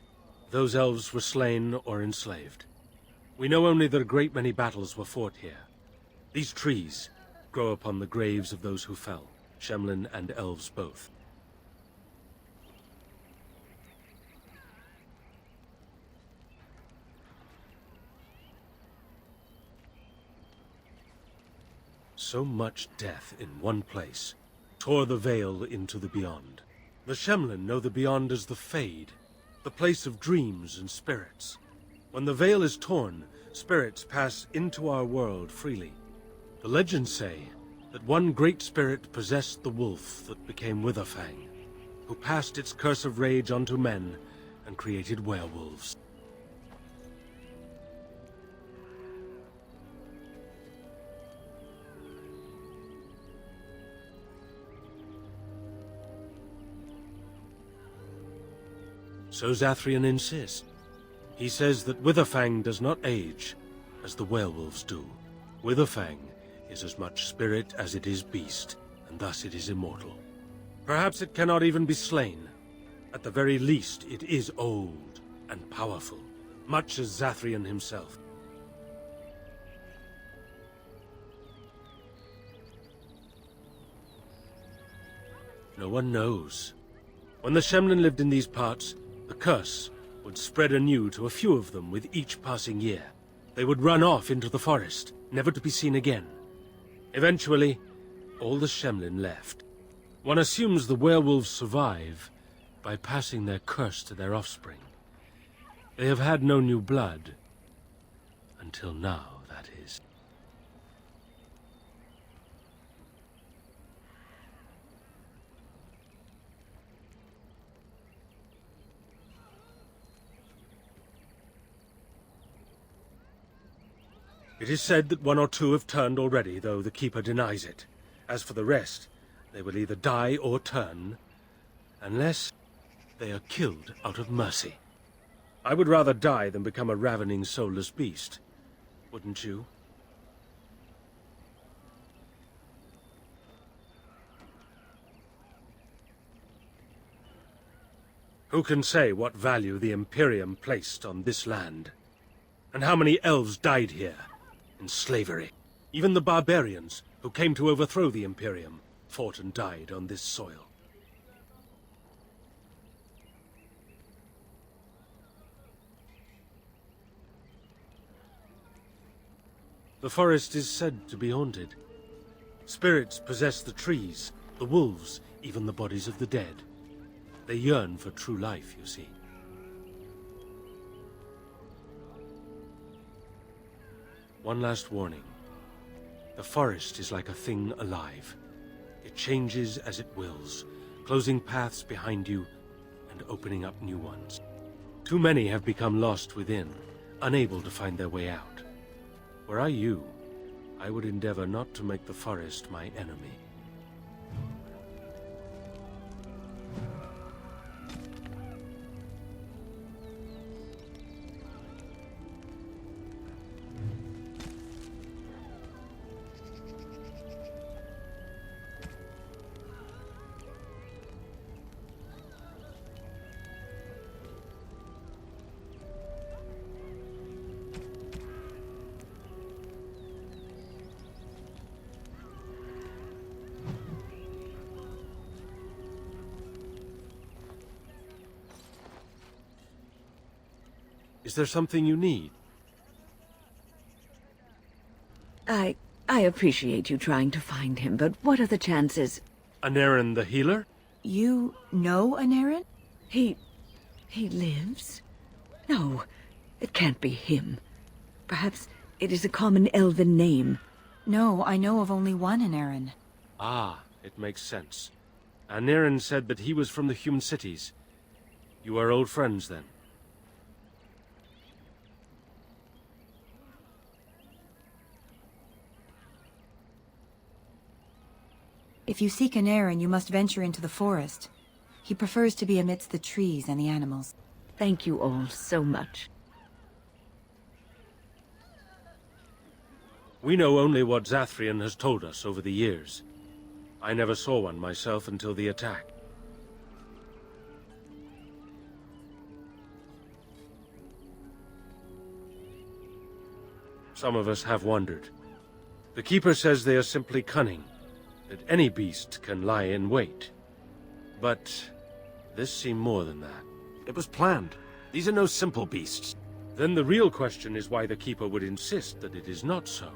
those elves were slain or enslaved. We know only that a great many battles were fought here. These trees grow upon the graves of those who fell, Shemlin and elves both. so much death in one place, tore the veil into the beyond. The Shemlin know the beyond as the Fade, the place of dreams and spirits. When the veil is torn, spirits pass into our world freely. The legends say that one great spirit possessed the wolf that became Witherfang, who passed its curse of rage onto men and created werewolves. So Zathrian insists. He says that Witherfang does not age, as the werewolves do. Witherfang is as much spirit as it is beast, and thus it is immortal. Perhaps it cannot even be slain. At the very least, it is old and powerful, much as Zathrian himself. No one knows. When the Shemlin lived in these parts, the curse would spread anew to a few of them with each passing year. They would run off into the forest, never to be seen again. Eventually, all the Shemlin left. One assumes the werewolves survive by passing their curse to their offspring. They have had no new blood. Until now, that is. It is said that one or two have turned already, though the Keeper denies it. As for the rest, they will either die or turn, unless they are killed out of mercy. I would rather die than become a ravening, soulless beast. Wouldn't you? Who can say what value the Imperium placed on this land? And how many elves died here? In slavery. Even the barbarians, who came to overthrow the Imperium, fought and died on this soil. The forest is said to be haunted. Spirits possess the trees, the wolves, even the bodies of the dead. They yearn for true life, you see. One last warning. The forest is like a thing alive. It changes as it wills, closing paths behind you and opening up new ones. Too many have become lost within, unable to find their way out. Were I you, I would endeavor not to make the forest my enemy. Is there something you need? I appreciate you trying to find him, but what are the chances? Anarin the healer? You know Anarin? He lives? No, it can't be him. Perhaps it is a common elven name. No, I know of only one Anarin. Ah, it makes sense. Anarin said that he was from the human cities. You are old friends, then? If you seek Anarin, you must venture into the forest. He prefers to be amidst the trees and the animals. Thank you all so much. We know only what Zathrian has told us over the years. I never saw one myself until the attack. Some of us have wondered. The Keeper says they are simply cunning, that any beast can lie in wait. But this seemed more than that. It was planned. These are no simple beasts. Then the real question is why the Keeper would insist that it is not so.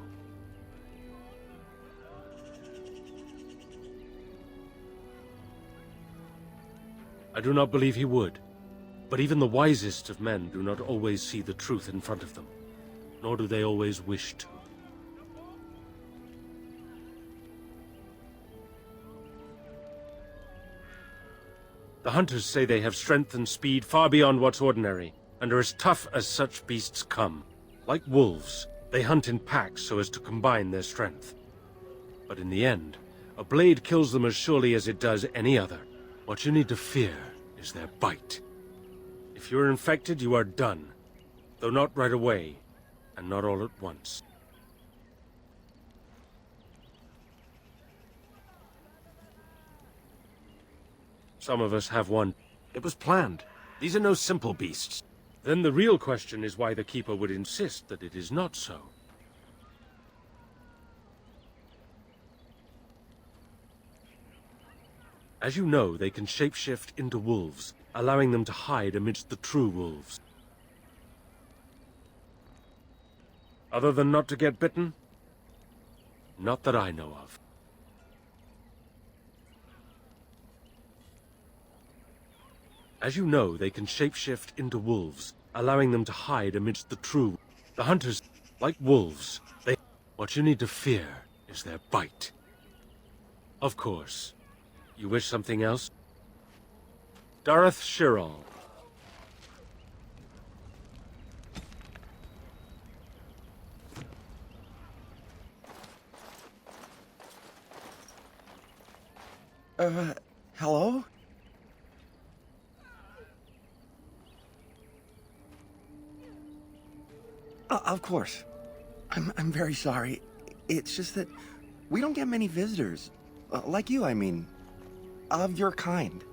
I do not believe he would. But even the wisest of men do not always see the truth in front of them, nor do they always wish to. The hunters say they have strength and speed far beyond what's ordinary, and are as tough as such beasts come. Like wolves, they hunt in packs so as to combine their strength. But in the end, a blade kills them as surely as it does any other. What you need to fear is their bite. If you're infected, you are done. Though not right away, and not all at once. Some of us have one. It was planned. These are no simple beasts. Then the real question is why the Keeper would insist that it is not so. As you know, they can shapeshift into wolves, allowing them to hide amidst the true wolves. Other than not to get bitten? Not that I know of. As you know, they can shapeshift into wolves, allowing them to hide amidst the true. The hunters, like wolves, they... What you need to fear is their bite. Of course. You wish something else? Dareth Shirral. Hello? Of course. I'm very sorry. It's just that we don't get many visitors. Like you, I mean. Of your kind.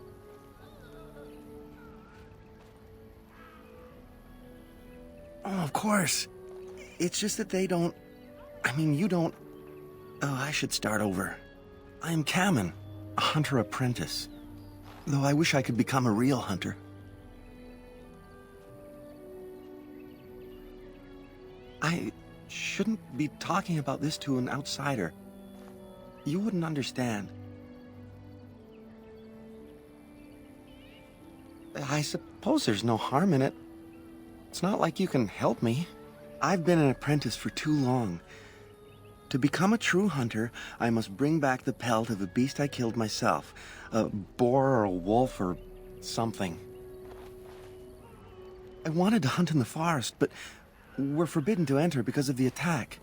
Oh, of course. It's just that they don't... I mean, you don't... Oh, I should start over. I'm Kamen, a hunter apprentice. Though I wish I could become a real hunter. I shouldn't be talking about this to an outsider. You wouldn't understand. I suppose there's no harm in it. It's not like you can help me. I've been an apprentice for too long. To become a true hunter, I must bring back the pelt of a beast I killed myself. A boar or a wolf or something. I wanted to hunt in the forest, but we're forbidden to enter because of the attack.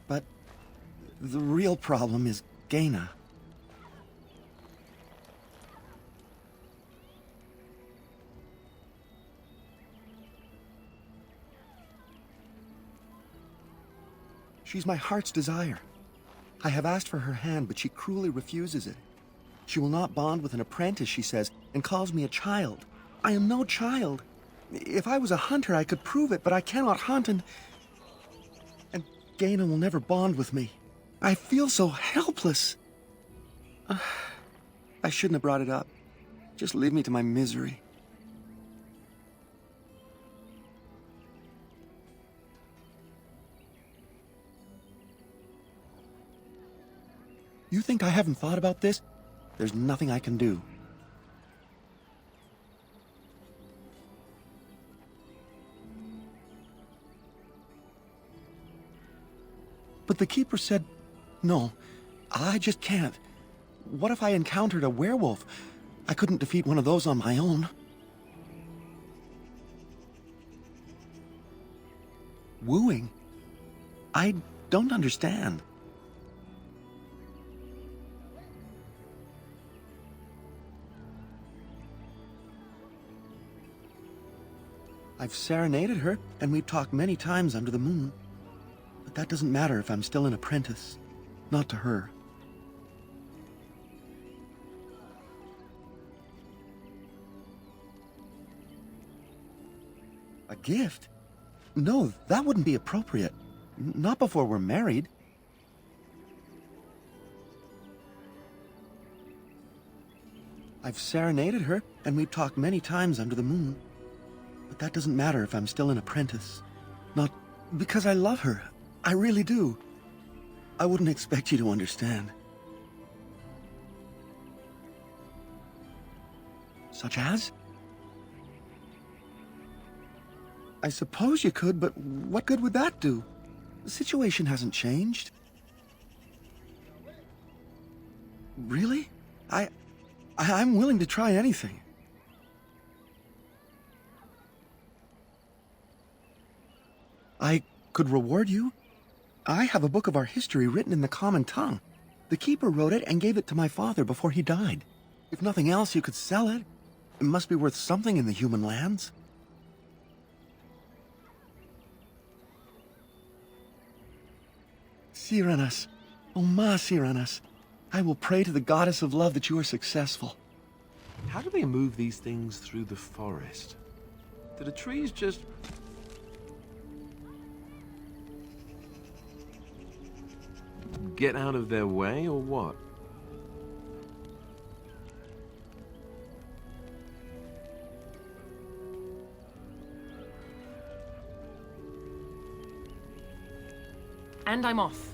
But the real problem is Gaina. She's my heart's desire. I have asked for her hand, but she cruelly refuses it. She will not bond with an apprentice, she says, and calls me a child. I am no child. If I was a hunter, I could prove it, but I cannot hunt, and Gaina will never bond with me. I feel so helpless. I shouldn't have brought it up. Just leave me to my misery. You think I haven't thought about this? There's nothing I can do. But the Keeper said, no, I just can't. What if I encountered a werewolf? I couldn't defeat one of those on my own. Wooing? I don't understand. I've serenaded her, and we've talked many times under the moon. But that doesn't matter if I'm still an apprentice. Not to her. A gift? No, that wouldn't be appropriate. Not before we're married. I've serenaded her, and we've talked many times under the moon. But that doesn't matter if I'm still an apprentice. Not because I love her. I really do. I wouldn't expect you to understand. Such as? I suppose you could, but what good would that do? The situation hasn't changed. Really? I'm willing to try anything. I could reward you. I have a book of our history written in the common tongue. The Keeper wrote it and gave it to my father before he died. If nothing else, you could sell it. It must be worth something in the human lands. Cyranas, oh ma Cyranas, I will pray to the goddess of love that you are successful. How do they move these things through the forest? Do the trees just... get out of their way, or what? And I'm off.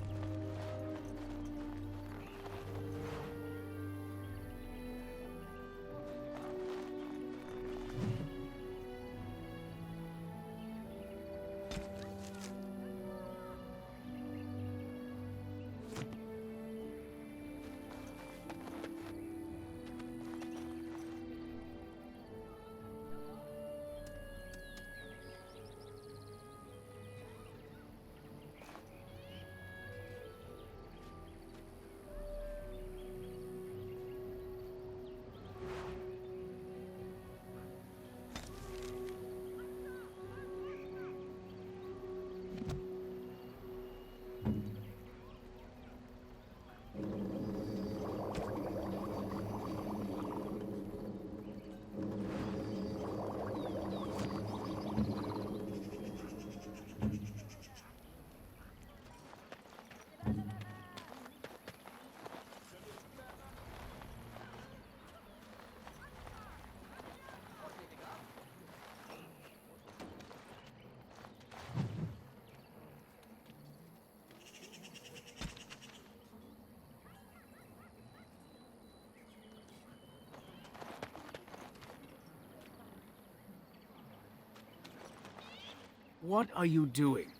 What are you doing?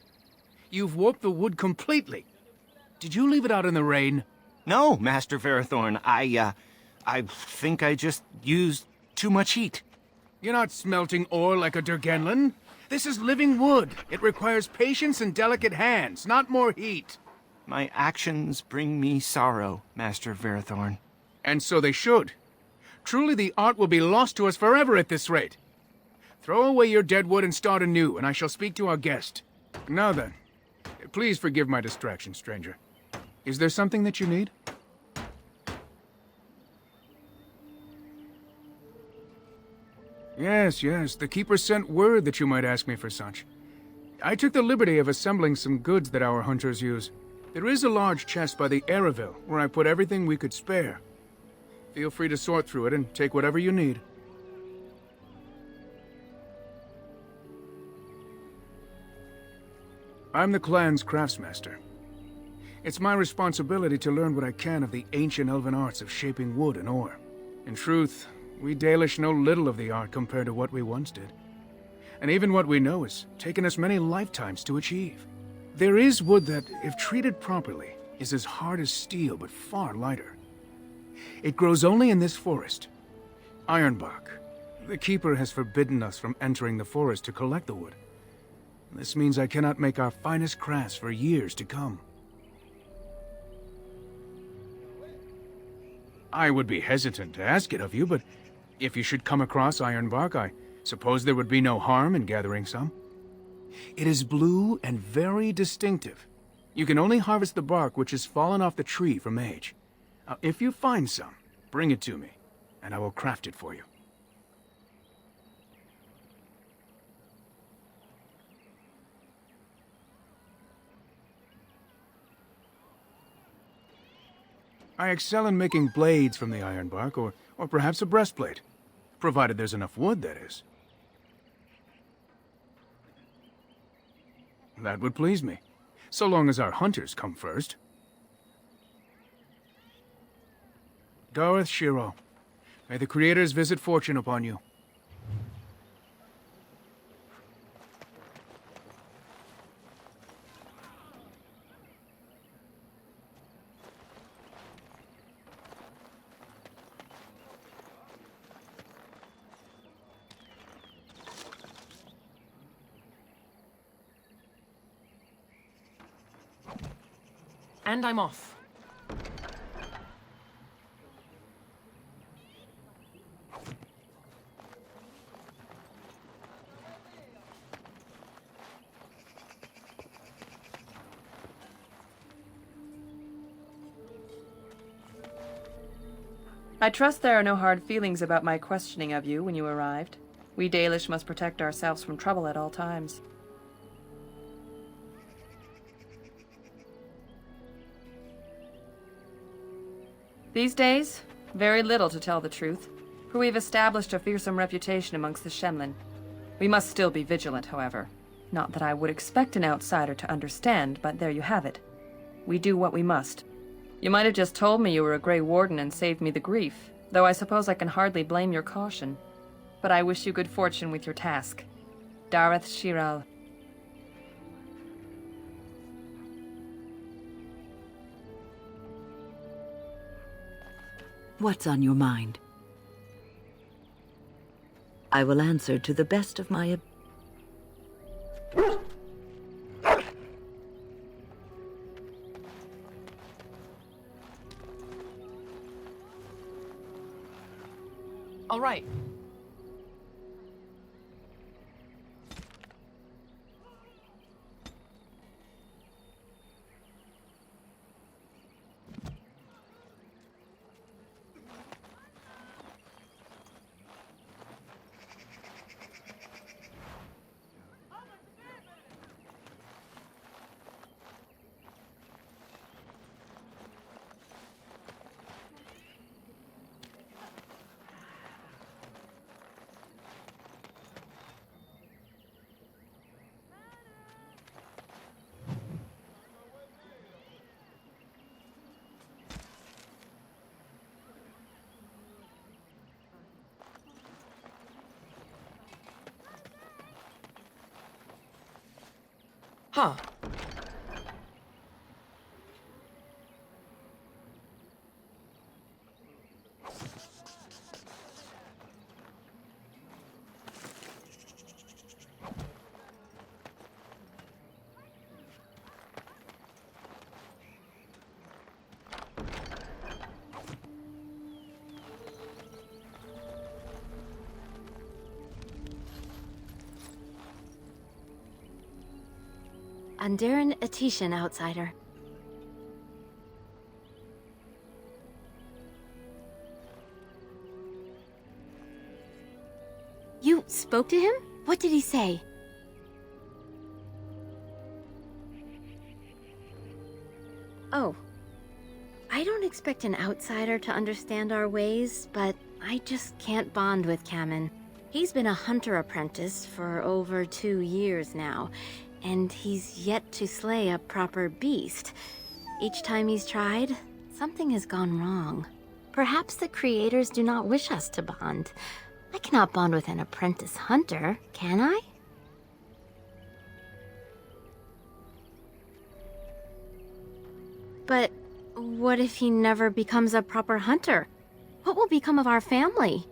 You've warped the wood completely. Did you leave it out in the rain? No, Master Verathorn. I think I just used too much heat. You're not smelting ore like a Durgenlin. This is living wood. It requires patience and delicate hands, not more heat. My actions bring me sorrow, Master Verathorn. And so they should. Truly the art will be lost to us forever at this rate. Throw away your dead wood and start anew, and I shall speak to our guest. Now then, please forgive my distraction, stranger. Is there something that you need? Yes, the Keeper sent word that you might ask me for such. I took the liberty of assembling some goods that our hunters use. There is a large chest by the Araville, where I put everything we could spare. Feel free to sort through it and take whatever you need. I'm the clan's craftsmaster. It's my responsibility to learn what I can of the ancient elven arts of shaping wood and ore. In truth, we Dalish know little of the art compared to what we once did. And even what we know has taken us many lifetimes to achieve. There is wood that, if treated properly, is as hard as steel but far lighter. It grows only in this forest. Ironbark. The Keeper has forbidden us from entering the forest to collect the wood. This means I cannot make our finest crafts for years to come. I would be hesitant to ask it of you, but if you should come across ironbark, I suppose there would be no harm in gathering some. It is blue and very distinctive. You can only harvest the bark which has fallen off the tree from age. Now, if you find some, bring it to me, and I will craft it for you. I excel in making blades from the ironbark, or perhaps a breastplate. Provided there's enough wood, that is. That would please me, so long as our hunters come first. Dareth Shiro, May the Creators visit fortune upon you. And I'm off. I trust there are no hard feelings about my questioning of you when you arrived. We Dalish must protect ourselves from trouble at all times. These days, very little to tell the truth, for we've established a fearsome reputation amongst the Shemlin. We must still be vigilant, however. Not that I would expect an outsider to understand, but there you have it. We do what we must. You might have just told me you were a Grey Warden and saved me the grief, though I suppose I can hardly blame your caution. But I wish you good fortune with your task. Dareth Shiral. What's on your mind? I will answer to the best of my ability. All right. Huh. Andiran Atishan, outsider. You spoke to him? What did he say? Oh. I don't expect an outsider to understand our ways, but I just can't bond with Kamen. He's been a hunter apprentice for over 2 years now, and he's yet to slay a proper beast. Each time he's tried, something has gone wrong. Perhaps the creators do not wish us to bond. I cannot bond with an apprentice hunter, can I? But what if he never becomes a proper hunter? What will become of our family?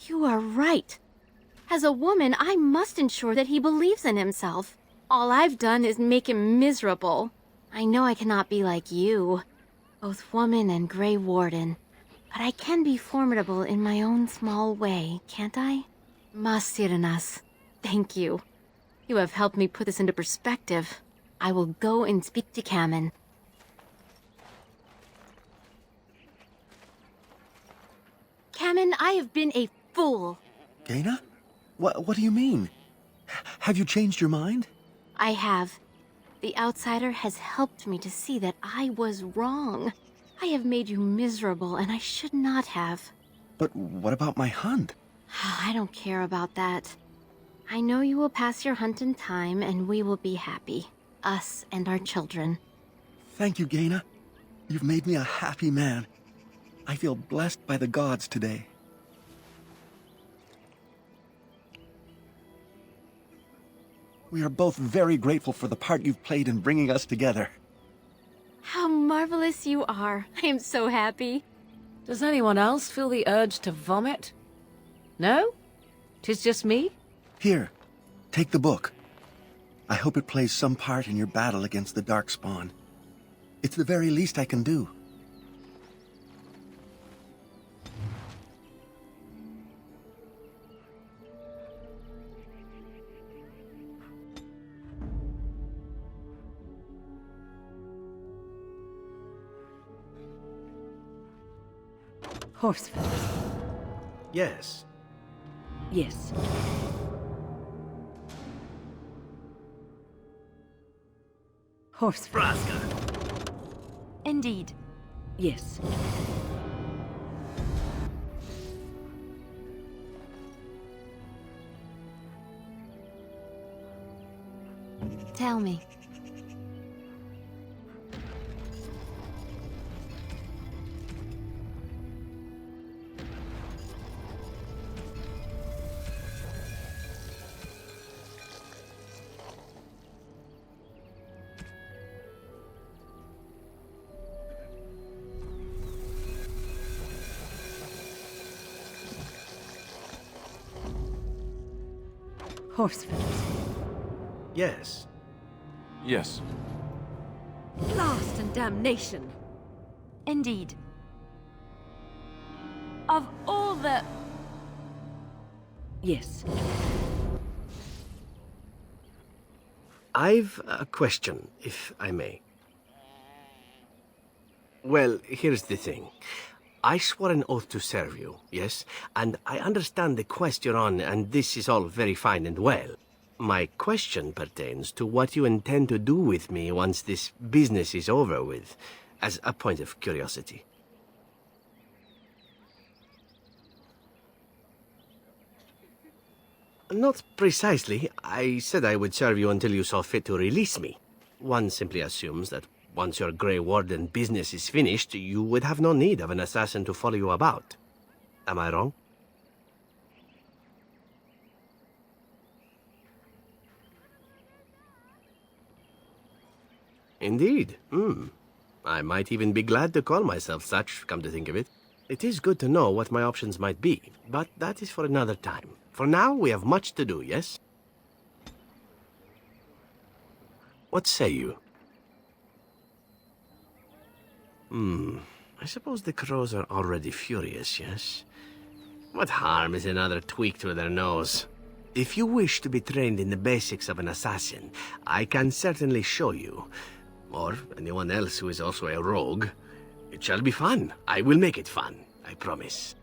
You are right. As a woman, I must ensure that he believes in himself. All I've done is make him miserable. I know I cannot be like you, both woman and Grey Warden, but I can be formidable in my own small way, can't I? Masiranas, thank you. You have helped me put this into perspective. I will go and speak to Kamen. Kamen, I have been a fool. Gaina? What do you mean? Have you changed your mind? I have. The outsider has helped me to see that I was wrong. I have made you miserable, and I should not have. But what about my hunt? I don't care about that. I know you will pass your hunt in time, and we will be happy. us and our children. Thank you, Gaina. You've made me a happy man. I feel blessed by the gods today. We are both very grateful for the part you've played in bringing us together. How marvelous you are. I am so happy. Does anyone else feel the urge to vomit? No? 'Tis just me? Here, take the book. I hope it plays some part in your battle against the darkspawn. It's the very least I can do. Horse feathers. Yes. Yes. Horse feathers. Indeed. Yes. Tell me. Horse feathers. Yes. Yes. Blast and damnation. Indeed. Of all the... Yes. I've a question, if I may. Well, here's the thing. I swore an oath to serve you, yes? And I understand the quest you're on, and this is all very fine and well. My question pertains to what you intend to do with me once this business is over with, as a point of curiosity. Not precisely. I said I would serve you until you saw fit to release me. One simply assumes that once your Grey Warden business is finished, you would have no need of an assassin to follow you about. Am I wrong? Indeed. I might even be glad to call myself such, come to think of it. It is good to know what my options might be, but that is for another time. For now, we have much to do, yes? What say you? I suppose the crows are already furious, yes? What harm is another tweak to their nose? If you wish to be trained in the basics of an assassin, I can certainly show you. Or anyone else who is also a rogue. It shall be fun. I will make it fun, I promise.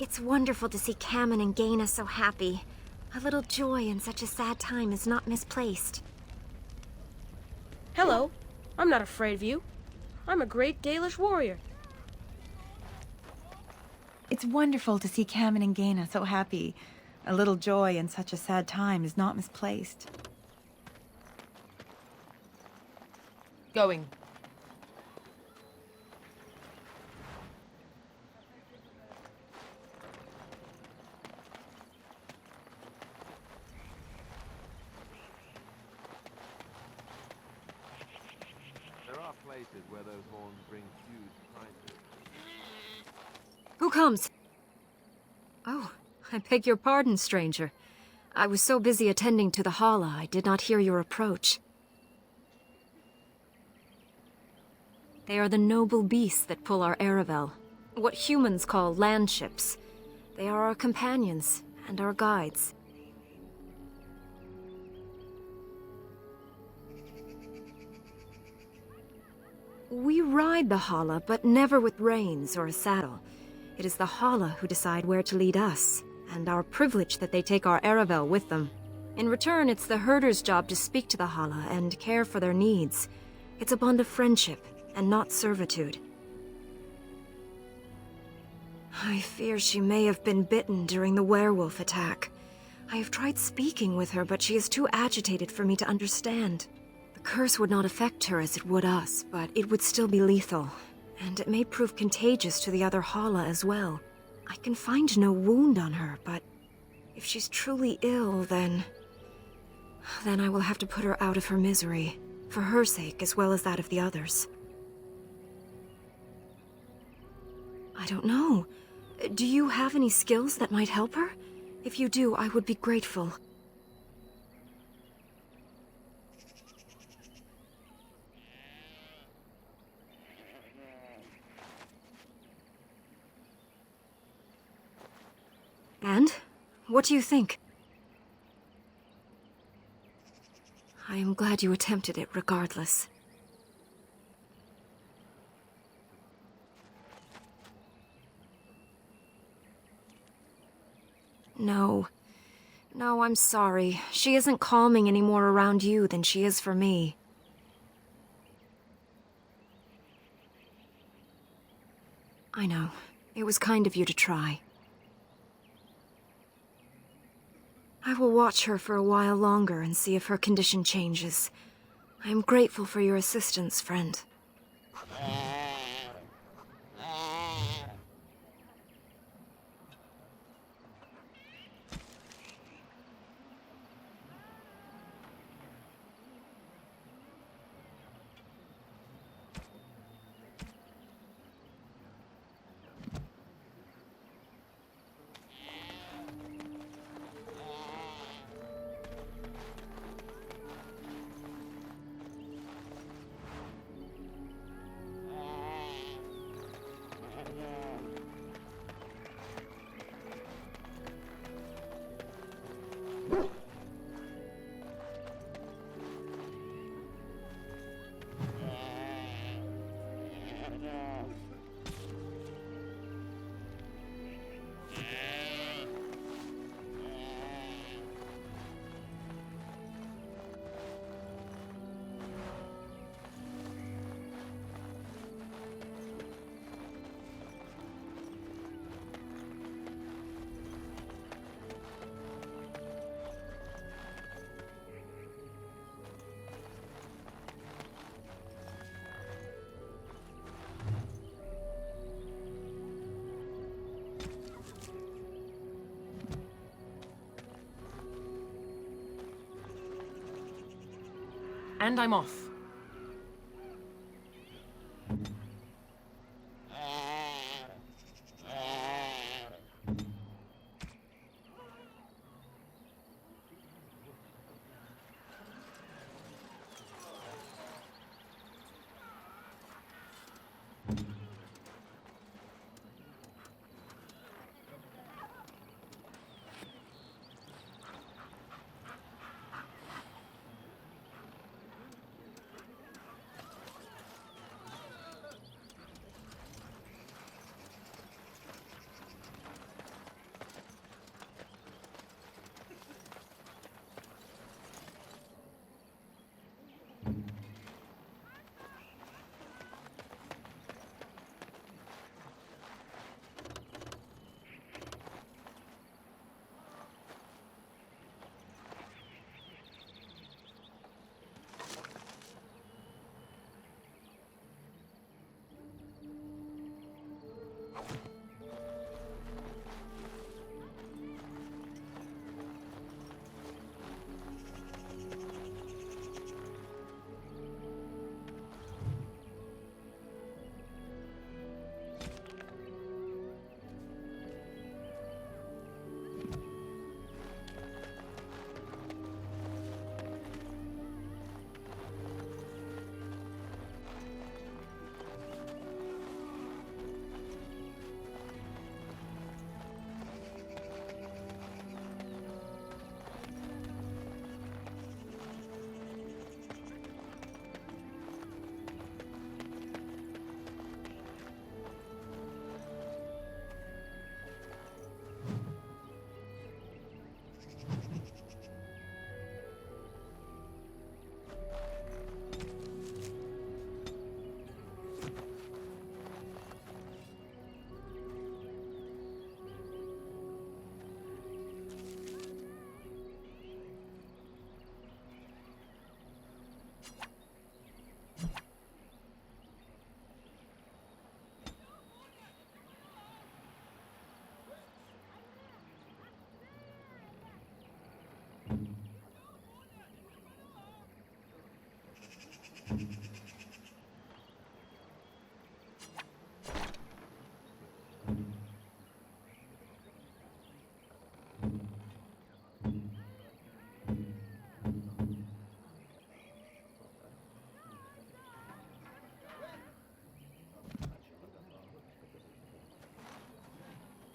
It's wonderful to see Kamen and Gaina so happy. A little joy in such a sad time is not misplaced. Hello. I'm not afraid of you. I'm a great Dalish warrior. It's wonderful to see Kamen and Gaina so happy. A little joy in such a sad time is not misplaced. Going. places where those horns bring huge prices. Who comes? Oh, I beg your pardon, stranger. I was so busy attending to the Hala, I did not hear your approach. They are the noble beasts that pull our Aravel, what humans call landships. They are our companions and our guides. We ride the Hala, but never with reins or a saddle. It is the Hala who decide where to lead us, and our privilege that they take our Aravel with them. In return, it's the herder's job to speak to the Hala and care for their needs. It's a bond of friendship, and not servitude. I fear she may have been bitten during the werewolf attack. I have tried speaking with her, but she is too agitated for me to understand. The curse would not affect her as it would us, but it would still be lethal, and it may prove contagious to the other Hala as well. I can find no wound on her, but if she's truly ill, then I will have to put her out of her misery, for her sake as well as that of the others. I don't know. Do you have any skills that might help her? If you do, I would be grateful. And? What do you think? I am glad you attempted it regardless. No. No, I'm sorry. She isn't calming any more around you than she is for me. I know. It was kind of you to try. I will watch her for a while longer and see if her condition changes. I am grateful for your assistance, friend. And I'm off.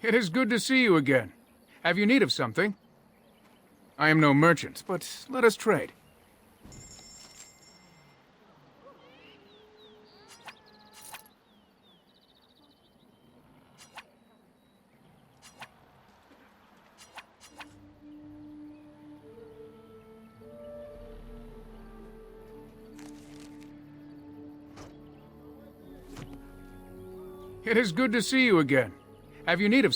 It is good to see you again. Have you need of something? I am no merchant, but let us trade. It is good to see you again. Have you need of...